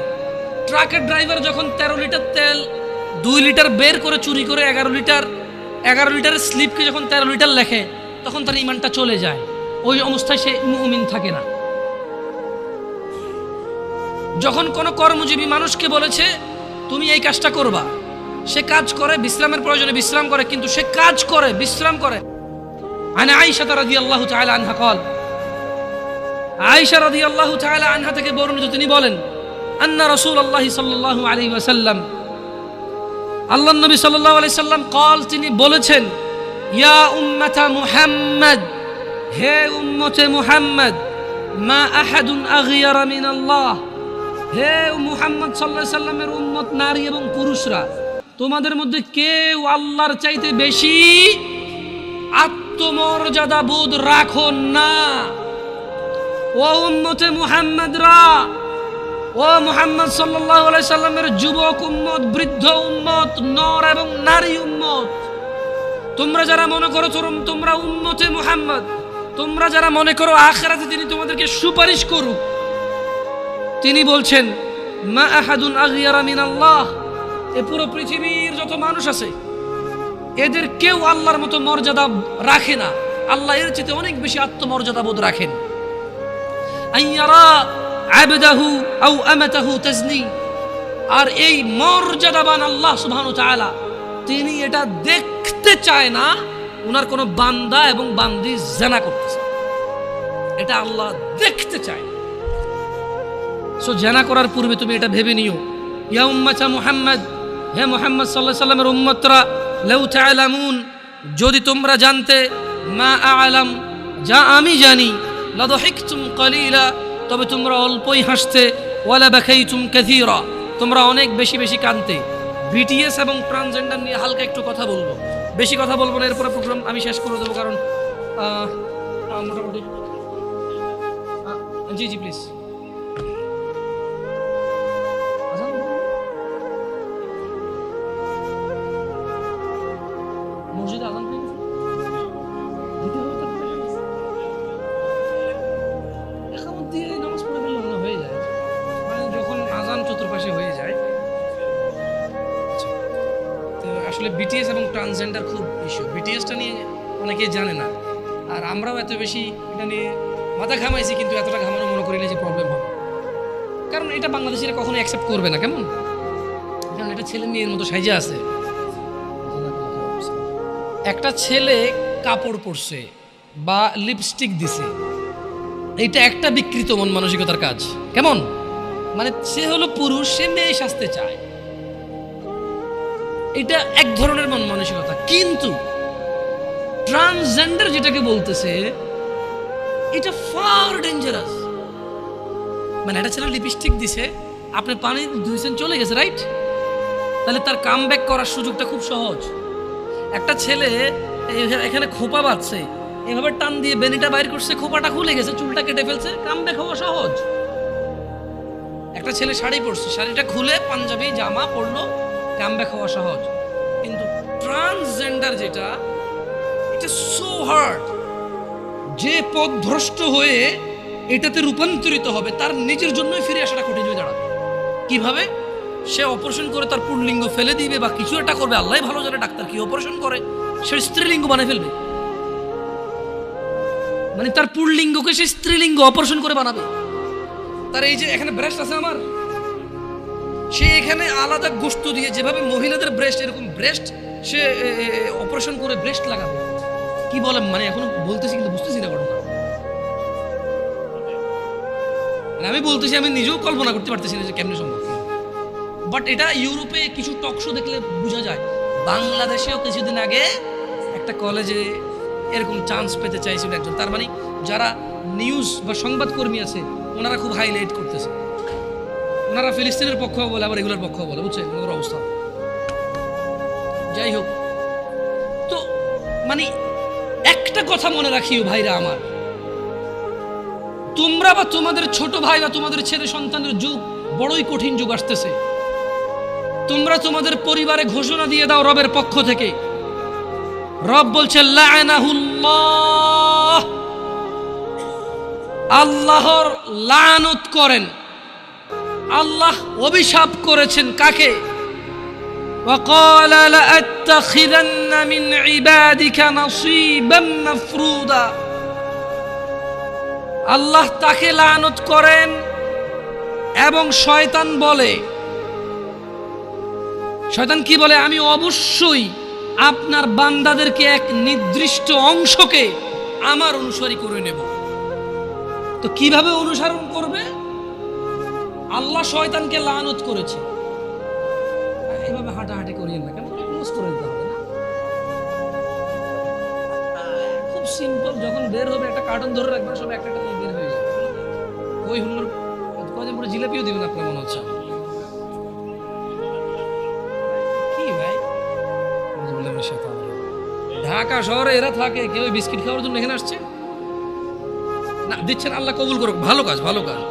ট্রাকের ড্রাইভার যখন 13 লিটার তেল 2 লিটার বের করে চুরি করে 11 লিটারের স্লিপকে যখন 13 লিটার লেখে, তখন তার ঈমানটা চলে যায়। ওই অবস্থায় সে মুমিন থাকে না। যখন কোনো কর্মজীবী মানুষকে বলেছে তুমি এই কাজটা করবা, সে কাজ করে, বিশ্রামের প্রয়োজনে বিশ্রাম করে, কিন্তু সে কাজ করে, বিশ্রাম করে। আন আয়েশা রাদিয়াল্লাহু তাআলা আনহা قال, আয়েশা রাদিয়াল্লাহু তাআলা আনহা থেকে বর্ণিত, তিনি বলেন আন্না রাসূলুল্লাহ সাল্লাল্লাহু আলাইহি ওয়াসাল্লাম, আল্লাহর নবী সাল্লাল্লাহু আলাইহি সাল্লাম قال, তিনি বলেছেন, ইয়া উম্মাতা মুহাম্মদ, হে উম্মতে মুহাম্মদ, মা আহাদুন আগিয়ারা মিনাল্লাহ, হে মুহাম্মদ সাল্লাল্লাহু আলাইহি সাল্লামের উম্মত নারী এবং পুরুষরা, তোমাদের মধ্যে কেউ আল্লাহর চাইতে বেশি আত্মমর্যাদা বোধ রাখো না। ও উম্মতে মুহাম্মদরা, ও মুহাম্মদ সাল্লাল্লাহু আলাইহি সাল্লামের যুবক উম্মত, বৃদ্ধ উম্মত, নর এবং নারী উম্মত, তোমরা যারা মনে করো তোমরা উম্মতে মুহাম্মদ, তোমরা যারা মনে করো আখিরাতে তিনি তোমাদেরকে সুপারিশ করুক, তিনি বলছেন মা আহাদুন আগিয়ারা মিনাল্লাহ, এই পুরো পৃথিবীর যত মানুষ আছে এদের কেউ আল্লাহর মতো মর্যাদা রাখে না। আল্লাহ এর চেয়ে অনেক বেশি আত্মমর্যাদা বোধ রাখেন। আইয়ারা আবদাহু আও আমাতাহু তাজনি, আর এই মর্যাদাবান আল্লাহ সুবহানাহু ওয়া তাআলা তিনি এটা দেখতে চায় না ওনার কোনো বান্দা এবং বান্দি জিনা করতেছে, এটা আল্লাহ দেখতে চায়। সো জিনা করার পূর্বে তুমি এটা ভেবে নিও, ইয়া উম্মাতা মুহাম্মদ, হে মুহাম্মদ সাল্লাল্লাহু আলাইহি সাল্লামের উম্মতরা, লাউ তা'লামুন, যদি তোমরা জানতে, মা আ'লাম, যা আমি জানি, লাদহিকতুম কালিলা, তবে তোমরা অল্পই হাসতে, ওয়ালা বাকাইতুম কাসীরা, তোমরা অনেক বেশি বেশি কাঁদতে। বিটিএস এবং ট্রান্সজেন্ডার নিয়ে হালকা একটু কথা বলবো, বেশি কথা বলবো না, এরপরে প্রোগ্রাম আমি শেষ করে দেবো, কারণ মোটামুটি জি জি প্লিজ। মসজিদে আযান দিতে হবে। আসলে বিটিএস এবং ট্রান্সজেন্ডার খুব ইস্যু। বিটিএসটা নিয়ে অনেকে জানে না, আর আমরাও এত বেশি এটা নিয়ে মাথা ঘামাইছি, কিন্তু এতটা ঘামানো মনে করি না যে প্রবলেম হবে, কারণ এটা বাংলাদেশিরা কখনো অ্যাকসেপ্ট করবে না। কেমন, কারণ এটা ছেলে মেয়ের মতো সাইজে আছে। একটা ছেলে কাপড় পরছে বা লিপস্টিক দিছে, এইটা একটা বিকৃত মন মানসিকতার কাজ। কেমন, মানে সে হলো পুরুষ, সে মেয়ে সাজতে চায়, এটা এক ধরনের মন মানসিকতা। কিন্তু ট্রান্সজেন্ডার যেটাকে বলতেছে, এটা ফার ডেঞ্জারাস। মানে একটা ছেলে লিপস্টিক দিছে, আপনি পানি ধুইছেন, চলে গেছে, রাইট? তাহলে তার কাম ব্যাক করার সুযোগটা খুব সহজ। একটা ছেলে এখানে খোপা বাঁধছে, এভাবে টান দিয়ে বেনিটা বাইর করছে, খোপাটা খুলে গেছে, চুলটা কেটে ফেলছে, কাম ব্যাক হওয়া সহজ। একটা ছেলে শাড়ি পরছে, শাড়িটা খুলে পাঞ্জাবি জামা পরলো, কাম ব্যাক হওয়া সহজ। কিন্তু ট্রান্সজেন্ডার যেটা, এটা সো হার্ড। যে পথভ্রষ্ট হয়ে এটাতে রূপান্তরিত হবে, তার নিজের জন্যই ফিরে আসাটা কঠিন হয়ে দাঁড়াবে। কিভাবে? সে অপারেশন করে তার পুল্লিঙ্গ ফেলে দিবে বা কিছু একটা করবে, আল্লাহ ভালো জানে ডাক্তার কি অপারেশন করে, সে স্ত্রীলিঙ্গ বানিয়ে ফেলবে। মানে তার পুল্লিঙ্গকে সে স্ত্রীলিঙ্গ অপারেশন করে বানাবে। তার এই যে এখানে ব্রেস্ট আছে আমার, সে এখানে আলাদা গোস্ত দিয়ে, যেভাবে মহিলাদের ব্রেস্ট, এরকম ব্রেস্ট সে অপারেশন করে ব্রেস্ট লাগাবে। কি বলে, মানে এখনো বলতেছি কিন্তু বুঝতেছি না ঘটনা। আমি বলতেছি, আমি নিজেও কল্পনা করতে পারতেছি না যে কেমনে সম্ভব। বাট এটা ইউরোপে কিছু টক শো দেখলে বোঝা যায়। বাংলাদেশেও কিছুদিন আগে একটা কলেজে এরকম চান্স পেতে চাইছিল একজন। তার মানে যারা নিউজ বা সংবাদকর্মী আছে, ওনারা খুব হাইলাইট করতেছে, ওনারা ফিলিস্তিনের পক্ষ বলে, আবার এগুলোর পক্ষ বলে, বুঝছে ওনার অবস্থা। যাই হোক, তো মানে একটা কথা মনে রাখিও ভাইরা আমার, তোমরা বা তোমাদের ছোট ভাই বা তোমাদের ছেলে সন্তানের যুগ বড়ই কঠিন যুগ আসতেছে। তোমরা তোমাদের পরিবারে ঘোষণা দিয়ে দাও রবের পক্ষ থেকে। রব বলছে লাআনাহুল্লাহ, আল্লাহর লানত করেন। আল্লাহ অভিশাপ করেছেন কাকে? ওয়াকালা লাআত্তাখিযান্না মিন ইবাদিকা নাসীবাম মাফরুদা। আল্লাহ তাকে লানত করেন এবং শয়তান বলে, শয়তান কি বলে? আমি অবশ্যই আপনার বান্দাদেরকে এক নির্দিষ্ট অংশকে আমার অনুসারী করে নেব। তো কিভাবে অনুসরণ করবে? আল্লাহ শয়তানকে লানত করেছে। এভাবে হাঁটাহাঁটি করিয়েন না, কেন ক্লোজ করে দিতে হবে না? খুব সিম্পল, যখন বের হবে একটা কার্টন ধরে রাখবেন, সব একটা একটা বের হয়ে যাবে। ওই হুল্লোর কদিন পরে জিলাপিও দিবেন আপনার মনে হচ্ছে। কি ভাই, ঢাকা শহরে এরা থাকে, কেউ বিস্কিট খাওয়ার জন্য এখানে আসছে না, দিচ্ছেন, আল্লাহ কবুল করুক, ভালো কাজ, ভালো কাজ।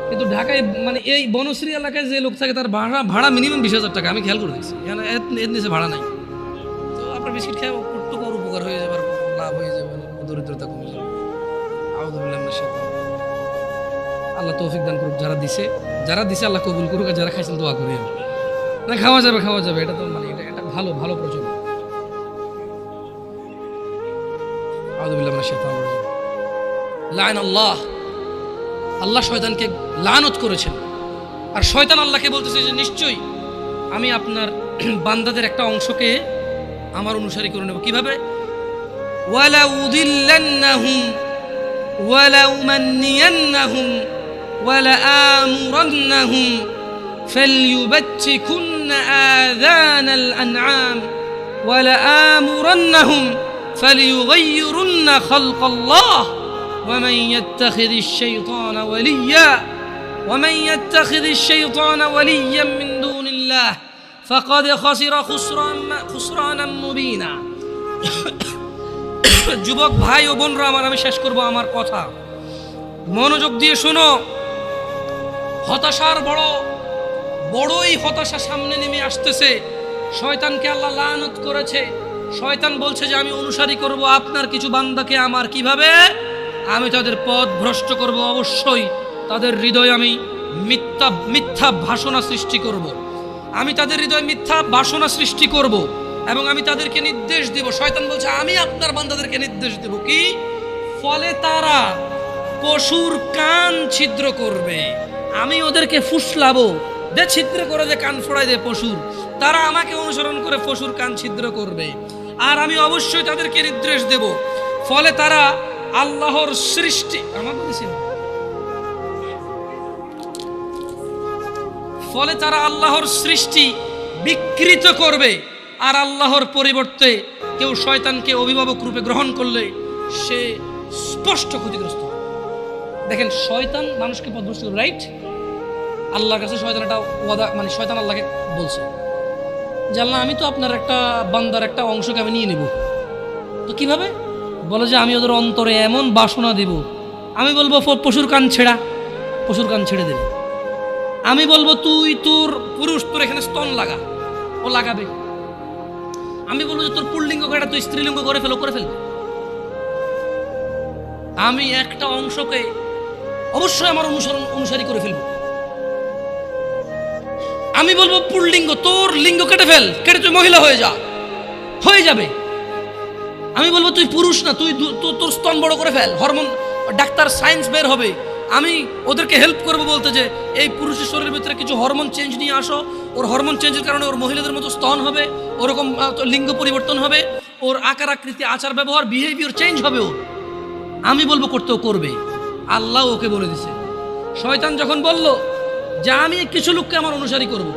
কিন্তু ঢাকায় মানে এই বনশ্রী এলাকায় যে লোক থাকে, তার ভাড়া মিনিমাম 20,000 টাকা। আমি খেয়াল করে দেখছি, এখানে এর নিচে ভাড়া নাই। তো আপনার বিস্কিট খেয়ে কতটুকু উপকার হয়ে যাবে, লাভ হয়ে যাবে, দরিদ্রতা কমে যাবে। আউযুবিল্লাহি মিনাশ শাইতানির রাজিম। আল্লাহ তৌফিক দান করুক, যারা দিছে আল্লাহ কবুল করুক, আর যারা খাইছেন দোয়া করি। না, খাওয়া যাবে, এটা তো মানে এটা ভালো প্রচলন। আউযুবিল্লাহি মিনাশ শাইতানির রাজিম। লাআনাল্লাহ, আল্লাহ শয়তানকে লানত করেছেন। আর শয়তান আল্লাহকে বলতেছে যে নিশ্চয়ই আমি আপনার বান্দাদের একটা অংশকে আমার অনুসারী করে নেব। কিভাবে? ওয়ালা উদিল্লান্নাহুম ওয়ালা উমান্নিয়ান্নাহুম ওয়ালা আমুরান্নাহুম ফালইউবাত্তিকুন্না আযানাল আনআম ওয়ালা আমুরান্নাহুম ফালইয়ুগাইয়িরুন্না খালকাল্লাহ ومن يتخذ الشيطان وليا من دون الله فقد خسر خسرانا مبينا। যুবক ভাই ও বোনরা আমার, আমি শেষ করব আমার কথা, মনোযোগ দিয়ে শোনো। হতাশার বড়ই হতাশা সামনে নেমে আসতেছে। শয়তানকে আল্লাহ লানত করেছে। শয়তান বলছে যে আমি অনুসারী করব আপনার কিছু বান্দাকে আমার। কিভাবে? আমি তাদের পথ ভ্রষ্ট করব। অবশ্যই তাদের হৃদয়ে আমি মিথ্যা বাসনা সৃষ্টি করব। এবং আমি তাদেরকে নির্দেশ দেব। শয়তান বলছে আমি আপনার বান্দাদেরকে নির্দেশ দেব কি, ফলে তারা পশুর কান ছিদ্র করবে, আমি ওদেরকে ফুসলাবো, যে ছিদ্র করে যে কান ফোড়াই দেয় পশুর, তারা আমাকে অনুসরণ করে পশুর কান ছিদ্র করবে। আর আমি অবশ্যই তাদেরকে নির্দেশ দেব, ফলে তারা আল্লাহর সৃষ্টি ফলে তারা আল্লাহর সৃষ্টি বিকৃত করবে। আর আল্লাহর পরিবর্তে কেউ শয়তানকে অভিভাবক রূপে গ্রহণ করলে সে স্পষ্ট ক্ষতিগ্রস্ত। দেখেন, শয়তান মানুষকে পথভ্রষ্ট করবে, রাইট? আল্লাহর কাছে শয়তান একটা ওয়াদা, মানে শয়তান আল্লাহকে বলছে যে আল্লাহ, আমি তো আপনার একটা বান্দার একটা অংশকে আমি নিয়ে নেব। তো কিভাবে? বলে যে আমি ওদের অন্তরে এমন বাসনা দেব, আমি বলবো পশুর কান ছেড়া, পশুর কান ছেড়ে দেবে। আমি বলবো তুই তোর পুরুষ, তোর এখানে স্তন লাগা, ও লাগাবে। আমি বলবো যে তোর পুল্লিঙ্গ কাটা তুই স্ত্রীলিঙ্গ করে ফেলবে। আমি একটা অংশকে অবশ্যই আমার অনুসারী করে ফেলবো। আমি বলবো পুল্লিঙ্গ, তোর লিঙ্গ কেটে ফেল, কেটে তুই মহিলা হয়ে যাবে। আমি বলবো তুই পুরুষ না, তুই তোর স্তন বড় করে ফেল, হরমোন ডাক্তার সায়েন্স বের হবে। আমি ওদেরকে হেল্প করবো বলতে যে এই পুরুষের শরীরের ভিতরে কিছু হরমোন চেঞ্জ নিয়ে আসো, ওর হরমোন চেঞ্জের কারণে ওর মহিলাদের মতো স্তন হবে, ওরকম লিঙ্গ পরিবর্তন হবে, ওর আকার আকৃতি আচার ব্যবহার বিহেভিয়ার চেঞ্জ হবে ওর। আমি বলবো করতেও করবে। আল্লাহ ওকে বলে দিছে। শয়তান যখন বলল যে আমি কিছু লোককে আমার অনুসারী করব,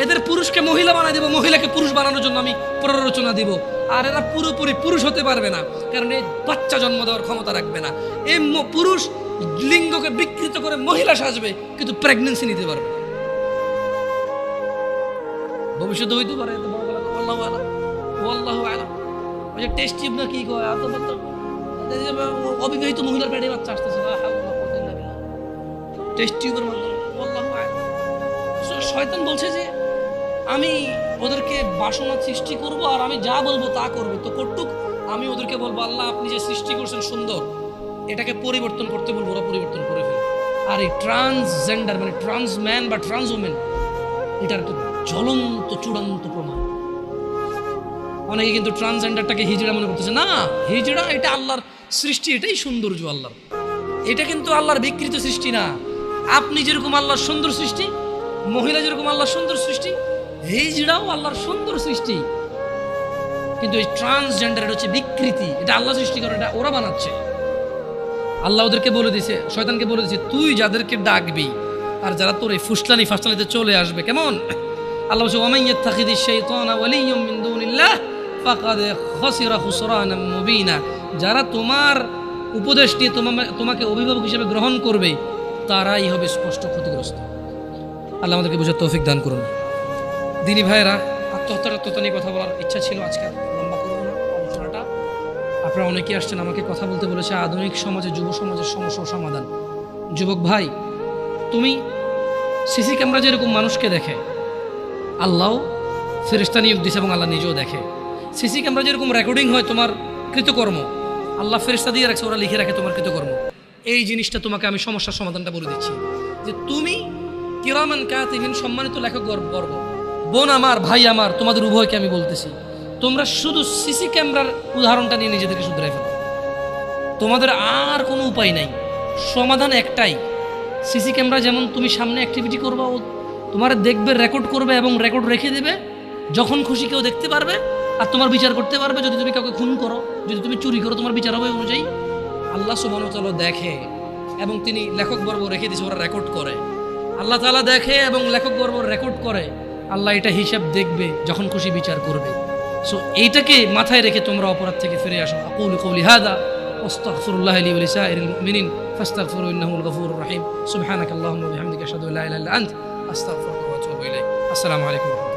এদের পুরুষকে মহিলা বানাই দেবো, মহিলাকে পুরুষ বানানোর জন্য আমি প্ররোচনা দিব, আর এরা পুরোপুরি পুরুষ হতে পারবে না, কারণ এই বাচ্চা জন্ম দেওয়ার ক্ষমতা রাখবে না। এই পুরুষ লিঙ্গকে বিকৃত করে মহিলা সাজবে, কিন্তু প্রেগন্যান্সি নিতে পারবে না। ভবিষ্যতে হইতে পারে, ওই যে টেস্ট টিউব না কি কয়, অবিবাহিত মহিলার পেটে বাচ্চা আসতেছে, টেস্ট টিউবের মাধ্যমে। শয়তান বলছে যে আমি ওদেরকে বাসনা সৃষ্টি করব, আর আমি যা বলবো তা করবে। তো কটুক আমি ওদেরকে বলবো আল্লাহ আপনি যে সৃষ্টি করছেন সুন্দর, এটাকে পরিবর্তন করতে বলবো, ওরা পরিবর্তন করে ফেলে। আর এই ট্রান্সজেন্ডার মানে ট্রান্স ম্যান বা ট্রান্স ওমেন, এটার তো জ্বলন্ত চূড়ান্ত প্রমাণ। অনেকে কিন্তু ট্রান্সজেন্ডারটাকে হিজড়া মনে করতেছে, না, হিজড়া এটা আল্লাহর সৃষ্টি, এটাই সৌন্দর্য আল্লাহর, এটা কিন্তু আল্লাহর বিকৃত সৃষ্টি না। আপনি যেরকম আল্লাহর সুন্দর সৃষ্টি, মহিলা যেরকম আল্লাহর সুন্দর সৃষ্টি, হিজড়াও আল্লাহর সুন্দর সৃষ্টি। কিন্তু এই ট্রান্সজেন্ডার এটা হচ্ছে বিকৃতি, এটা আল্লাহ সৃষ্টি করে, এটা ওরা বানাচ্ছে। আল্লাহ ওদেরকে বলে দিয়েছে, শয়তানকে বলে দিয়েছে তুই যাদেরকে ডাকবি আর যারা তোর এই ফুসলানি ফাসলানিতে চলে আসবে, কেমন? আল্লাহ বলছে ওয়ামান ইয়াত্তাখিযিশ শাইতানা ওয়ালিয়্যাম মিন দুনিল্লাহ ফাকাদ খাসিরা খুসরানাম মুবিনা। যারা তোমার উপদেশ নিয়ে তোমাকে অভিভাবক হিসেবে গ্রহণ করবে, তারাই হবে স্পষ্ট ক্ষতিগ্রস্ত। আল্লাহ আমাদেরকে বোঝার তৌফিক দান করুন। দিনী ভাইয়েরা, আত্মহত্যা নিয়ে কথা বলার ইচ্ছা ছিল, আজকে লম্বা করব না আলোচনাটা। আপনারা অনেকেই আসছেন আমাকে কথা বলতে বলেছে আধুনিক সমাজে যুব সমাজের সমস্যার সমাধান। যুবক ভাই, তুমি সিসি ক্যামেরা যেরকম মানুষকে দেখে, আল্লাহ ফেরেশতা নিয়োগ দিয়েছে এবং আল্লাহ নিজেও দেখে। সিসি ক্যামেরা যেরকম রেকর্ডিং হয় তোমার কৃতকর্ম, আল্লাহ ফেরেশতা দিয়ে রাখছে, ওরা লিখে রাখে তোমার কৃতকর্ম। এই জিনিসটা তোমাকে আমি সমস্যার সমাধানটা বলে দিচ্ছি যে তুমি কিরামান কাতিবিন, সম্মানিত লেখক বর্গ, বোন আমার, ভাই আমার, তোমাদের উভয়কে আমি বলতেছি, তোমরা শুধু সিসি ক্যামেরার উদাহরণটা নিয়ে নিজেদেরকে শুধরাই ফেলো। তোমাদের আর কোনো উপায় নাই, সমাধান একটাই। সিসি ক্যামেরা যেমন তুমি সামনে অ্যাক্টিভিটি করবা, ও তোমার দেখবে, রেকর্ড করবে এবং রেকর্ড রেখে দেবে, যখন খুশি কেউ দেখতে পারবে আর তোমার বিচার করতে পারবে। যদি তুমি কাউকে খুন করো, যদি তুমি চুরি করো, তোমার বিচার হবে অনুযায়ী। আল্লাহ সুবহানাহু ওয়া তাআলা দেখে এবং তিনি লেখকবর্গ রেখে দিয়েছে, ওরা রেকর্ড করে। আল্লাহ তাআলা দেখে এবং লেখকবর্গ রেকর্ড করে, আল্লাহ এটা হিসাব দেখবে, যখন খুশি বিচার করবে। সো এইটাকে মাথায় রেখে তোমরা অপরাধ থেকে ফিরে আসো। আকুলু কওলি হাযা ওয়াস্তাগফিরুল্লাহ লি ওয়া লিসাইরিল মুমিনিন ফাস্তাগফিরু ইন্নাহুল গফুরুর রহিম। সুবহানাকাল্লাহুম্মা ওয়া বিহামদিকা আশহাদু আল্লা ইলাহা ইল্লা আনতা আস্তাগফিরুকা ওয়া আতুবু ইলাইক। আসসালামু আলাইকুম।